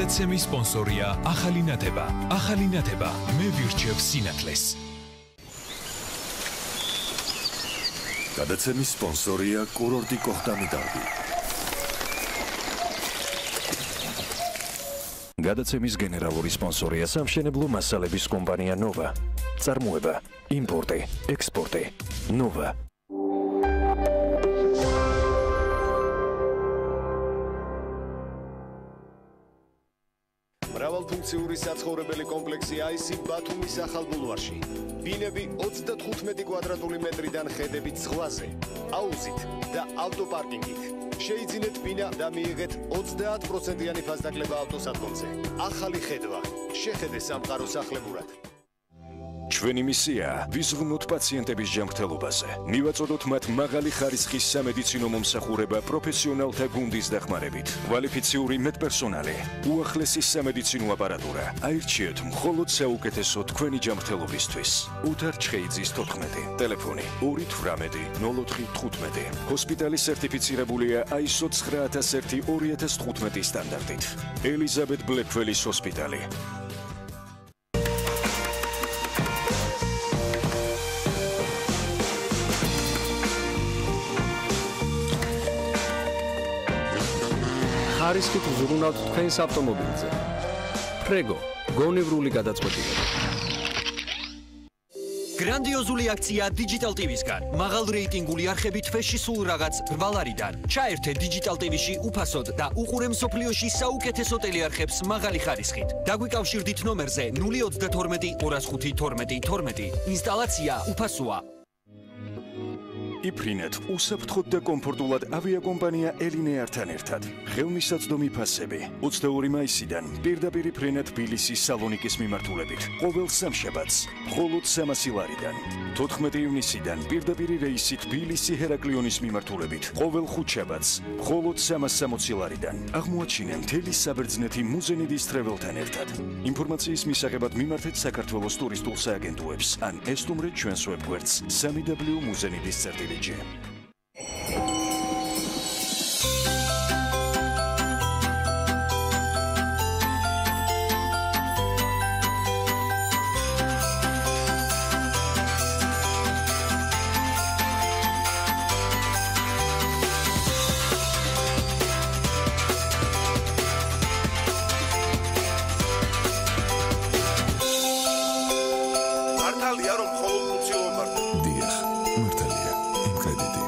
გადაცემის სპონსორია ახალი ნათება. ახალი ნათება მე ვირჩევ სინათლეს. გადაცემის სპონსორია კურორტი კოხტამი-დარბი. გადაცემის გენერალური სპონსორია სამშენებლო მასალების კომპანია ნოვა. წარმოება, იმპორტი, ექსპორტი. ნოვა. მრავალფუნქციური საცხოვრებელი კომპლექსი აისი ბათუმის ახალ ბულვარში. ბინები 35 კვადრატული მეტრიდან ხედებით ზღვაზე, აუზით და ავტოპარკინგით. შეიძინეთ ბინა და მიიღეთ 30%-იანი ფასდაკლება ავტოსადგომზე. ახალი ხედვა. შეხედე სამყარო სახლებურად. ჩვენი მისიაა ვიზრუნოთ პაციენტების ჯანმრთელობაზე. მივაწოდოთ მათ მაღალი ხარისხის სამედიცინო მომსახურება პროფესიონალთა გუნდის დახმარებით. კვალიფიციური მედპერსონალი, უახლესი სამედიცინო აპარატურა. აირჩიეთ მხოლოდ საუკეთესო თქვენი ჯანმრთელობისთვის. უთარ ჩხეიძის 14. ტელეფონი 218-04-15. ჰოსპიტალი სერტიფიცირებულია ISO 9001-2015 სტანდარტით. ელიზაბეთ ბლეკველის ჰოსპიტალი. ხარისხით ვზრუნავთ თქვენს ავტომობილზე. ფრეგო, გონევრული გადაწყვეტილება. გრანდიოზული აქცია Digital TV-სგან. მაღალ რეიტინგული არხები თვეში სულ რაღაც $8-დან. ჩაერთე Digital TV-ში უფასოდ და უყურე მსოფლიოში საუკეთესო ტელეარხებს მაღალი ხარისხით. დაგვიკავშირდით ნომერზე 032 205 12 12. ინსტალაცია უფასოა. იფრინეთ უსაფრთხოდ და კომფორტულად ავიაკომპანია ელინეართან ერთად. ხელმისაწვდომი ფასები 22 მაისიდან პირდაპირ იფრინეთ თბილისის სალონიკის მიმართულებით. ყოველ სამშაბათს მხოლოდ 300 ლარიდან. 14 ივნისიდან პირდაპირ რეისი თბილისი ჰერაკლიონის მიმართულებით. ყოველ ხუთშაბათს მხოლოდ 360 ლარიდან. აღმოაჩინე მთელი საბერძნეთი მუზენიდის ტრეველთან ერთად. ინფორმაციის მისაღებად მიმართეთ საქართველოს ტურისტულ სააგენტოებს ან ესტუმრეთ ჩვენს ვებგვერდს www.muzenidis.gt. მართალია რომ მხოლოდ ფუნქციონ დიახ, მართალია. იმყედიდი.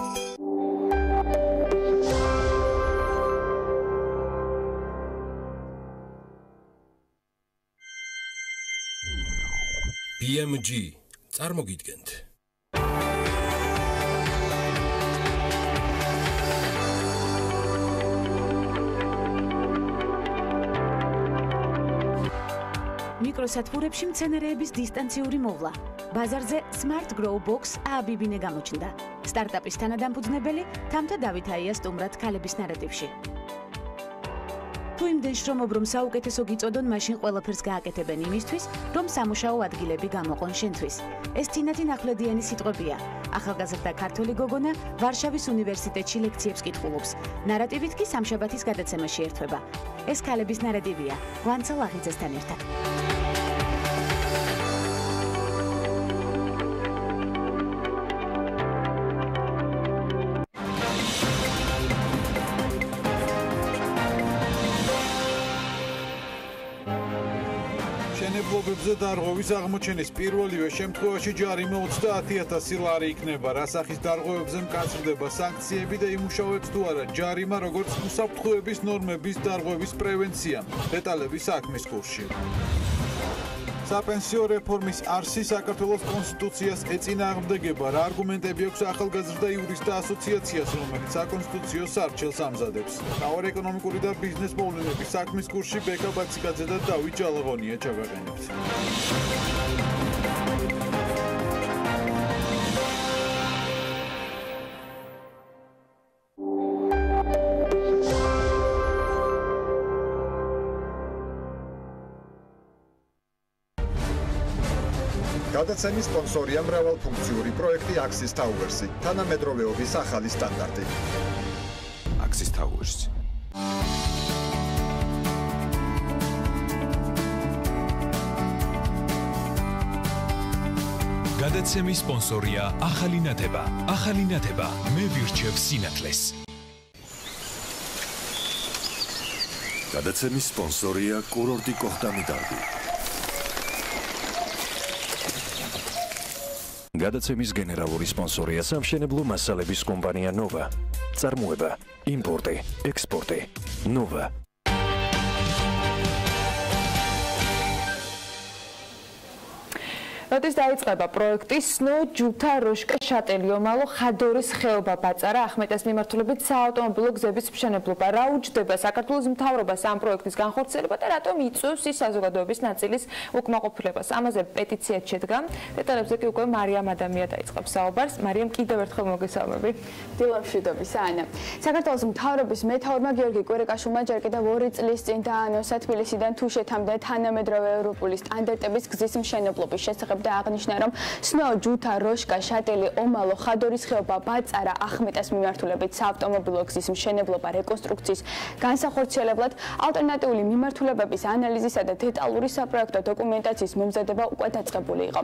BMG წარმოგიდგენთ. მიკროსათბურებში მცენარეების დისტანციური მოვლა. ბაზარზე Smart Grow Box ააბიბინე გამოჩნდა. სტარტაპის თანადამფუძნებელი თამთა დავითაია სტუმრად ქალების ნარატივში. თუ იმდენ შრომობ, რომ საუკეთესო გიწოდონ, მაშინ ყველაფერს გააკეთებენ იმისთვის, რომ სამუშაო ადგილები გამოყონ შენთვის. ეს თინათინ ახვლედიანი სიტყვებია. ახალგაზრდა ქართველი გოგონა ვარშავის უნივერსიტეტში ლექციებს კითხულობს. ნარატივით კი სამშაბათის გადაცემაში ერთვება. ეს ქალების ნარატივია ვანცა ლაღიძესთან ერთად. მშენებლობებზე დარღვევის აღმოჩენის პირველივე შემთხვევაში ჯარიმა 30,000 ლარი იქნება. რა სახის დარღვევებზე მკაცრდება სანქციები და იმუშავებს თუ არა ჯარიმა, როგორც უსაფრთხოების ნორმების დარღვევის პრევენცია. დეტალები საქმის კურსში. საპენსიო რეფორმის არსი საქართველოს კონსტიტუციას ეწინააღმდეგება. რა არგუმენტები აქვს ახალგაზრდა იურისტთა ასოციაციას, რომელიც საკონსტიტუციო სარჩელს ამზადებს. მთავარი ეკონომიკური და ბიზნეს მოვლენების საქმის კურსში ბექა ბაციკაძე და დავით ჯალაღონია ჩავაყენებთ. გადაცემის სპონსორია მრავალფუნქციური პროექტი Axis Towers-ი, თანამედროვეობის ახალი სტანდარტი. Axis Towers. გადაცემის სპონსორია ახალი ნათება. ახალი ნათება მე ვირჩევ სინათლეს. გადაცემის სპონსორია კურორტი კოხტამი დარბი. გადაცემის გენერალური სპონსორია სამშენებლო მასალების კომპანია ნოვა. წარმოება, იმპორტი, ექსპორტი. ნოვა. როდის დაიწყება პროექტი სნო ჯუთა როშკა შატელი ომალო ხადორის ხეობა ბაწარა ახმეტეს მიმართულებით საავტომობილო გზების მშენებლობა. რა უჯდება საქართველოს მთავრობას ამ პროექტის განხორციელება და რატომ იწვევს ის საზოგადოების ნაწილის უკმაყოფილებას? ამაზე პეტიციაც შედგა. დეტალებზე კი უკვე მარიამ ადამია დაიწყებს საუბარს. მარიამ, კიდევ ერთხელ მოგესალმები. დილამშვიდობის ანა. საქართველოს მთავრობის მეთაურმა გიორგი კვირიკაშვილმა ჯერ კიდევ 2 წლის წინ დაანონსა თბილისიდან თუშეთამდე თანამედროვე ევროპული სტანდარტების გზის მშენებლობის შესახებ და აღნიშნა, რომ სნო ჯუთა როშკა შატელი ომალო ხადორის ხეობა ბაწარა ახმეტეს მიმართულებით საავტომობილო გზის მშენებლობა რეკონსტრუქციის განსახორციელებლად ალტერნატიული მიმართულებების ანალიზისა და დეტალური საპროექტო დოკუმენტაციის მომზადება უკვე დაწყებული იყო.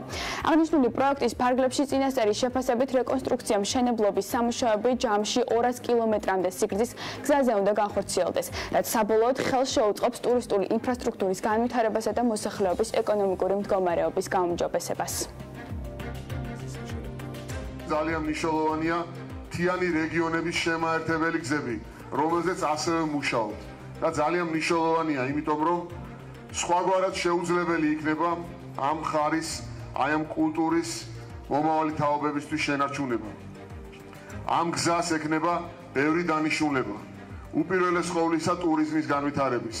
აღნიშნული პროექტის ფარგლებში წინასწარი შეფასებით რეკონსტრუქცია მშენებლობის სამუშაოები ჯამში 200 კილომეტრამდე სიგრძის გზაზე უნდა განხორციელდეს, რაც საბოლოოდ ხელს შეუწყობს ტურისტული ინფრასტრუქტურის განვითარებასა და მოსახლეობის ეკონომიკური მდგომარეობის გაუმჯობესებას. ძალიან მნიშვნელოვანია მთიანი რეგიონების შემაერთებელი გზები, რომელზეც ასევე მუშაობთ. და ძალიან მნიშვნელოვანია, იმიტომ რომ სხვაგვარად შეუძლებელი იქნება ამ ხარის, აი ამ კულტურის მომავალი თაობებისთვის შენარჩუნება. ამ გზას ექნება ბევრი დანიშნულება. უპირველეს ყოვლისა ტურიზმის განვითარების.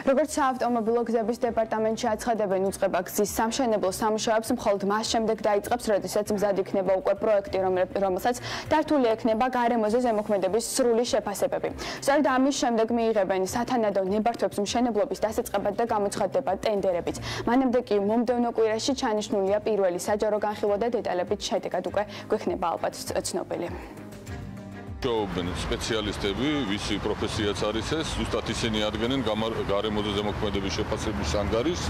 როგორც საავტომობილო გზების დეპარტამენტში აცხადებენ, უწყება გზის სამშენებლო სამუშაოებს მხოლოდ მას შემდეგ დაიწყებს, როდესაც მზად იქნება უკვე პროექტი, რომელსაც დართული ექნება გარემოზე ზემოქმედების სრული შეფასებები. სწორედ ამის შემდეგ მიიღებენ სათანადო ნებართვებს მშენებლობის დასაწყებად და გამოცხადდება ტენდერებიც. მანამდე კი მომდევნო კვირაში ჩანიშნულია პირველი საჯარო განხილვა და დეტალებით შედეგად უკვე გვექნება ალბათ ცნობილი. მუშაობენ სპეციალისტები, ვისი პროფესიაც არის ეს, ზუსტად ისინი ადგენენ გარემოზე ზემოქმედების შეფასების ანგარიშს,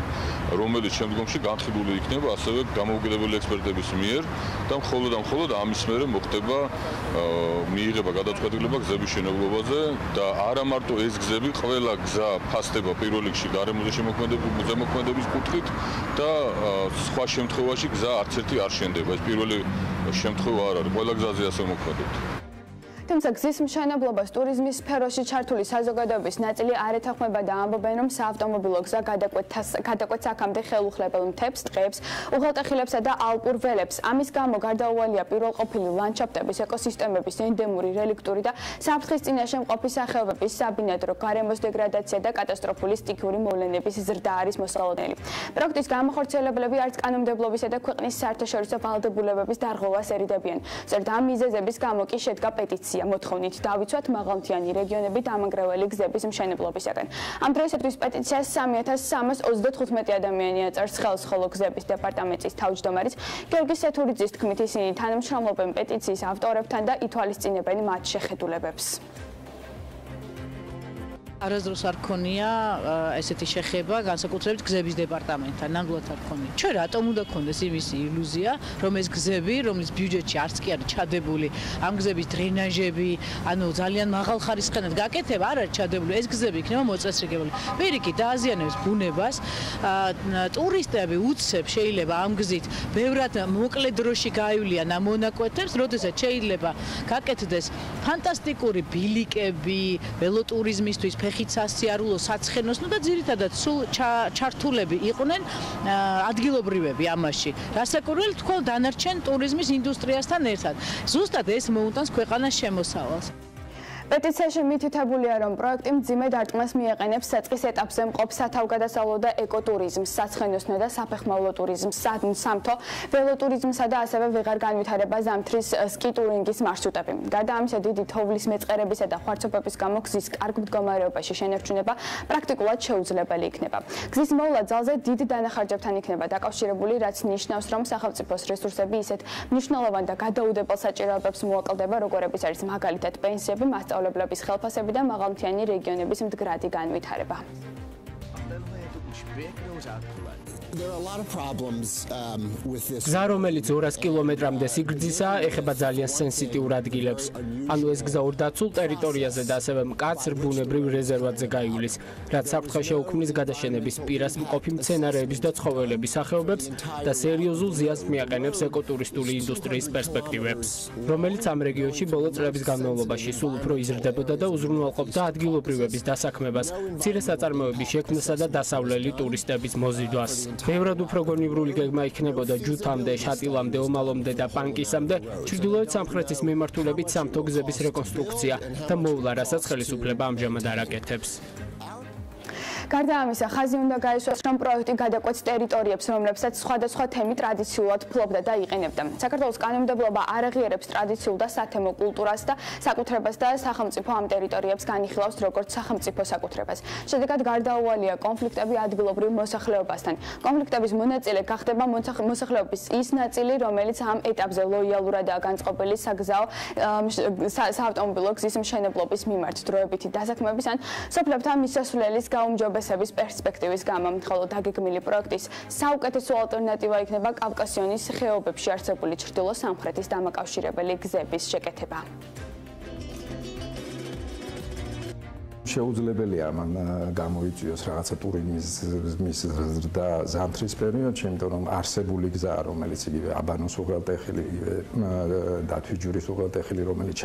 რომელიც შემდგომში განხილული იქნება ასევე გამოუკიდებელი ექსპერტების მიერ და მხოლოდ ამის მერე მოხდება მიიღება გადაწყვეტილება გზების მშენებლობაზე და არა მარტო ეს გზები, ყველა გზა ფასდება პირველ რიგში გარემოზე ზემოქმედების კუთხით და სხვა შემთხვევაში გზა არც ერთი არ შენდება. ეს პირველი შემთხვევა არ არის, ყველა გზაზე ასე მოქმედებთ. თუმცა გზის მშენებლობას ტურიზმის სფეროში ჩართული საზოგადოების ნაწილი არ ეთანხმება და ამბობენ, რომ საავტომობილო გზა გადაკვეთს აქამდე ხელუხლებელ მთებს, ტყეებს, უღელტეხილებსა და ალპურ ველებს. ამის გამო გარდაუვალია პირველყოფილი ლანდშაფტების, ეკოსისტემების, ენდემური, რელიქტური და საფრთხის წინაშე მყოფი სახეობების საბინადრო გარემოს დეგრადაცია და კატასტროფული სტიქიური მოვლენების ზრდა არის მოსალოდნელი. პროექტის გამოხორციელებლები არც კანონმდებლობისა და ქვეყნის საერთაშორისო ვალდებულებების დარღვევას ერიდებიან. სწორედ ამ მიზეზების გამო კი შედგა პეტიცია მოთხოვნით დავიცვათ მაღალმთიანი რეგიონები დამანგრეველი გზების მშენებლობისაგან. ამ დროისათვის პეტიციას 3325 ადამიანი აწერს ხელს, ხოლო გზების დეპარტამენტის თავმჯდომარიც გიორგი სეთურიძის თქმით, ისინი თანამშრომლობენ პეტიციის ავტორებთან და ითვალისწინებენ მათ შეხედულებებს. არასდროს არ ქონია ესეთი შეხება განსაკუთრებით გზების დეპარტამენტთან, ნამდვილად არ ქონია. ჩვენ რატომ უნდა გქონდეს იმის ილუზია, რომ ეს გზები, რომლის ბიუჯეტში არც კი არის ჩადებული, ამ გზების დრენაჟები, ანუ ძალიან მაღალ ხარისხენად გაკეთება, არ არის ჩადებული, ეს გზები იქნება მოწესრიგებული. პირიქით დააზიანებს ბუნებას, ტურისტები უცებ შეიძლება ამ გზით ბევრად მოკლე დროში გაივლიან ამ მონაკვეთებს, როდესაც შეიძლება გაკეთდეს ფანტასტიკური ბილიკები, ველოტურიზმისთვის ფეხით სასიარულო საცხენოს, და ძირითადად სულ ჩართულები იყვნენ ადგილობრივები ამაში. რასაკვირველი თქო დანარჩენ ტურიზმის ინდუსტრიასთან ერთად. ზუსტად ეს მოუტანს ქვეყანას შემოსავალს. პეტიციაში მითითებულია, რომ პროექტი მძიმე დარტყმას მიეყენებს საწყის ეტაპზე მყოფ სათავგადასავლო და ეკოტურიზმს, საცხენოსნო და საფეხმავლო ტურიზმს, სამთო, ველოტურიზმსა და ასევე ვეღარ განვითარება ზამთრის სკიტურინგის მარშრუტები. გარდა ამისა, დიდი თოვლის მეწყერებისა და ხვარცობების გამო გზის კარგ მდგომარეობაში შენარჩუნება პრაქტიკულად შეუძლებელი იქნება. გზის მოვლა ძალზე დიდ დანახარჯებთან იქნება დაკავშირებული, რაც ნიშნავს, რომ სახელმწიფოს რესურსები ისეთ მნიშვნელოვან და გადაუდებელ საჭიროებებს მოაკლდება, როგორებიც არის მაგალითად პენსიები, მასწავლებლების ხელფასები და მაღალმთიანი რეგიონების მდგრადი განვითარება. გზა, რომელიც 200 კილომეტრამდე სიგრძისაა, ეხება ძალიან სენსიტიურ ადგილებს. ანუ ეს გზა ორ დაცულ ტერიტორიაზე და ასევე მკაცრ ბუნებრივ რეზერვატზე გაივლის, რაც საფრთხე შეუქმნის გადაშენების პირას მყოფი მცენარეების და ცხოველების სახეობებს და სერიოზულ ზიანს მიაყენებს ეკოტურისტული ინდუსტრიის პერსპექტივებს, რომელიც ამ რეგიონში ბოლო წლების განმავლობაში სულ უფრო იზრდებოდა და უზრუნველყოფდა ადგილობრივების დასაქმებას, მცირე საწარმოების შექმნასა და დასავლელი გრძნობილი ტურისტების მოზიდვას. ბევრად უფრო გონივრული გეგმა იქნებოდა ჯუთამდე, შატილამდე, ომალომდე და პანკისამდე, ჩრდილოეთ სამხრეთის მიმართულებით სამთო გზების რეკონსტრუქცია და მოვლა, რასაც ხელისუფლება ამჟამად არ აკეთებს. გარდა ამისა, ხაზი უნდა გაისვას, რომ პროექტი გადაკვეთს ტერიტორიებს, რომლებსაც სხვადასხვა თემი ტრადიციულად ფლობდა და იყენებდა. საქართველოს კანონმდებლობა არ აღიარებს ტრადიციულ და სათემო კულტურას და საკუთრებას და სახელმწიფო ამ ტერიტორიებს განიხილავს როგორც სახელმწიფო საკუთრებას. შედეგად გარდაუვალია კონფლიქტები ადგილობრივ მოსახლეობასთან. კონფლიქტების მონაწილე გახდება მოსახლეობის ის ნაწილი, რომელიც ამ ეტაპზე ლოიალურადაა განწყობილი საგზაო საავტომობილო გზის მშენებლობის მიმართ დროებითი დასაქმების ან სოფლებთან მისასვლელის გაუმჯობესების პერსპექტივის გამო, ხოლო დაგეგმილი პროექტის საუკეთესო ალტერნატივა იქნება კავკასიონის ხეობებში არსებული ჩრდილო-სამხრეთის დამაკავშირებელი გზების შეკეთება. შეუძლებელია ამან გამოიწვიოს რაღაცა ტურიზმის ზრდა ზამთრის პერიოდში, იმიტომ რომ არსებული გზა, რომელიც იგივე აბანოს უღელტეხილი, დათვიჯურის უღელტეხილი, რომელიც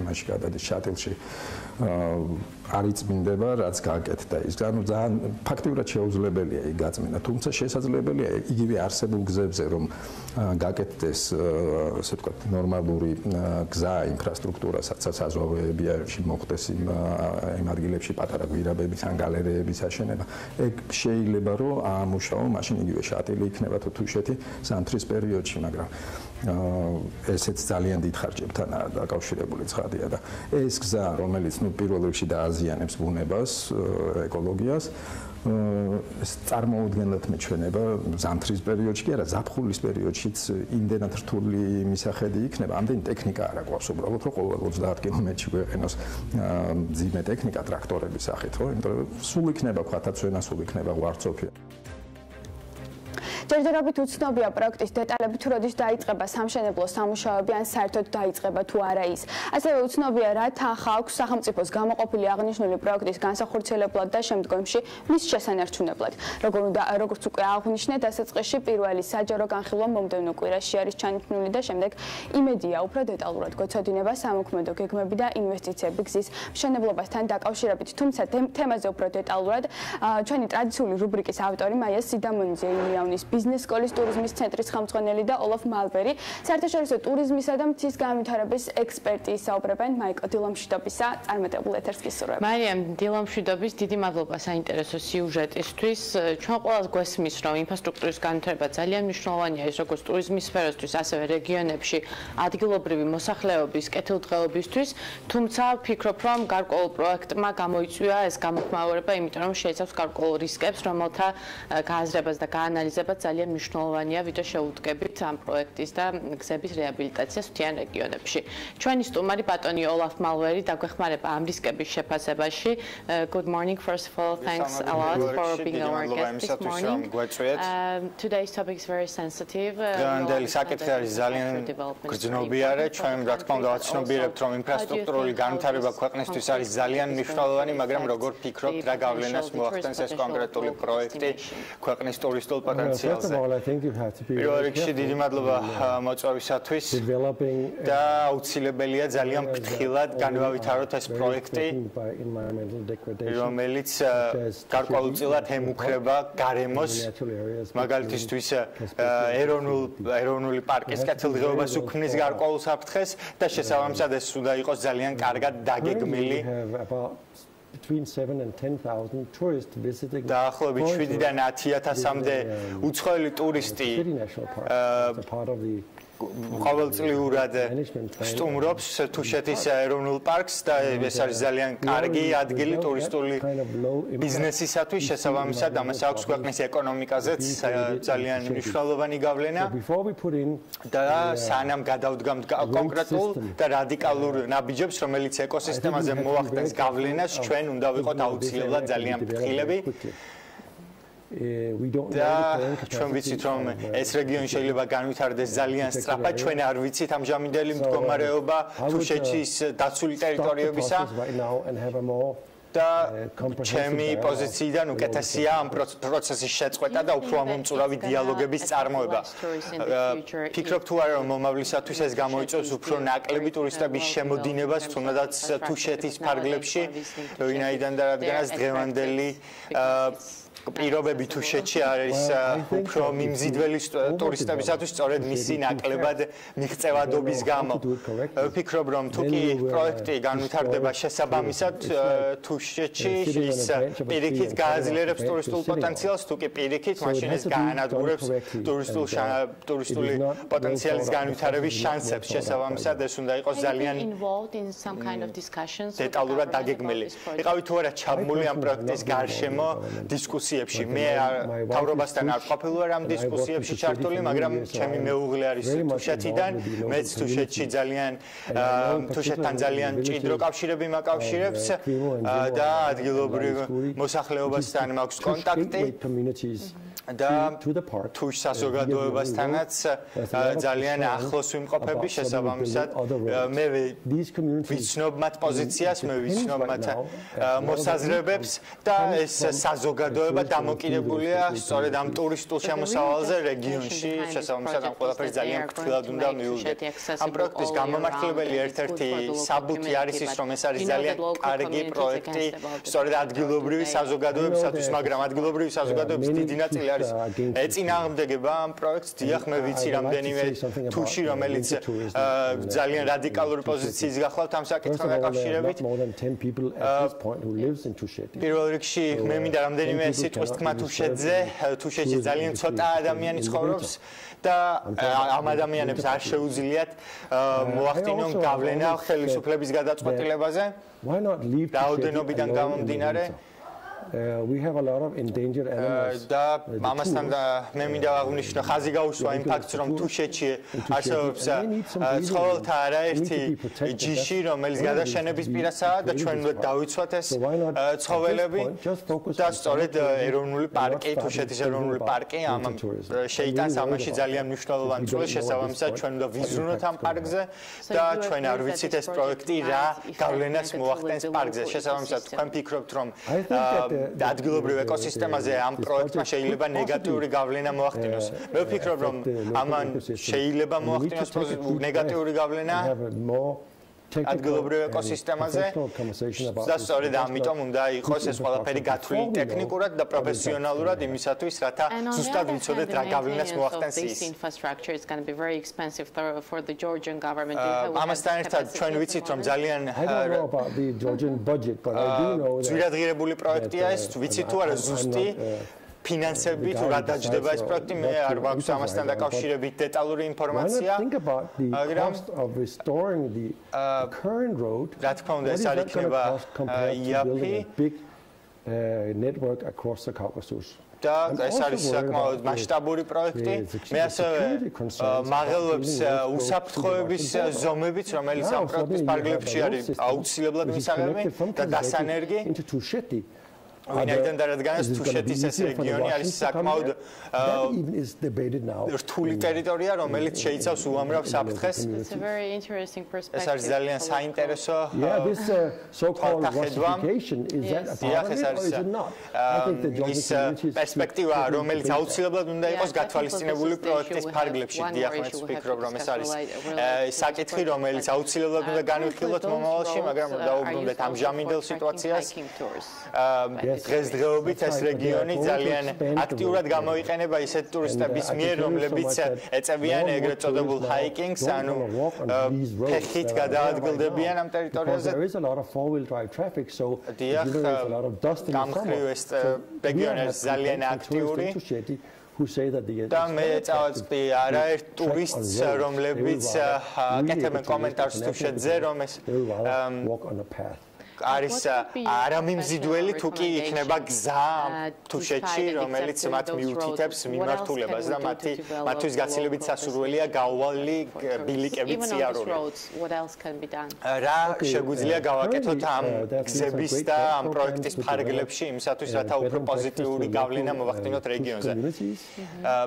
მასში გადადის შატილში, არ იწმინდება, რაც გააკეთდა ის. ანუ ძალიან ფაქტიურად შეუძლებელია იქ გაწმინდა, თუმცა შესაძლებელია იგივე არსებულ გზებზე, რომ გააკეთდეს, ასე ვთქვათ, ნორმალური გზა, ინფრასტრუქტურა, სადაც საზღვაოებიაში მოხდეს იმ ადგილებში პატარა გვირაბების ან გალერეების აშენება. ეგ შეიძლება რომ აამუშაო, მაშინ იგივე შატილი იქნება თუთუშეთი ზამთრის პერიოდში, მაგრამ ესეც ძალიან დიდ ხარჯებთანაა დაკავშირებული ცხადია და ეს გზა, რომელიც პირველ რიგში დააზიანებს ბუნებას, ეკოლოგიას, ეს წარმოუდგენლად მეჩვენება ზამთრის პერიოდში კი არა, ზაფხულის პერიოდშიც იმდენად რთული მისახედი იქნება. ამდენი ტექნიკა არ აყვავს უბრალოდ, რომ ყოველ 30 კილომეტრში გვეყენოს მძიმე ტექნიკა ტრაქტორების სახით, ხო? იმიტომ რომ სულ იქნება ქვათაცვენა, სულ იქნება ღვარცოფი. ჯერჯერობით უცნობია პროექტის დეტალები, თუ როდის დაიწყება სამშენებლო სამუშაოები ან საერთოდ დაიწყება თუ არა ის. ასევე უცნობია რა თანხა აქვს სახელმწიფოს გამოყოფილი აღნიშნული პროექტის განსახორციელებლად და შემდგომში მის შესანარჩუნებლად. როგორც უკვე აღნიშნე, დასაწყისში პირველი საჯარო განხილვა მომდევნო კვირაში არის ჩანითმული და შემდეგ იმედია უფრო დეტალურად გვეცოდინება სამოქმედო გეგმები და ინვესტიციები გზის მშენებლობასთან დაკავშირებით. თუმცა თემაზე უფრო დეტალურად ჩვენი ტრადიციული რუბრიკის ავტორი მაია სიდამონიძე, ილიაუნის ბიზნეს სკოლის ტურიზმის ცენტრის ხელმძღვანელი და ოლაფ მალბერი, საერთაშორისო ტურიზმისა და მთის განვითარების ექსპერტი ისაუბრებენ მაიკო დილამშვიდობისა, წარმატებულ ეთერს გისურვებ. მარიამ დილამშვიდობის, დიდი მადლობა საინტერესო სიუჟეტისთვის. ჩვენ ყველას გვესმის, რომ ინფრასტრუქტურის განვითარება ძალიან მნიშვნელოვანია ის როგორც ტურიზმის სფეროსთვის, ასევე რეგიონებში ადგილობრივი მოსახლეობის კეთილდღეობისთვის, თუმცა ვფიქრობ, რომ გარკვეულ პროექტმა გამოიწვია ეს გამოხმაურება, იმიტომ რომ შეიცავს გარკვეულ რისკებს, რომელთა გააზრებას და გაანალიზებას ძალიან მნიშვნელოვანია, ვიდრე შეუდგებით ამ პროექტის და გზების რეაბილიტაციას მთიან რეგიონებში. ჩვენი სტუმარი ბატონი ოლაფ მალვერი დაგვეხმარება ამ რისკების შეფასებაში. Good morning, first of all, thanks a lot for being our guest this morning. Today's topic is very sensitive. დღევანდელი საკითხი არის ძალიან გრძნობიარე. ჩვენ რა თქმა უნდა ვაცნობიერებთ, რომ ინფრასტრუქტურული განვითარება ქვეყნისთვის არის ძალიან მნიშვნელოვანი, მაგრამ როგორ ფიქრობთ, რა გავლენას მოახდენს ეს კონკრეტული პროექტი ქვეყნის ტურისტულ პოტენციალზე? პირველ რიგში დიდი მადლობა მოწვევისათვის და აუცილებელია ძალიან ფრთხილად განვავითაროთ ეს პროექტი, რომელიც გარკვეულწილად ემუქრება გარემოს, მაგალითისთვის ეროვნული პარკის კეთილდღეობას უქმნის გარკვეულ საფრთხეს და შესაბამისად ეს უნდა იყოს ძალიან კარგად დაგეგმილი. დაახლოებით 7-დან 10,000-მდე უცხოელი ტურისტი ყოველწლიურად სტუმრობს თუშეთის ეროვნულ პარკს და ეს არის ძალიან კარგი ადგილი ტურისტული ბიზნესისათვის, შესაბამისად ამას აქვს ქვეყნის ეკონომიკაზეც ძალიან მნიშვნელოვანი გავლენა და სანამ გადავდგამთ კონკრეტულ და რადიკალურ ნაბიჯებს, რომელიც ეკოსისტემაზე მოახდენს გავლენას, ჩვენ უნდა ვიყოთ აუცილებლად ძალიან ფრთხილები. და ჩვენ ვიცით, რომ ეს რეგიონი შეიძლება განვითარდეს ძალიან სწრაფად, ჩვენ არ ვიცით ამჟამინდელი მდგომარეობა თუშეთის დაცული ტერიტორიებისა და ჩემი პოზიციიდან უკეთესია ამ პროცესის შეწყვეტა და უფრო ამომწურავი დიალოგების წარმოება. ფიქრობ თუ არა რომ მომავლისათვის ეს გამოიწვევს უფრო ნაკლები ტურისტების შემოდინებას თუნდაც თუშეთის ფარგლებში, ვინაიდან და რადგანაც დღევანდელი პირობები თუშეთში არის უფრო მიმზიდველი ტურისტებისათვის სწორედ მისი ნაკლებად მიღწევადობის გამო. ვფიქრობ, რომ თუ კი პროექტი განვითარდება შესაბამისად თუშეთში ის პირიქით გააძლიერებს ტურისტულ პოტენციალს, თუ კი პირიქით მაშინ ეს გაანადგურებს ტურისტული პოტენციალის განვითარების შანსებს. შესაბამისად ეს უნდა იყოს ძალიან დეტალურად დაგეგმილი. იყავით თუ არა ჩაბმული ამ პროექტის გარშემო დისკუსიებში. მე თავრობასთან არ ყოფილი ვარ ამ დისკუსიებში ჩართული, მაგრამ ჩემი მეუღლე არის თუშეთიდან, მეც თუშეთში თუშეთთან ძალიან მჭიდრო კავშირები მაკავშირებს და ადგილობრივ მოსახლეობასთან მაქვს კონტაქტი. და თუშ საზოგადოებასთანაც ძალიან ახლოს ვიმყოფები შესაბამისად მე ვიცნობ მათ პოზიციას, მე ვიცნობ მათ მოსაზრებებს და ეს საზოგადოება დამოკიდებულია სწორედ ამ ტურისტულ შემოსავალზე რეგიონში, შესაბამისად ამ ყველაფერს ძალიან ფრთხილად უნდა მივუღეთ. ამ პროექტის გამომართლებელი ერთ-ერთი საბუთი არის ის, რომ ეს არის ძალიან კარგი პროექტი სწორედ ადგილობრივი საზოგადოებისათვის, მაგრამ ადგილობრივი საზოგადოების დიდი ნაწილი ეწინააღმდეგება ამ პროექტს. დიახ, მე ვიცი რამდენიმე თუში, რომელიც ძალიან რადიკალური პოზიციის გახლავთ ამ საკითხთან დაკავშირებით. პირველ რიგში მე მინდა რამდენიმე სიტყვის თქვა თუშეთზე. თუშეთში ძალიან ცოტა ადამიანი ცხოვრობს და ამ ადამიანებს არ შეუძლიათ მოახდინონ გავლენა ხელისუფლების გადაწყვეტილებაზე. რაოდენობიდან გამომდინარე we have a lot of endangered animals. და ამასთან მე მინდა აღვნიშნო ხაზი გაუსვა იმ ფაქტს, რომ თუშეთში არსებობს ცხოველთა არაერთი ჯიში, რომელიც გადაშენების პირასაა და ჩვენ უნდა დავიცვათ ეს ცხოველები და სწორედ ეროვნული პარკი, თუშეთის ეროვნული პარკი შეიტანს ამაში ძალიან მნიშვნელოვან წვლილს. შესაბამისად ჩვენ უნდა ვიზრუნოთ ამ პარკზე და ჩვენ არ ვიცით ეს პროექტი რა გავლენას მოახდენს პარკზე. შესაბამისად თქვენ ფიქრობთ, რომ ადგილობრივ ეკოსისტემაზე ამ პროექტმა შეიძლება ნეგატიური გავლენა მოახდინოს. მე ვფიქრობ, რომ ამან შეიძლება მოახდინოს ნეგატიური გავლენა ადგილობრივ ეკოსისტემაზე და სწორედ ამიტომ უნდა იყოს ეს ყველაფერი გათვლილი ტექნიკურად და პროფესიონალურად იმისათვის, რათა ზუსტად ვიცოდეთ რა გავლენას მოახდენს ის. ამასთან ერთად ჩვენ ვიცით, რომ ძალიან ძვირადღირებული პროექტია ეს, ვიცით თუ არა ზუსტი ფინანსები თუ რა დაჯდება ეს პროექტი, მე არ მაქვს ამასთან დაკავშირებით დეტალური ინფორმაცია. მაგრამ რა თქმა უნდა ეს არ იქნება იაფი network across the Caucasus. და ეს არის საკმაოდ მასშტაბური პროექტი. მე ასევე მაღელვებს უსაფრთხოების ზომებიც, რომელიც ამ პროექტის პარკლებში არის აუცილებლად მისაღები და დასანერგი. ვინაიდან და რადგანაც თუშეთის ეს რეგიონი არის საკმაოდ რთული ტერიტორია, რომელიც შეიცავს უამრავ საფრთხეს. ეს არის ძალიან საინტერესო ის პერსპექტივა, რომელიც აუცილებლად უნდა იყოს გათვალისწინებული პროექტის ფარგლებში. დიახ, მეც ვფიქრობ, რომ ეს არის საკითხი, რომელიც აუცილებლად უნდა განვიხილოთ მომავალში, მაგრამ დაუბრუნდეთ ამჟამინდელ სიტუაციას. დღესდღეობით ეს რეგიონი ძალიან აქტიურად გამოიყენება ისეთ ტურისტების მიერ, რომლებიც ეწევიან ეგრეთ წოდებულ ჰაიკინგს, ანუ ფეხით გადაადგილდებიან ამ ტერიტორიაზე. დიახ, გამხრივ ეს რეგიონი არის ძალიან აქტიური. და მე წავაწყდი არაერთ ტურისტს, რომლებიც აკეთებენ კომენტარს თუშეთზე, რომ ეს არის არამიმზიდველი თუ კი იქნება გზა თუშეთში, რომელიც მათ მიუთითებს მიმართულებას და მათთვის გაცილებით სასურველია გავვალი ბილიკებით სიარული. რა შეგვიძლია გავაკეთოთ ამ გზების და ამ პროექტის ფარგლებში იმისათვის, რათა უფრო პოზიტიური გავლენა მოვახდინოთ რეგიონზე.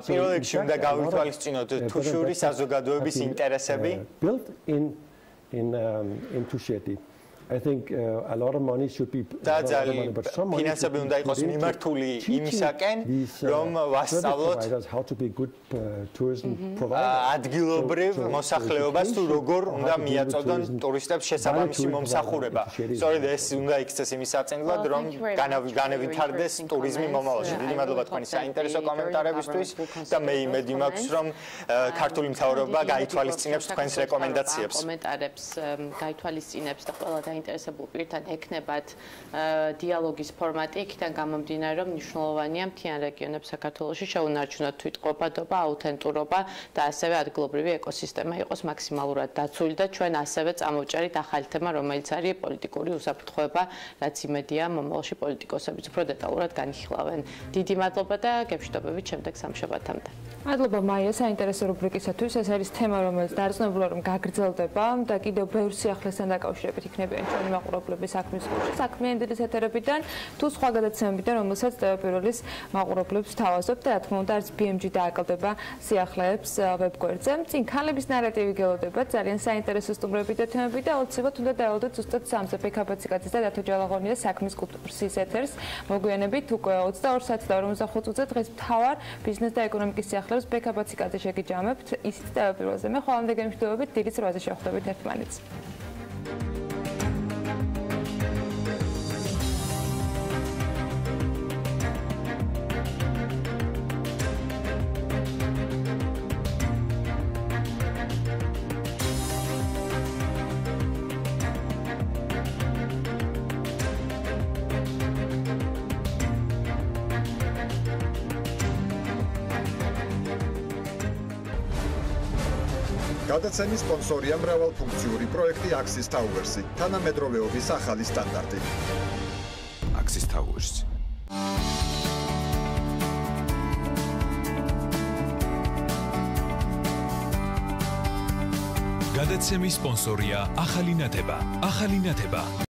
პირველ რიგში უნდა გავითვალისწინოთ თუშური საზოგადოების ინტერესები. in Tusheti. I think a lot of money should be ფინანსები უნდა იყოს მიმართული იმისაკენ, რომ ვასწავლოთ how to be good tourism ადგილობრივ მოსახლეობას თუ როგორ უნდა მიაწოდონ ტურისტებს შესაბამისი მომსახურება. სწორედ ეს უნდა იქცეს იმის საწინებლად, რომ განავითარდეს ტურიზმი მომავალში. დიდი მადლობა თქვენი საინტერესო კომენტარებისთვის და მე იმედი მაქვს, რომ ქართული მთავრობა გაითვალისწინებს თქვენს რეკომენდაციებს. კომენტარებს გაითვალისწინებს და ყველა დაინტერესებულ პირთან ეკნებათ დიალოგის ფორმატი, იქიდან გამომდინარე, რომ მნიშვნელოვანია მთიან რეგიონებს საქართველოში შეუნარჩუნოთ თვითყოფადობა, აუთენტურობა და ასევე ადგილობრივი ეკოსისტემა იყოს მაქსიმალურად დაცული და ჩვენ ასევე წამოვჭერით ახალი თემა, რომელიც არის პოლიტიკური უსაფრთხოება, რაც იმედია მომავალში პოლიტიკოსებიც უფრო დეტალურად განიხილავენ. დიდი მადლობა და გეშტობებით შემდეგ სამშაბათამდე. მადლობა მაია საინტერესო რუბრიკისათვის. ეს არის თემა, რომელიც დარწმუნებულია, რომ გაგრძელდება და კიდევ ბევრ სიახლესთან დაკავშირებით იქნებიან ჩვენი მაყურებლების საქმის გულში, საქმიანი დილის ეთერებიდან თუ სხვა გადაცემებიდან, რომელსაც ტელეპიროლის მაყურებლებს თავაზობთ და რა თქმა უნდა, არც BMG დააკლდება სიახლეებს ვებგვერდზე. წინ ქალების ნარატივი გელოდება, ძალიან საინტერესო სტუმრები და თემები და აუცილებლად უნდა დაელოდოთ ზუსტად 3-ზე ფიქაბაციკაძის და დათო ჯალაღონიას საქმის კურსის ეთერს. მოგვიანებით უკვე 22 საათი და 45 დღეს მთავარ ბიზნეს და ეკონომიკის სიახლეებს ფიქაბაციკაძე შეგიჯამებთ ისიც ტელეპიროლზე. მე ხოლმე გემშვიდობებით, დილის 8-ზე შევხვდებით ერთმანეთს. გადაცემის სპონსორია მრავალფუნქციური პროექტი Axis Towers-ი, თანამედროვეობის ახალი სტანდარტი. Axis Towers. გადაცემის სპონსორია ახალი ნათება.